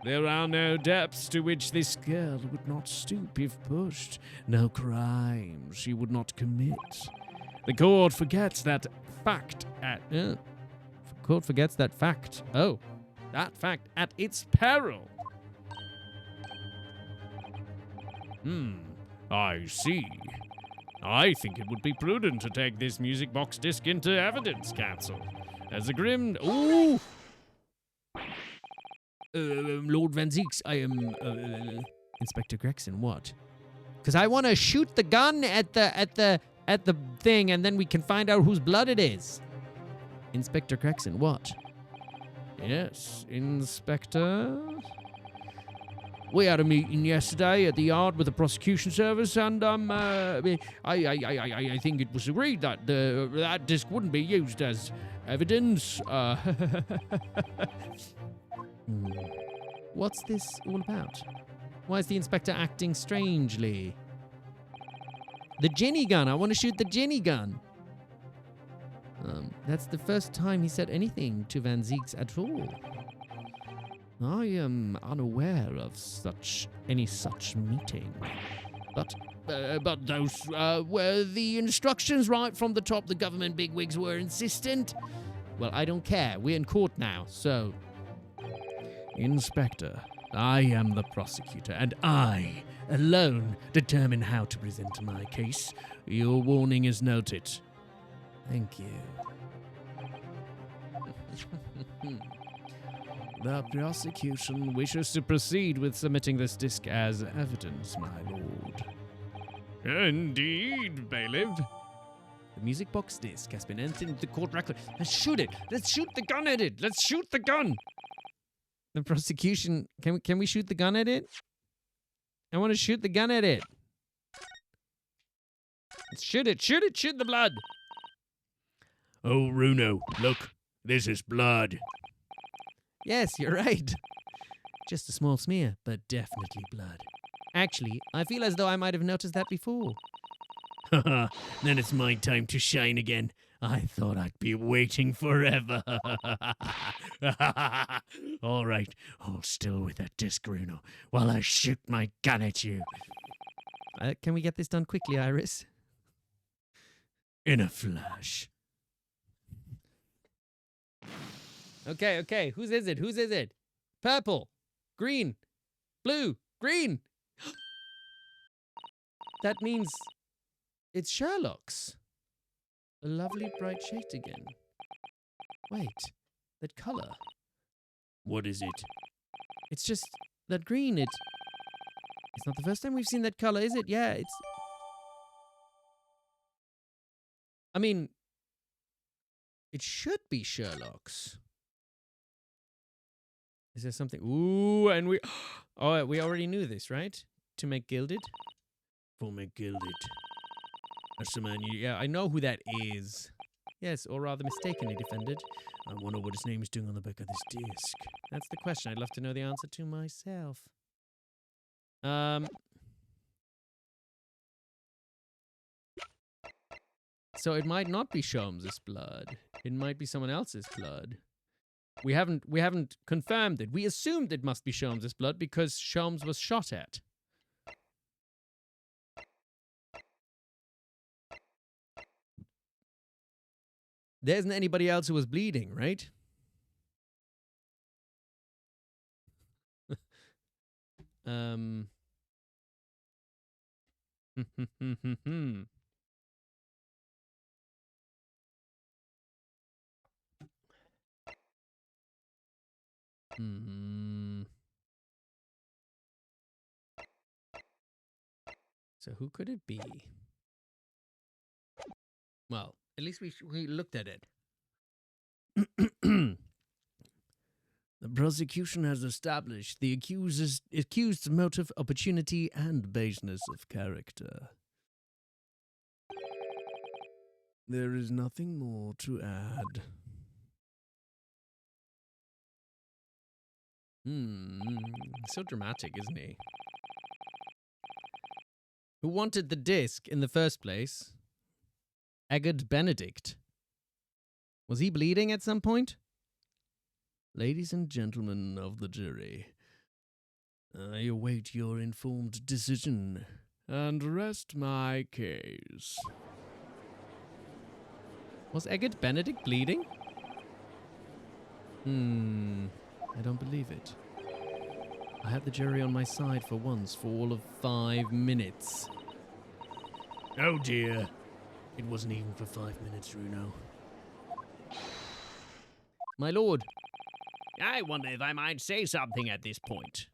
There are no depths to which this girl would not stoop if pushed, no crimes she would not commit. The court forgets that fact that fact at its peril. I see. I think it would be prudent to take this music box disc into evidence, counsel. As a grim... Ooh! Lord Van Zeeks, I am... Inspector Gregson, what? Because I want to shoot the gun at the thing, and then we can find out whose blood it is. Inspector Gregson, what? Yes, Inspector... We had a meeting yesterday at the yard with the prosecution service, and I think it was agreed that that disc wouldn't be used as evidence. What's this all about? Why is the inspector acting strangely? The ginny gun. I want to shoot the ginny gun. That's the first time he said anything to Van Zeeks at all. I am unaware of any such meeting. But those were the instructions right from the top. The government bigwigs were insistent. Well, I don't care. We're in court now, so... Inspector, I am the prosecutor, and I alone determine how to present my case. Your warning is noted. Thank you. The prosecution wishes to proceed with submitting this disc as evidence, my lord. Indeed, bailiff. The music box disc has been entered into the court record. Let's shoot it. Let's shoot the gun at it. Let's shoot the gun. The prosecution... Can we shoot the gun at it? I want to shoot the gun at it. Let's shoot it. Shoot it. Shoot the blood. Oh, Runo, look. This is blood. Yes, you're right. Just a small smear, but definitely blood. Actually, I feel as though I might have noticed that before. Haha, then it's my time to shine again. I thought I'd be waiting forever. All right, hold still with that disc, Runo, while I shoot my gun at you. Can we get this done quickly, Iris? In a flash. Okay. Whose is it? Whose is it? Purple. Green. Blue. Green. That means it's Sherlock's. A lovely bright shade again. Wait, that color. What is it? It's just that green. It's not the first time we've seen that color, is it? Yeah, it's... I mean, it should be Sherlock's. Is there something? Ooh, and we... Oh, we already knew this, right? To make gilded? For me gilded. That's the man yeah, I know who that is. Yes, or rather mistakenly defended. I wonder what his name is doing on the back of this disc. That's the question I'd love to know the answer to myself. So it might not be Sholmes's blood. It might be someone else's blood. We haven't confirmed it. We assumed it must be Sholmes's blood because Sholmes was shot at. There isn't anybody else who was bleeding, right? So who could it be? Well, at least we looked at it. The prosecution has established the accused's motive, opportunity, and baseness of character. There is nothing more to add. So dramatic, isn't he? Who wanted the disc in the first place? Eggert Benedict. Was he bleeding at some point? Ladies and gentlemen of the jury, I await your informed decision and rest my case. Was Eggert Benedict bleeding? I don't believe it. I had the jury on my side for once for all of 5 minutes. Oh dear. It wasn't even for 5 minutes, Runo. My lord. I wonder if I might say something at this point.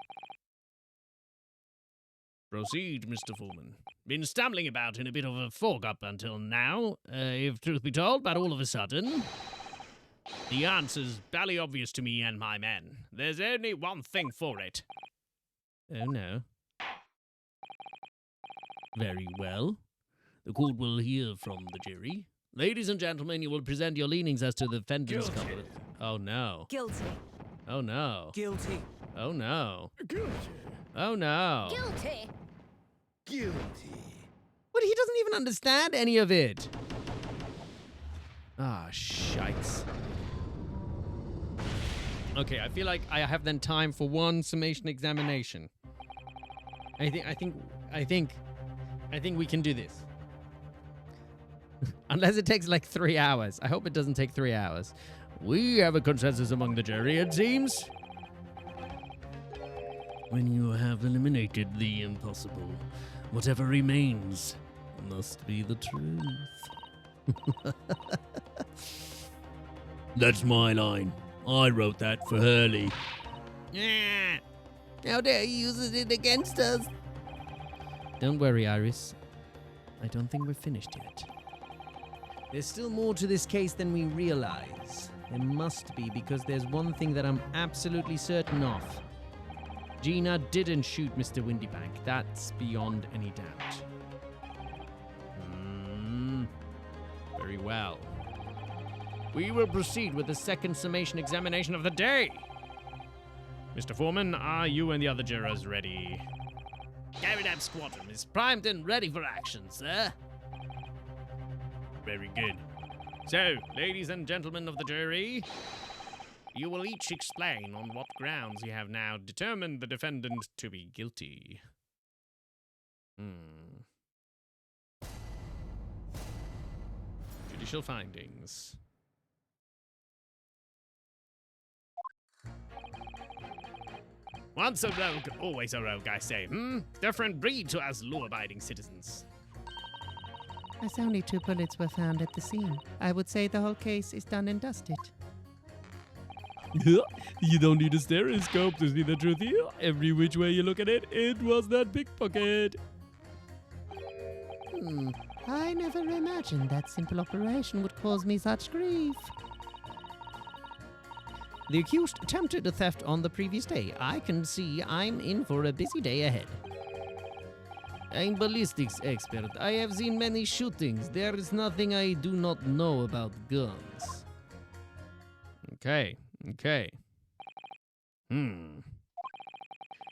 Proceed, Mr. Foreman. Been stumbling about in a bit of a fog up until now, if truth be told, but all of a sudden... The answer's barely obvious to me and my men. There's only one thing for it. Oh no. Very well. The court will hear from the jury. Ladies and gentlemen, you will present your leanings as to the defendant's cover. Oh no. Guilty. Oh no. Guilty. Oh no. Guilty. Oh no. Guilty. Guilty. What? He doesn't even understand any of it. Ah, shites. Okay, I feel like I have then time for one summation examination. I think we can do this. Unless it takes like 3 hours. I hope it doesn't take 3 hours. We have a consensus among the jury, it seems. When you have eliminated the impossible, whatever remains must be the truth. That's my line. I wrote that for Hurley. Yeah. How dare you use it against us? Don't worry, Iris. I don't think we're finished yet. There's still more to this case than we realize. There must be, because there's one thing that I'm absolutely certain of. Gina didn't shoot Mr. Windybank. That's beyond any doubt. Very well. We will proceed with the second summation examination of the day. Mr. Foreman, are you and the other jurors ready? Carried out squadron is primed and ready for action, sir. Very good. So, ladies and gentlemen of the jury, you will each explain on what grounds you have now determined the defendant to be guilty. Judicial findings. Once a rogue, always a rogue, I say. Different breed to us law-abiding citizens. As only 2 bullets were found at the scene, I would say the whole case is done and dusted. You don't need a stereoscope to see the truth here. Every which way you look at it, it was that pickpocket. I never imagined that simple operation would cause me such grief. The accused attempted a theft on the previous day. I can see I'm in for a busy day ahead. I'm ballistics expert. I have seen many shootings. There is nothing I do not know about guns. Okay. It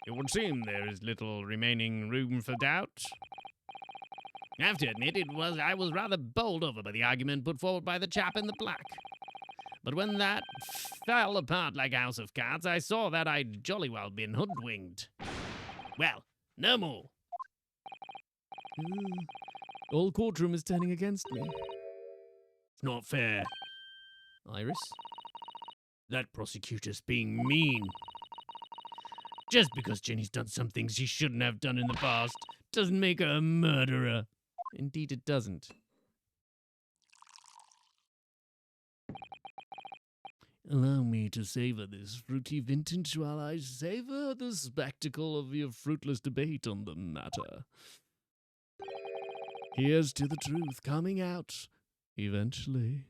would seem there is little remaining room for doubt. I have to admit, I was rather bowled over by the argument put forward by the chap in the black. But when that fell apart like a house of cards, I saw that I'd jolly well been hoodwinked. Well, no more. All courtroom is turning against me. It's not fair. Iris? That prosecutor's being mean. Just because Jenny's done some things she shouldn't have done in the past doesn't make her a murderer. Indeed it doesn't. Allow me to savor this fruity vintage while I savor the spectacle of your fruitless debate on the matter. Here's to the truth coming out eventually.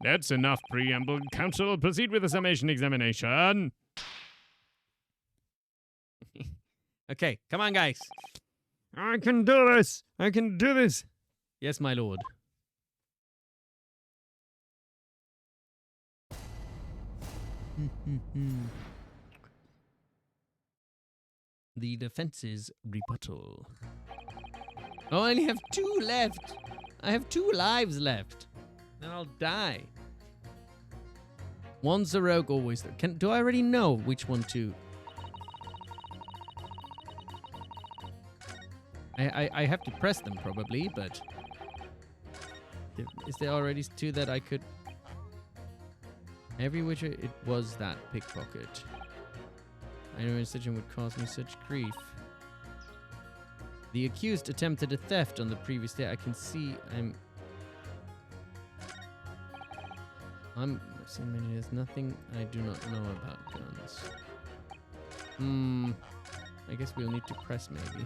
That's enough preamble. Counsel, proceed with the summation examination. Okay, come on, guys. I can do this. I can do this. Yes, my lord. The defense's rebuttal. Oh, I only have 2 left. I have 2 lives left. Then I'll die. Once a rogue, always the... Do I already know which one to... I have to press them probably, but... Is there already 2 that I could... Every which it was that pickpocket. I know incision would cause me such grief. The accused attempted a theft on the previous day. I can see there's nothing I do not know about guns. I guess we'll need to press maybe.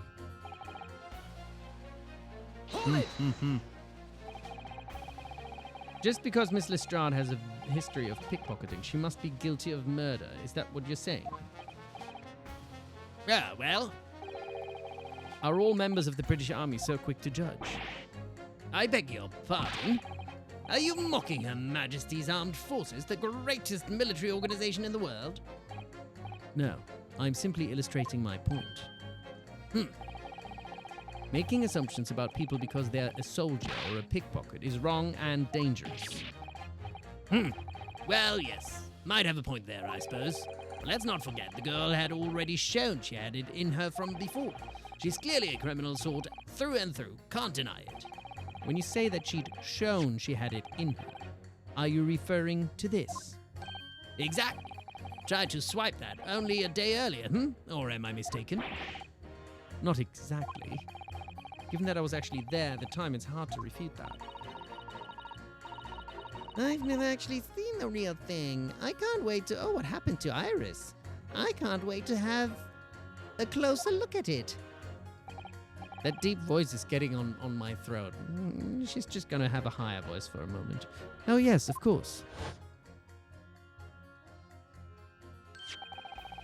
Just because Miss Lestrade has a history of pickpocketing, she must be guilty of murder. Is that what you're saying? Ah, well. Are all members of the British Army so quick to judge? I beg your pardon? Are you mocking Her Majesty's Armed Forces, the greatest military organization in the world? No, I'm simply illustrating my point. Making assumptions about people because they're a soldier or a pickpocket is wrong and dangerous. Well, yes. Might have a point there, I suppose. Let's not forget the girl had already shown she had it in her from before. She's clearly a criminal sought through and through. Can't deny it. When you say that she'd shown she had it in her, are you referring to this? Exactly. Tried to swipe that only a day earlier, Or am I mistaken? Not exactly. Given that I was actually there at the time, it's hard to refute that. I've never actually seen the real thing. I can't wait to... Oh, what happened to Iris? I can't wait to have a closer look at it. That deep voice is getting on my throat. She's just gonna have a higher voice for a moment. Oh yes, of course.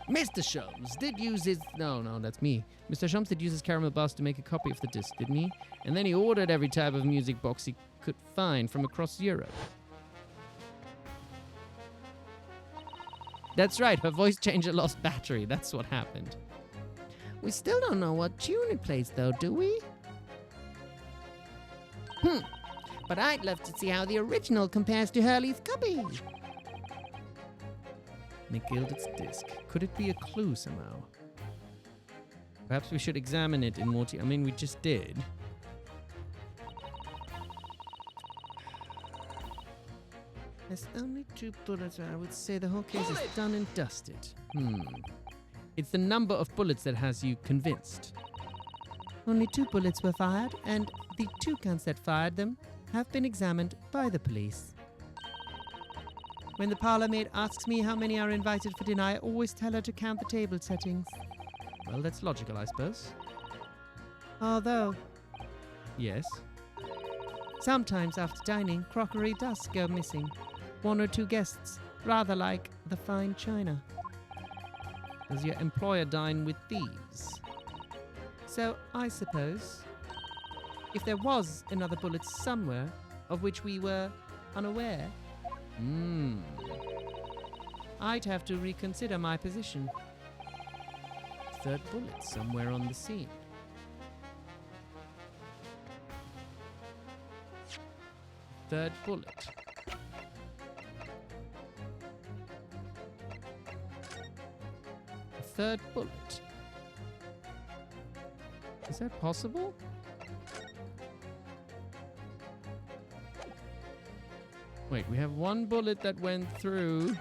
Mr. Sholmes did use his... No, that's me. Mr. Sholmes did use his caramel bus to make a copy of the disc, didn't he? And then he ordered every type of music box he could find from across Europe. That's right, her voice changer lost battery. That's what happened. We still don't know what tune it plays, though, do we? But I'd love to see how the original compares to Hurley's copy. McGilded's disc. Could it be a clue somehow? Perhaps we should examine it in more I mean, we just did. There's only 2 bullets. I would say the whole case is done and dusted. It's the number of bullets that has you convinced. Only 2 bullets were fired, and the 2 guns that fired them have been examined by the police. When the parlor maid asks me how many are invited for dinner, I always tell her to count the table settings. Well, that's logical, I suppose. Although, Yes. sometimes after dining, crockery does go missing. 1 or 2 guests, rather like the fine china. Does your employer dine with thieves? So I suppose, if there was another bullet somewhere of which we were unaware, I'd have to reconsider my position. 3rd bullet somewhere on the scene. 3rd bullet. A 3rd bullet. Is that possible? Wait, we have 1 bullet that went through.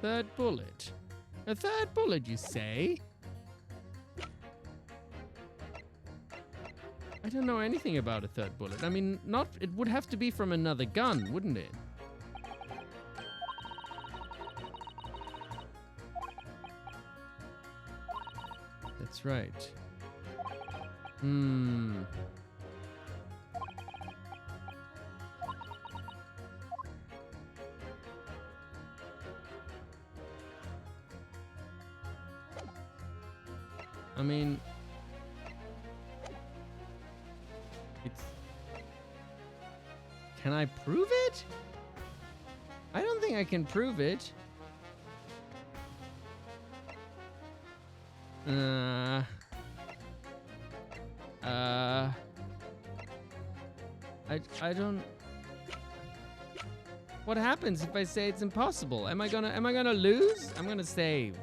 A 3rd bullet. A 3rd bullet, you say? I don't know anything about a 3rd bullet. I mean, it would have to be from another gun, wouldn't it? That's right. I mean, can I prove it? I don't think I can prove it. I don't. What happens if I say it's impossible? Am I gonna lose? I'm gonna save.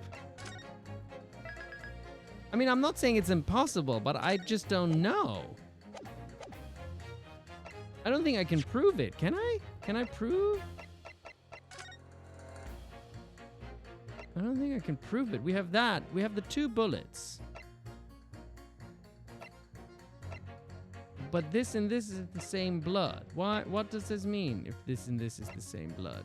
I mean, I'm not saying it's impossible, but I just don't know. I don't think I can prove it. Can I? Can I prove? I don't think I can prove it. We have that. We have the 2 bullets. But this and this is the same blood. Why? What does this mean if this and this is the same blood?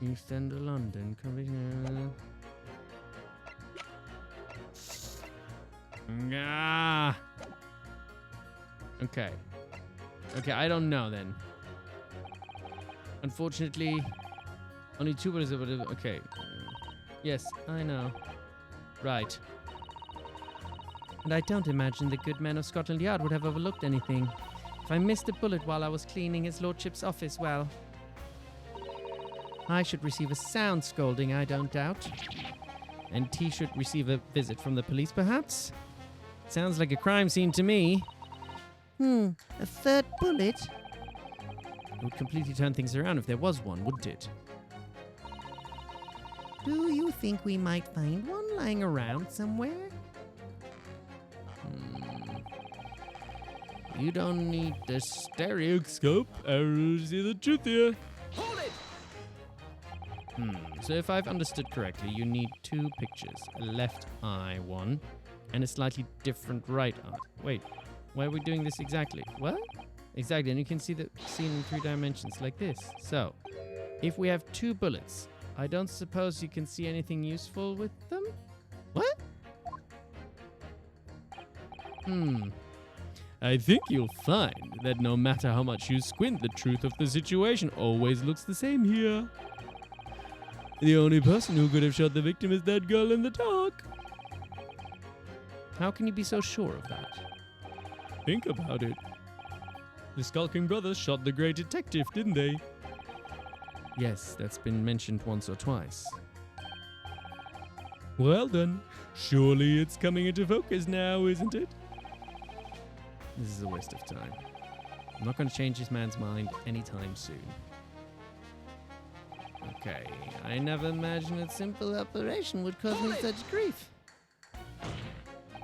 East End of London. Okay. Okay, I don't know then. Unfortunately, only 2 bullets. Okay. Yes, I know. Right. And I don't imagine the good men of Scotland Yard would have overlooked anything. If I missed a bullet while I was cleaning his lordship's office, well, I should receive a sound scolding, I don't doubt. And T should receive a visit from the police, perhaps? Sounds like a crime scene to me. A third bullet? It would completely turn things around if there was one, wouldn't it? Do you think we might find one lying around somewhere? You don't need the stereoscope. I see the truth here. So if I've understood correctly, you need two pictures. A left eye one, and a slightly different right eye. Wait, why are we doing this exactly? What? Exactly, and you can see the scene in 3 dimensions like this. So, if we have 2 bullets, I don't suppose you can see anything useful with them? What? I think you'll find that no matter how much you squint, the truth of the situation always looks the same here. The only person who could have shot the victim is that girl in the dark. How can you be so sure of that? Think about it. The Skulking brothers shot the great detective, didn't they? Yes, that's been mentioned once or twice. Well then, surely it's coming into focus now, isn't it? This is a waste of time. I'm not going to change this man's mind anytime soon. Okay, I never imagined a simple operation would cause me such grief.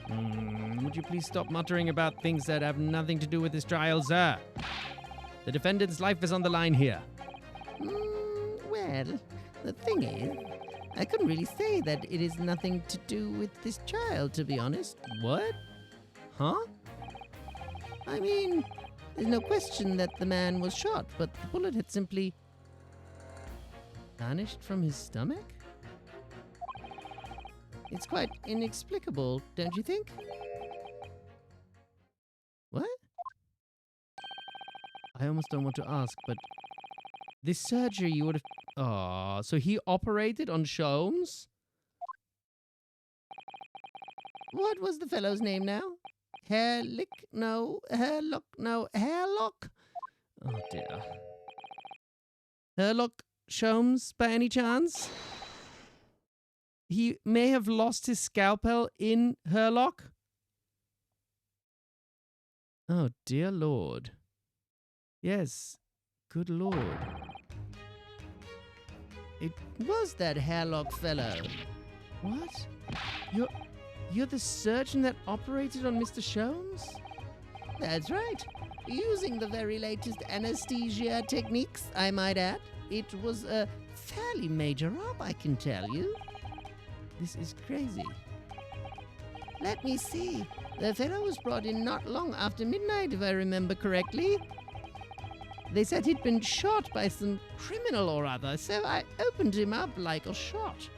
Would you please stop muttering about things that have nothing to do with this trial, sir? The defendant's life is on the line here. Well, the thing is, I couldn't really say that it is nothing to do with this child, to be honest. What? Huh? I mean, there's no question that the man was shot, but the bullet had simply vanished from his stomach? It's quite inexplicable, don't you think? What? I almost don't want to ask, but this surgery you would have... Oh, so he operated on Sholmes? What was the fellow's name now? Hairlock? No. Hairlock? Oh dear. Herlock Sholmes, by any chance? He may have lost his scalpel in Herlock? Oh dear Lord. Yes, good Lord. It was that Hairlock fellow. What? You're the surgeon that operated on Mr. Sholmes? That's right. Using the very latest anesthesia techniques, I might add. It was a fairly major op, I can tell you. This is crazy. Let me see. The fellow was brought in not long after midnight, if I remember correctly. They said he'd been shot by some criminal or other, so I opened him up like a shot.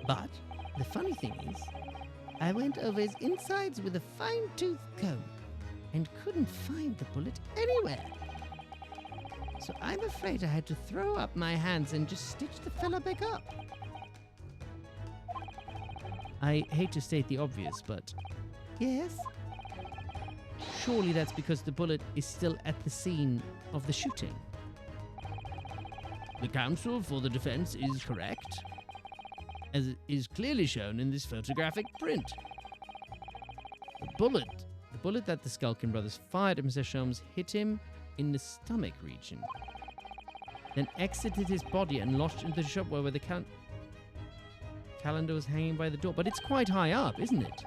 But the funny thing is, I went over his insides with a fine-tooth comb and couldn't find the bullet anywhere. So I'm afraid I had to throw up my hands and just stitch the fella back up. I hate to state the obvious, but Yes? surely that's because the bullet is still at the scene of the shooting. The counsel for the defense is correct, as is clearly shown in this photographic print. The bullet that the Skulkin brothers fired at Mr. Sholmes hit him in the stomach region, then exited his body and lodged into the shop where the calendar was hanging by the door. But it's quite high up, isn't it?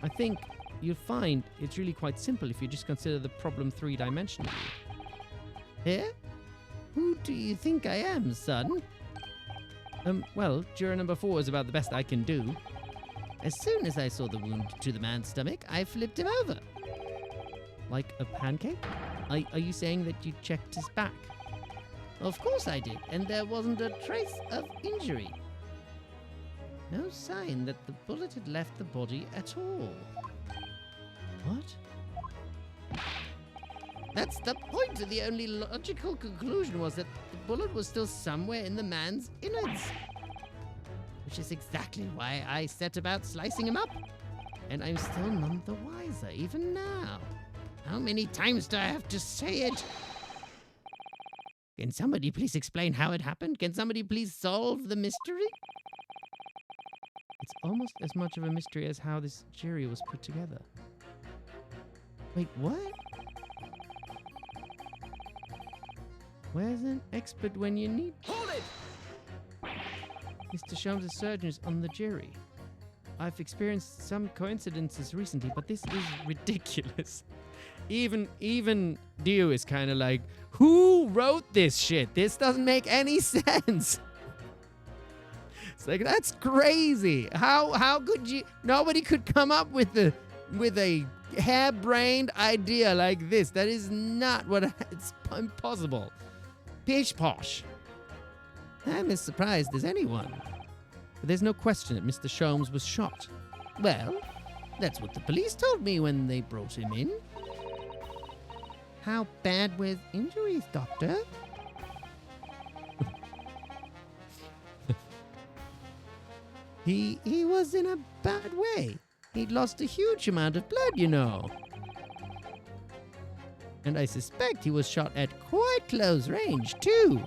I think you'll find it's really quite simple if you just consider the problem 3-dimensionally. Here? Who do you think I am, son? Well, juror number 4 is about the best I can do. As soon as I saw the wound to the man's stomach, I flipped him over. Like a pancake? Are you saying that you checked his back? Of course I did, and there wasn't a trace of injury. No sign that the bullet had left the body at all. What? That's the point. The only logical conclusion was that the bullet was still somewhere in the man's innards. Which is exactly why I set about slicing him up. And I'm still none the wiser, even now. How many times do I have to say it? Can somebody please explain how it happened? Can somebody please solve the mystery? It's almost as much of a mystery as how this jury was put together. Wait, what? Where's an expert when you need? Hold it! Mr. Sholmes' surgeon is on the jury. I've experienced some coincidences recently, but this is ridiculous. Even Dio is kind of like, who wrote this shit? This doesn't make any sense. It's like, that's crazy. How could you? Nobody could come up with a harebrained idea like this. That is not what. It's impossible. Pish posh. I'm as surprised as anyone. But there's no question that Mr. Sholmes was shot. Well, that's what the police told me when they brought him in. How bad were his injuries, Doctor? He was in a bad way. He'd lost a huge amount of blood, you know. And I suspect he was shot at quite close range, too.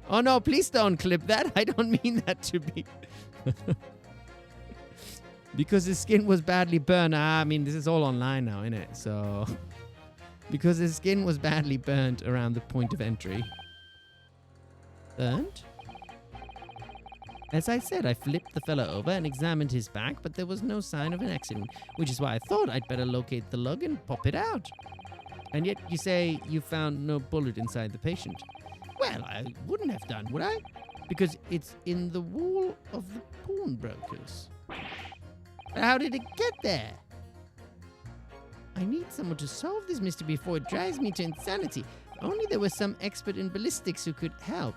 Oh no, please don't clip that. I don't mean that to be. Because his skin was badly burned. I mean, this is all online now, isn't it? So, because his skin was badly burnt around the point of entry. Burnt? As I said, I flipped the fella over and examined his back, but there was no sign of an accident, which is why I thought I'd better locate the lug and pop it out. And yet you say you found no bullet inside the patient. Well, I wouldn't have done, would I? Because it's in the wall of the pawnbrokers. But how did it get there? I need someone to solve this mystery before it drives me to insanity. If only there was some expert in ballistics who could help.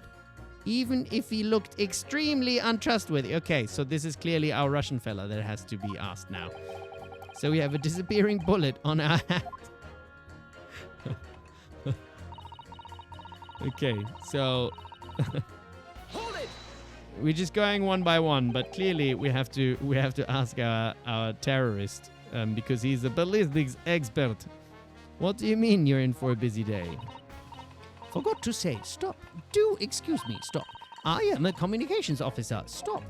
Even if he looked extremely untrustworthy. Okay, so this is clearly our Russian fella that has to be asked now. So we have a disappearing bullet on our hat. Okay, so Hold it! we're just going one by one, but clearly we have to ask our terrorist because he's a ballistics expert. What do you mean you're in for a busy day? Forgot to say, stop. Do excuse me, stop. I am a communications officer. Stop.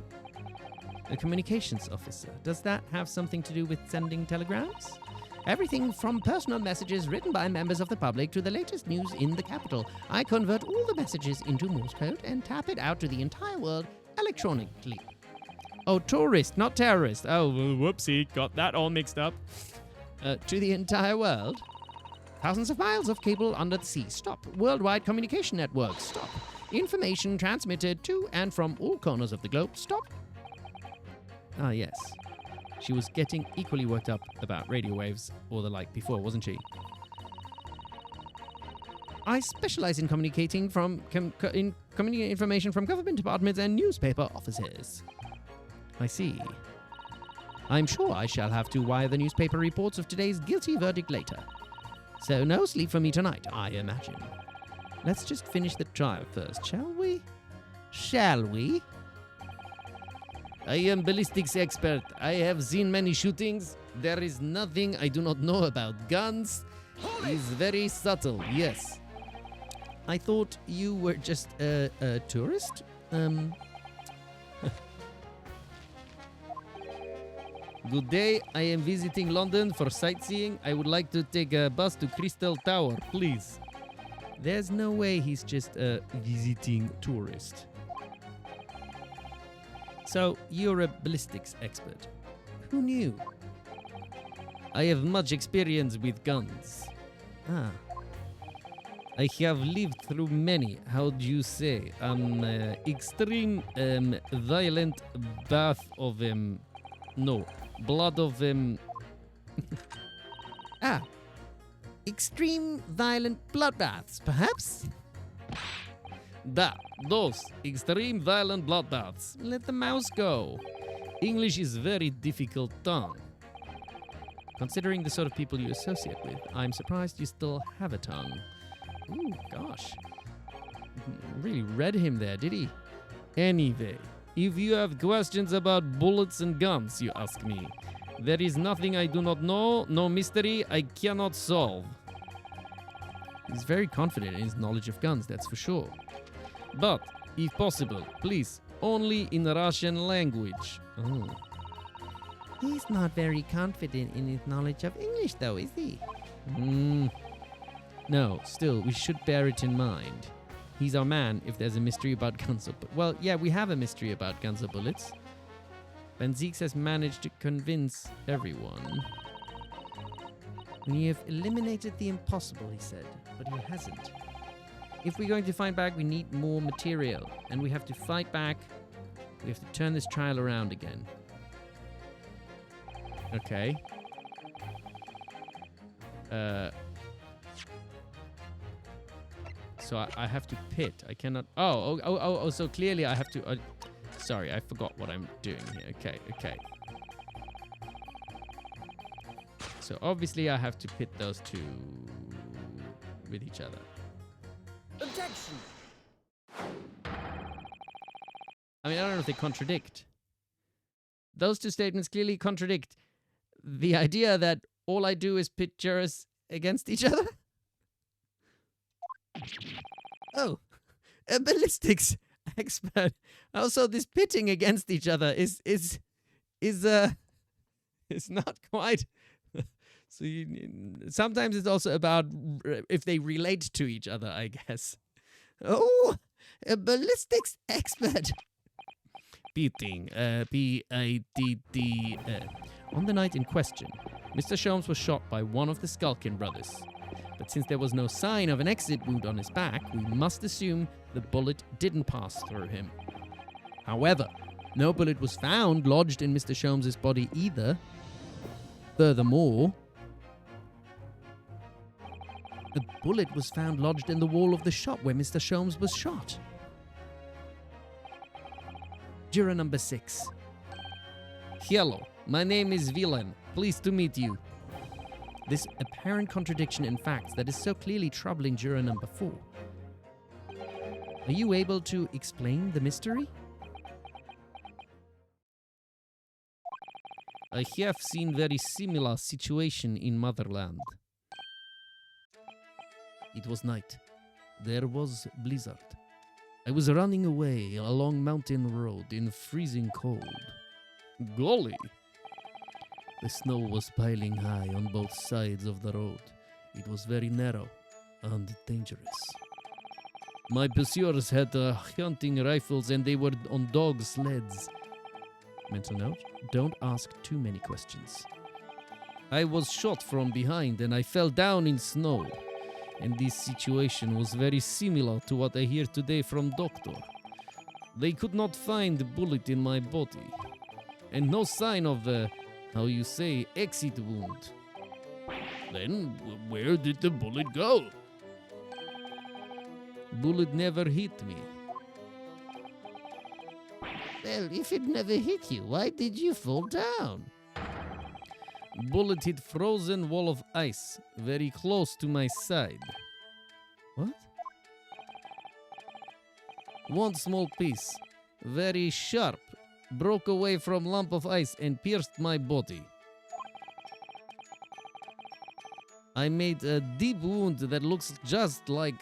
A communications officer. Does that have something to do with sending telegrams? Everything from personal messages written by members of the public to the latest news in the capital. I convert all the messages into Morse code and tap it out to the entire world electronically. Oh, tourist, not terrorist. Oh, whoopsie, got that all mixed up. To the entire world? Thousands of miles of cable under the sea. Stop. Worldwide communication networks. Stop. Information transmitted to and from all corners of the globe. Stop. Ah, yes. She was getting equally worked up about radio waves or the like before, wasn't she? I specialize in communicating communicating information from government departments and newspaper offices. I see. I'm sure I shall have to wire the newspaper reports of today's guilty verdict later. So no sleep for me tonight, I imagine. Let's just finish the trial first, shall we? Shall we? I am ballistics expert. I have seen many shootings. There is nothing I do not know about guns. It's very subtle, yes. I thought you were just a tourist? Good day. I am visiting London for sightseeing. I would like to take a bus to Crystal Tower, please. There's no way he's just a visiting tourist. So, you're a ballistics expert. Who knew? I have much experience with guns. Ah, I have lived through many, how do you say, extreme, violent bath of, blood of, Extreme violent bloodbaths, perhaps? Those extreme violent bloodbaths. let the mouse go. English is very difficult tongue. Considering the sort of people you associate with, I'm surprised you still have a tongue. Ooh, gosh. Really read him there, did he? Anyway, if you have questions about bullets and guns, you ask me. There is nothing I do not know, no mystery I cannot solve. He's very confident in his knowledge of guns, that's for sure. But, if possible, please, only in the Russian language. Oh. He's not very confident in his knowledge of English, though, is he? No, still, we should bear it in mind. He's our man if there's a mystery about guns or bullets. Well, yeah, we have a mystery about guns or bullets. Ben Zeeks has managed to convince everyone. We have eliminated the impossible, he said, but he hasn't. If we're going to fight back, we need more material. And we have to fight back. We have to turn this trial around again. Okay. So I have to pit. I cannot... Oh, so clearly I have to... sorry, I forgot what I'm doing here. Okay. So obviously I have to pit those two with each other. Objection! I mean, I don't know if they contradict. Those two statements clearly contradict the idea that all I do is pit jurors against each other. Oh, a ballistics expert. Also, this pitting against each other is not quite. So sometimes it's also about if they relate to each other, I guess. Oh, a ballistics expert. Pitting, P-A-T-T. On the night in question, Mr. Sholmes was shot by one of the Skulkin brothers. But since there was no sign of an exit wound on his back, we must assume the bullet didn't pass through him. However, no bullet was found lodged in Mr. Sholmes' body either. Furthermore, the bullet was found lodged in the wall of the shop where Mr. Sholmes was shot. Juror number 6. Hello, my name is Villain. Pleased to meet you. This apparent contradiction in facts that is so clearly troubling juror number 4. Are you able to explain the mystery? I have seen very similar situation in Motherland. It was night. There was blizzard. I was running away along mountain road in freezing cold. Golly! The snow was piling high on both sides of the road. It was very narrow and dangerous. My pursuers had hunting rifles and they were on dog sleds. Mental note, don't ask too many questions. I was shot from behind and I fell down in snow. And this situation was very similar to what I hear today from doctor. They could not find the bullet in my body. And no sign of the, how you say, exit wound. Then where did the bullet go? Bullet never hit me. Well, if it never hit you, why did you fall down? Bullet hit frozen wall of ice, very close to my side. What? One small piece, very sharp, broke away from lump of ice and pierced my body. I made a deep wound that looks just like...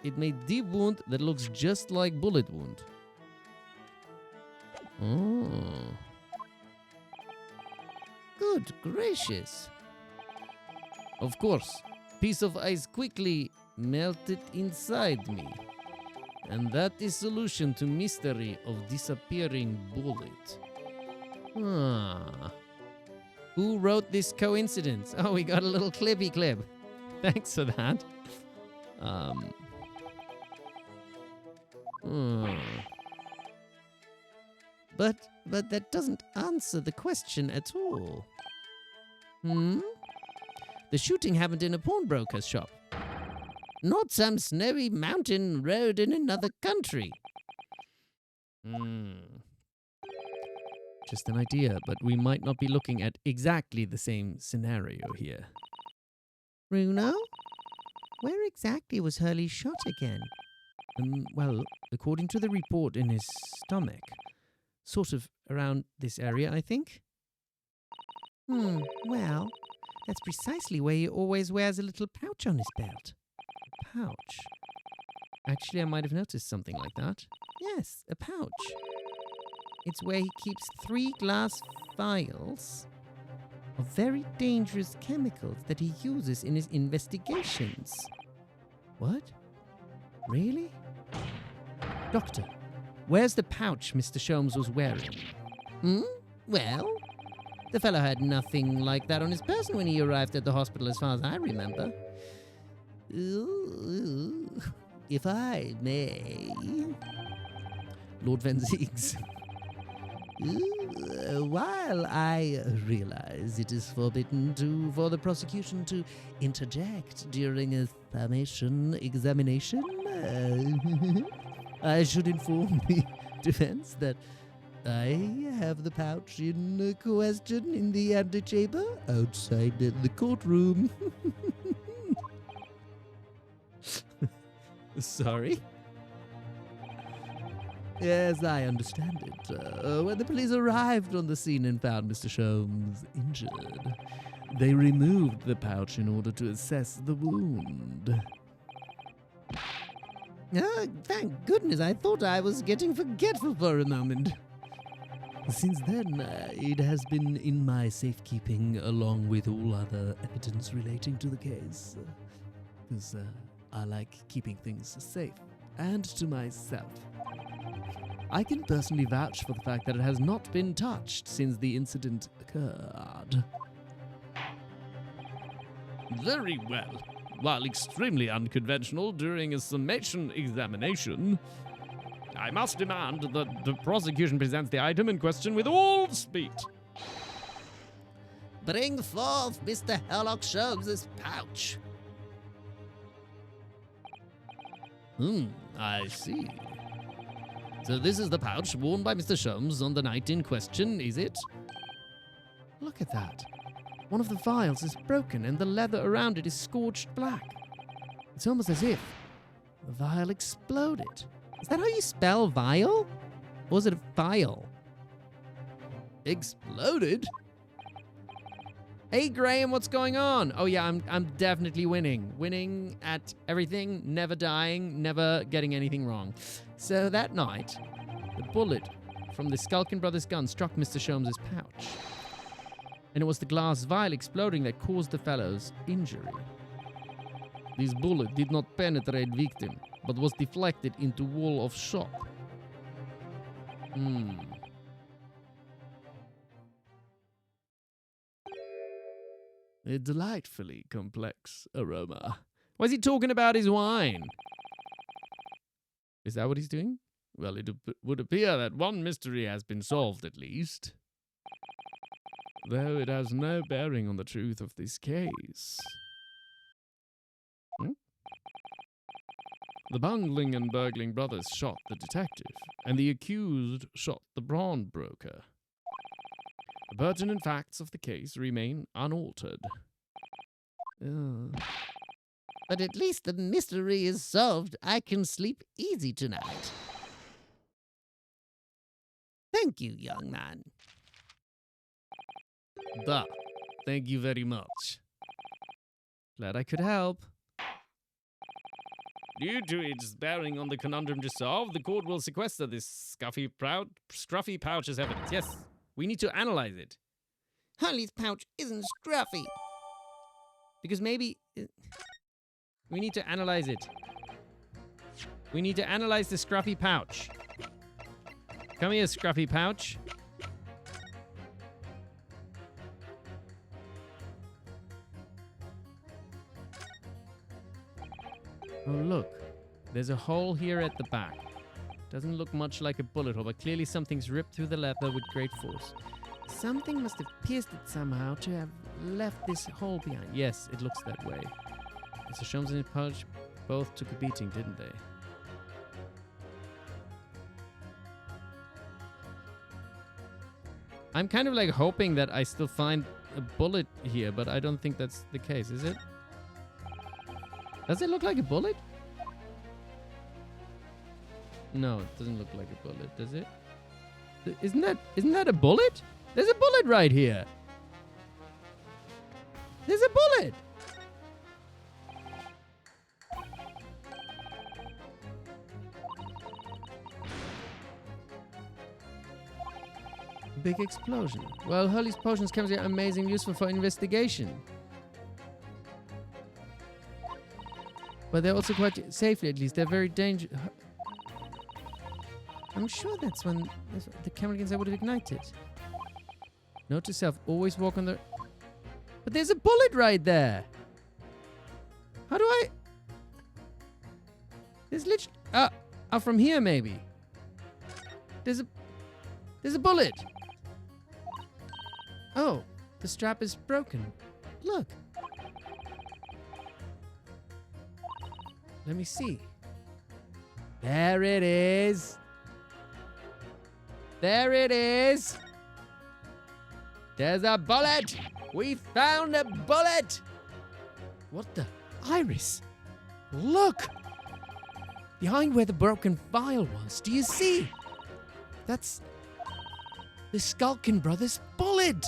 It made deep wound that looks just like bullet wound. Oh. Good gracious. Of course, piece of ice quickly melted inside me. And that is solution to mystery of disappearing bullet. Ah. Who wrote this coincidence? Oh, we got a little clippy clip. Thanks for that. But that doesn't answer the question at all. The shooting happened in a pawnbroker's shop. Not some snowy mountain road in another country. Just an idea, but we might not be looking at exactly the same scenario here. Runo? Where exactly was Hurley shot again? Well, according to the report in his stomach, sort of around this area, I think. Well, that's precisely where he always wears a little pouch on his belt. pouch. Actually, I might have noticed something like that. Yes, a pouch. It's where he keeps 3 glass vials of very dangerous chemicals that he uses in his investigations. What? Really? Doctor, where's the pouch Mr. Sholmes was wearing? Well, the fellow had nothing like that on his person when he arrived at the hospital, as far as I remember. Ooh, if I may. Lord Van Ziegs. While I realize it is forbidden for the prosecution to interject during a summation examination, I should inform the defense that I have the pouch in question in the antechamber outside the courtroom. Sorry? Yes, I understand it. When the police arrived on the scene and found Mr. Sholmes injured, they removed the pouch in order to assess the wound. Thank goodness, I thought I was getting forgetful for a moment. Since then, it has been in my safekeeping along with all other evidence relating to the case. Because I like keeping things safe and to myself. I can personally vouch for the fact that it has not been touched since the incident occurred. Very well. While extremely unconventional during a summation examination, I must demand that the prosecution presents the item in question with all speed. Bring forth Mr. Sherlock Sholmes' pouch. I see. So this is the pouch worn by Mr. Sholmes on the night in question, is it? Look at that. One of the vials is broken and the leather around it is scorched black. It's almost as if the vial exploded. Is that how you spell vial? Or is it a vial? Exploded? Hey Graham, what's going on? Oh yeah, I'm definitely winning. Winning at everything, never dying, never getting anything wrong. So that night, the bullet from the Skulkin brothers' gun struck Mr. Sholmes' pouch. And it was the glass vial exploding that caused the fellow's injury. This bullet did not penetrate victim, but was deflected into wall of shop. A delightfully complex aroma. Why is he talking about his wine? Is that what he's doing? Well, it would appear that one mystery has been solved at least. Though it has no bearing on the truth of this case. The bungling and burgling brothers shot the detective, and the accused shot the pawnbroker. The pertinent facts of the case remain unaltered. But at least the mystery is solved. I can sleep easy tonight. Thank you, young man. Thank you very much. Glad I could help. Due to its bearing on the conundrum to solve, the court will sequester this scruffy pouch as evidence. Yes, we need to analyze it. Harley's pouch isn't scruffy. Because maybe... we need to analyze it. We need to analyze the scruffy pouch. Come here, scruffy pouch. Oh, look. There's a hole here at the back. Doesn't look much like a bullet hole, but clearly something's ripped through the leather with great force. Something must have pierced it somehow to have left this hole behind. Yes, it looks that way. Mr. Sholmes and his pouch both took a beating, didn't they? I'm kind of like hoping that I still find a bullet here, but I don't think that's the case, is it? Does it look like a bullet? No, it doesn't look like a bullet, does it? Isn't that a bullet? There's a bullet right here. There's a bullet. big explosion. Well, Hurley's potions can be amazing, useful for investigation. But they're also quite safely, at least. They're very dangerous. I'm sure that's when the Camericans I would have ignited. Note to self, always walk on the... But there's a bullet right there. How do I... There's literally... from here, maybe. There's a bullet. Oh, the strap is broken. Look. Let me see. There it is. There it is. There's a bullet. We found a bullet. What the? Iris. Look. Behind where the broken vial was. Do you see? That's the Skulkin brother's bullet.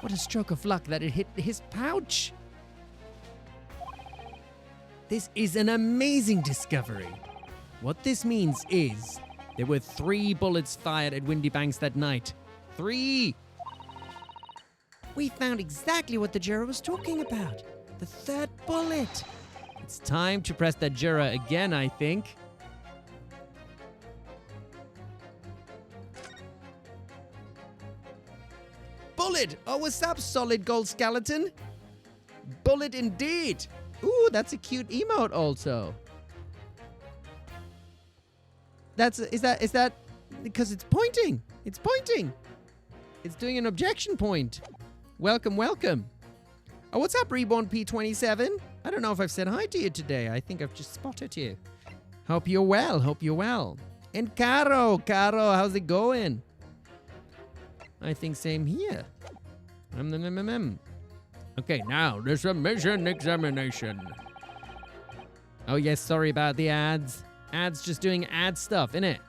What a stroke of luck that it hit his pouch. This is an amazing discovery. What this means is there were 3 bullets fired at Windy Banks that night. 3! We found exactly what the juror was talking about. The 3rd bullet. It's time to press that juror again, I think. Bullet! Oh, what's up, solid gold skeleton? Bullet indeed! Ooh, that's a cute emote also. Is that because it's pointing? It's pointing. It's doing an objection point. Welcome, welcome. Oh, what's up, Reborn P27? I don't know if I've said hi to you today. I think I've just spotted you. Hope you're well, hope you're well. And Caro, how's it going? I think same here. Okay, now the Summation Examination. Oh yes, sorry about the ads. Ads just doing ad stuff, innit?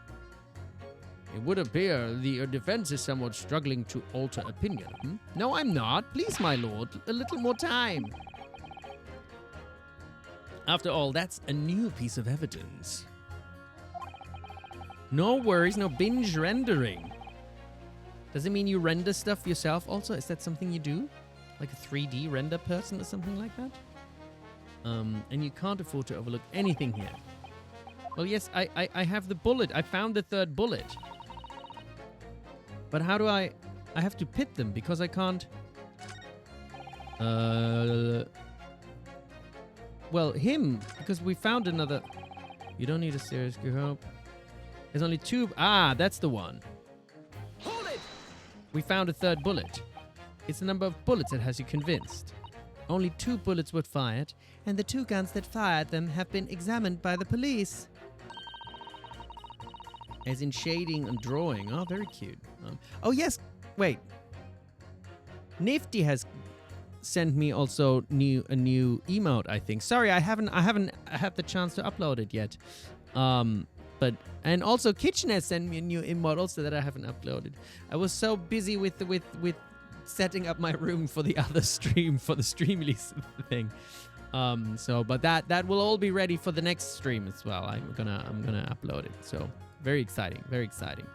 It would appear the defense is somewhat struggling to alter opinion. No, I'm not. Please, my lord, a little more time. After all, that's a new piece of evidence. No worries, no binge rendering. Does it mean you render stuff yourself also? Is that something you do? Like a 3D render person or something like that? And you can't afford to overlook anything here. Well, yes, I have the bullet. I found the 3rd bullet. But how do I have to pit them because I can't... Well, him, because we found another... You don't need a serious hope. There's only 2... Ah, that's the one. Hold it! We found a 3rd bullet. It's the number of bullets that has you convinced. Only 2 bullets were fired, and the 2 guns that fired them have been examined by the police. As in shading and drawing. Oh, very cute. Oh, yes. Wait. Nifty has sent me also a new emote, I think. Sorry, I haven't had the chance to upload it yet. And also Kitchen has sent me a new emote also that I haven't uploaded. I was so busy with setting up my room for the other stream, for the stream release thing. But that will all be ready for the next stream as well. I'm gonna upload it. So very exciting, very exciting.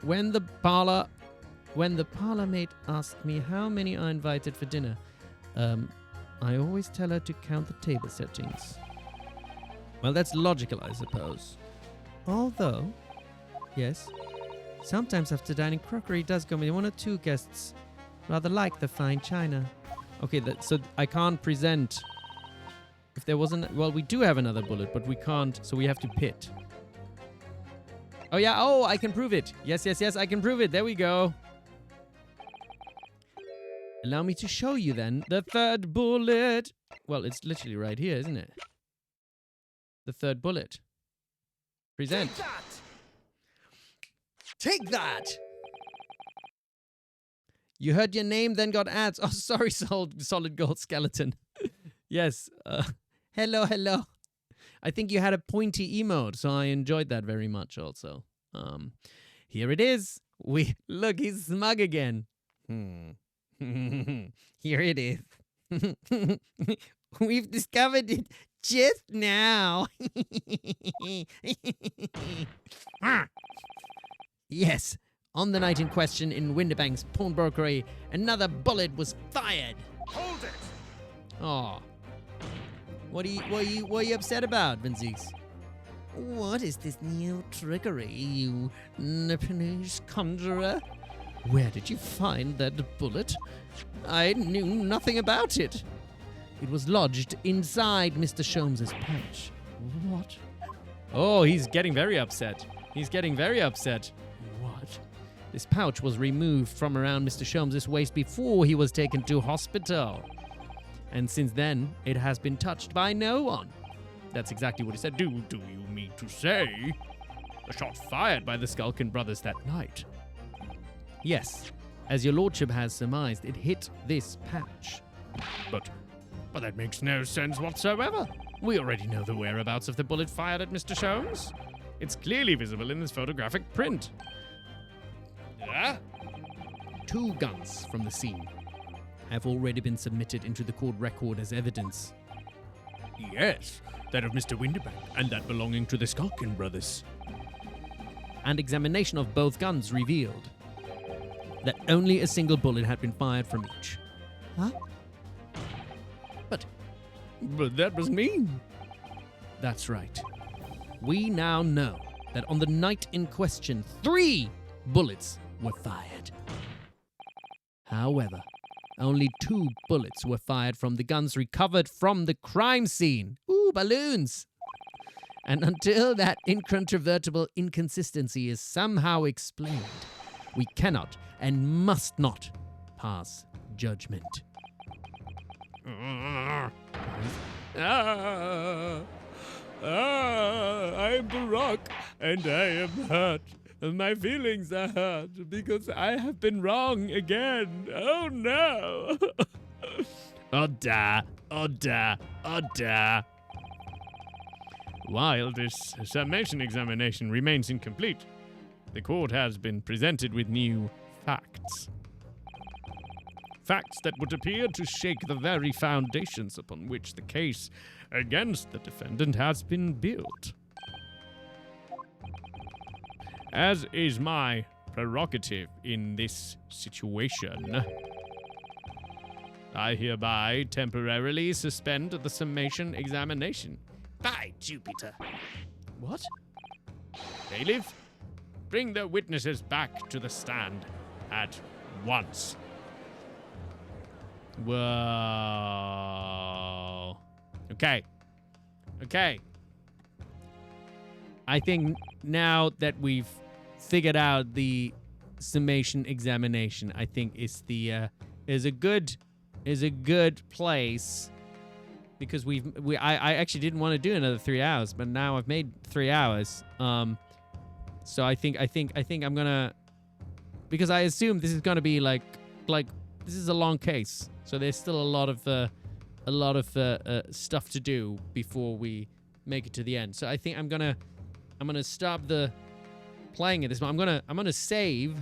When the parlor maid asked me how many are invited for dinner, I always tell her to count the table settings. Well, that's logical, I suppose. Although, yes, sometimes after dining, crockery does come in. 1 or 2 guests rather like the fine china. Okay, so I can't present. If there wasn't... Well, we do have another bullet, but we can't, so we have to pit. Oh, yeah. Oh, I can prove it. Yes, I can prove it. There we go. Allow me to show you, then, the 3rd bullet. Well, it's literally right here, isn't it? The 3rd bullet. Present. Take that! Take that! You heard your name, then got ads. Oh, sorry, solid gold skeleton. Yes. Hello. I think you had a pointy emote, so I enjoyed that very much also. Here it is. Look, he's smug again. Here it is. We've discovered it just now. Yes, On the night in question in Winterbank's pawnbrokery, another bullet was fired. Hold it! Oh. What are you upset about, Vinzies? What is this new trickery, you Nepalese conjurer? Where did you find that bullet? I knew nothing about it. It was lodged inside Mr. Sholmes's pouch. What? Oh, he's getting very upset. He's getting very upset. What? This pouch was removed from around Mr. Sholmes's waist before he was taken to hospital. And since then, it has been touched by no one. That's exactly what he said. Do you mean to say the shot fired by the Skulkin brothers that night? Yes. As your lordship has surmised, it hit this pouch. But that makes no sense whatsoever. We already know the whereabouts of the bullet fired at Mr. Sholmes. It's clearly visible in this photographic print. Yeah? 2 guns from the scene have already been submitted into the court record as evidence. Yes, that of Mr. Winterbank and that belonging to the Skulkin brothers. And examination of both guns revealed that only a single bullet had been fired from each. Huh? But that was me. That's right. We now know that on the night in question, 3 bullets were fired. However, only 2 bullets were fired from the guns recovered from the crime scene. Ooh, balloons! And until that incontrovertible inconsistency is somehow explained, we cannot and must not pass judgment. I'm Barok, and I am hurt. My feelings are hurt because I have been wrong again. Oh no! Oda. While this summation examination remains incomplete, the court has been presented with new facts. Facts that would appear to shake the very foundations upon which the case against the defendant has been built. As is my prerogative in this situation, I hereby temporarily suspend the summation examination. By Jupiter! What? Bailiff, bring the witnesses back to the stand at once. Whoa. Okay. I think now that we've figured out the summation examination, I think is a good place, because I actually didn't want to do another 3 hours, but now I've made 3 hours. So I think I'm gonna, because I assume this is gonna be like this is a long case, so there's still a lot of stuff to do before we make it to the end. So I think I'm gonna stop the playing at this moment. I'm gonna save,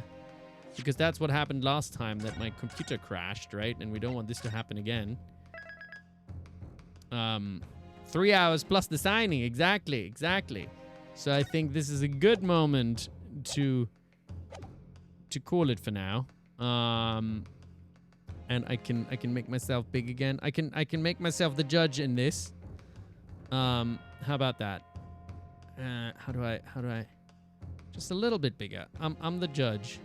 because that's what happened last time, that my computer crashed, right? And we don't want this to happen again. 3 hours plus the signing, exactly. So I think this is a good moment to call it for now. And I can make myself big again. I can make myself the judge in this. How about that? How do I just a little bit bigger? I'm the judge.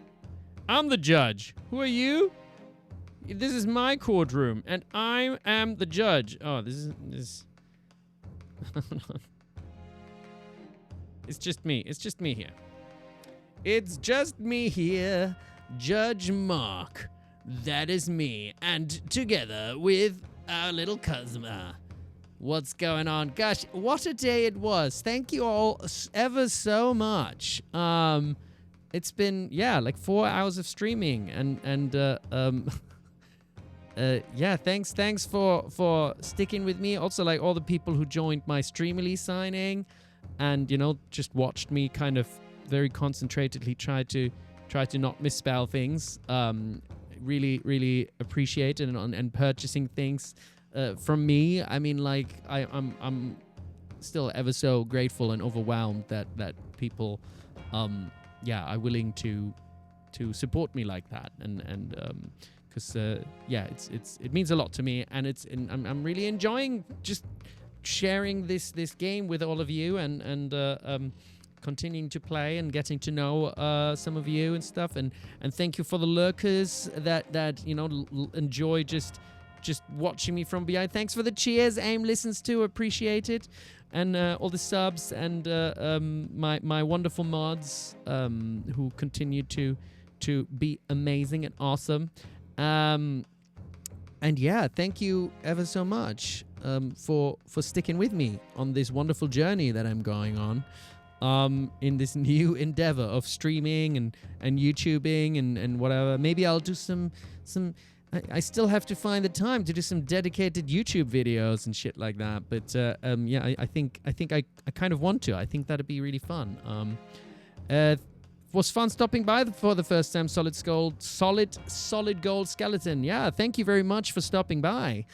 I'm the judge. Who are you? This is my courtroom, and I am the judge. Oh, this is. It's just me. It's just me here. It's just me here, Judge Mark. That is me, and together with our little Cosma. What's going on? Gosh, what a day it was. Thank you all ever so much. It's been, like 4 hours of streaming, and thanks for sticking with me. Also, like, all the people who joined my Streamily signing and, just watched me kind of very concentratedly try to not misspell things. Really, really appreciate it, and purchasing things from me. I mean, like, I'm still ever so grateful and overwhelmed that people are willing to to support me like that, and because it means a lot to me, and I'm really enjoying just sharing this game with all of you, and continuing to play and getting to know some of you and stuff, and thank you for the lurkers that enjoy just watching me from behind. Thanks for the cheers. AIM listens to, appreciate it, and all the subs, and my wonderful mods who continue to be amazing and awesome. And yeah, thank you ever so much for sticking with me on this wonderful journey that I'm going on. In this new endeavor of streaming and YouTubing and whatever. Maybe I'll do some I still have to find the time to do some dedicated YouTube videos and shit like that. But I think I kind of want to. I think that'd be really fun. Was fun stopping by for the first time. Solid Gold Skeleton. Yeah, thank you very much for stopping by.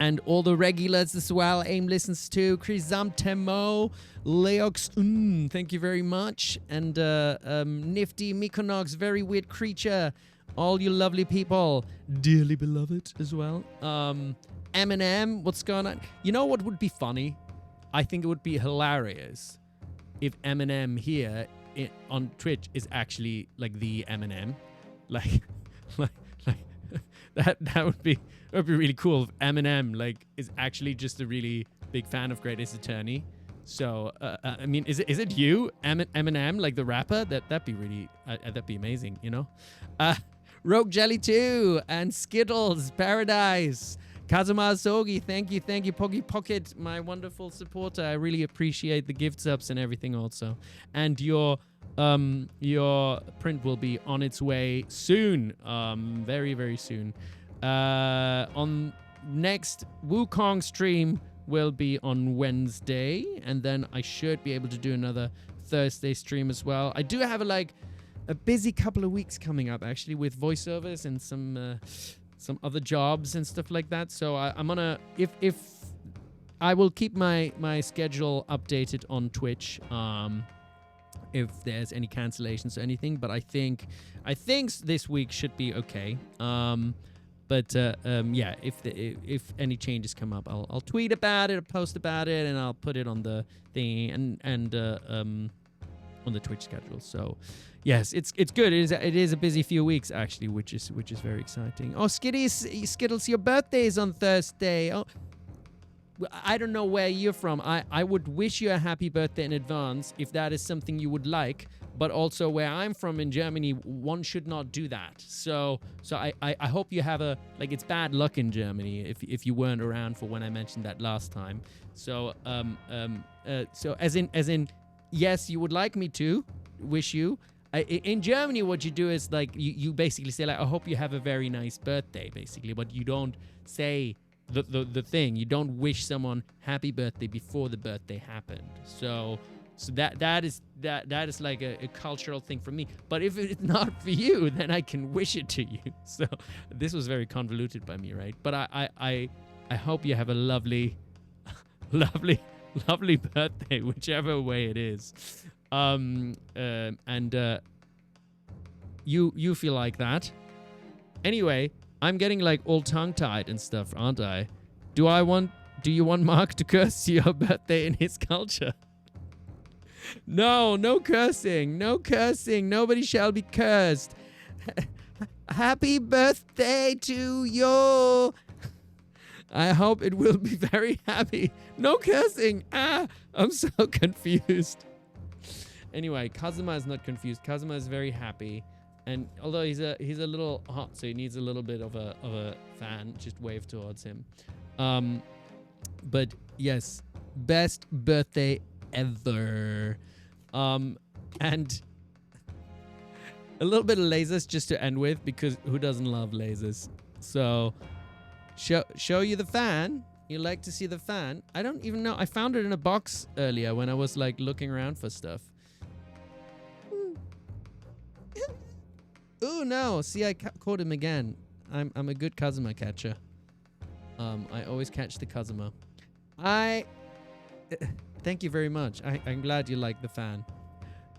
And all the regulars as well. AIM listens to Chrysanthemo, Leox, thank you very much. And Nifty Mykonox, Very Weird Creature, all you lovely people, dearly beloved as well. Eminem, what's going on? You know what would be funny? I think it would be hilarious if Eminem here on Twitch is actually like the Eminem, like that would be really cool if Eminem is actually just a really big fan of Great Ace Attorney. So I mean, is it you, Eminem, like the rapper? That'd be really that'd be amazing, Rogue Jelly 2 and Skittles Paradise. Kazuma Sogi, thank you, Poggy Pocket, my wonderful supporter. I really appreciate the gift subs and everything also. And your print will be on its way soon, very, very soon. On next Wukong stream will be on Wednesday, and then I should be able to do another Thursday stream as well. I do have a busy couple of weeks coming up actually with voiceovers and some other jobs and stuff like that. So I'm gonna if I will keep my schedule updated on Twitch if there's any cancellations or anything. But I think this week should be okay. Yeah, if any changes come up, I'll tweet about it, I'll post about it, and I'll put it on the thing and on the Twitch schedule. So yes, it's good. It is a busy few weeks actually, which is very exciting. Oh, Skittles, your birthday is on Thursday. Oh, I don't know where you're from. I would wish you a happy birthday in advance if that is something you would like. But also where I'm from in Germany, one should not do that. So I hope you have it's bad luck in Germany if you weren't around for when I mentioned that last time. So so as in yes, you would like me to wish you. In Germany, what you do is you basically say I hope you have a very nice birthday, basically, but you don't say the thing. You don't wish someone happy birthday before the birthday happened. So that is like a cultural thing for me. But if it's not for you, then I can wish it to you. So this was very convoluted by me, right? But I hope you have a lovely birthday, whichever way it is. You feel like that. Anyway, I'm getting all tongue-tied and stuff, aren't I? Do you want Mark to curse your birthday in his culture? No cursing. No cursing. Nobody shall be cursed. Happy birthday to you. I hope it will be very happy. No cursing. I'm so confused. Anyway, Kazuma is not confused. Kazuma is very happy. And although he's a little hot, so he needs a little bit of a fan, just wave towards him. But yes, best birthday ever. And a little bit of lasers just to end with, because who doesn't love lasers? So show you the fan. You like to see the fan? I don't even know. I found it in a box earlier when I was looking around for stuff. Oh no! See, I caught him again. I'm a good Kazuma catcher. I always catch the Kazuma. Thank you very much. I'm glad you like the fan.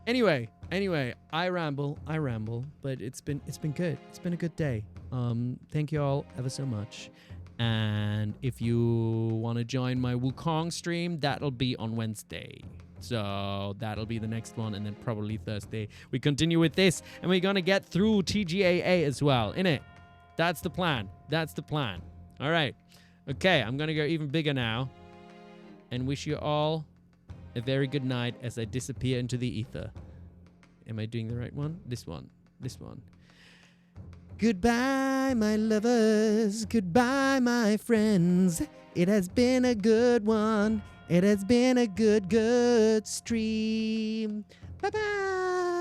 Anyway, I ramble, but it's been good. It's been a good day. Thank you all ever so much. And if you want to join my Wukong stream, that'll be on Wednesday. So that'll be the next one, and then probably Thursday we continue with this, and we're gonna get through TGAA as well, innit? That's the plan. All right. Okay, I'm gonna go even bigger now, and wish you all a very good night as I disappear into the ether. Am I doing the right one? This one. Goodbye, my lovers. Goodbye, my friends. It has been a good one. It has been a good stream. Bye-bye.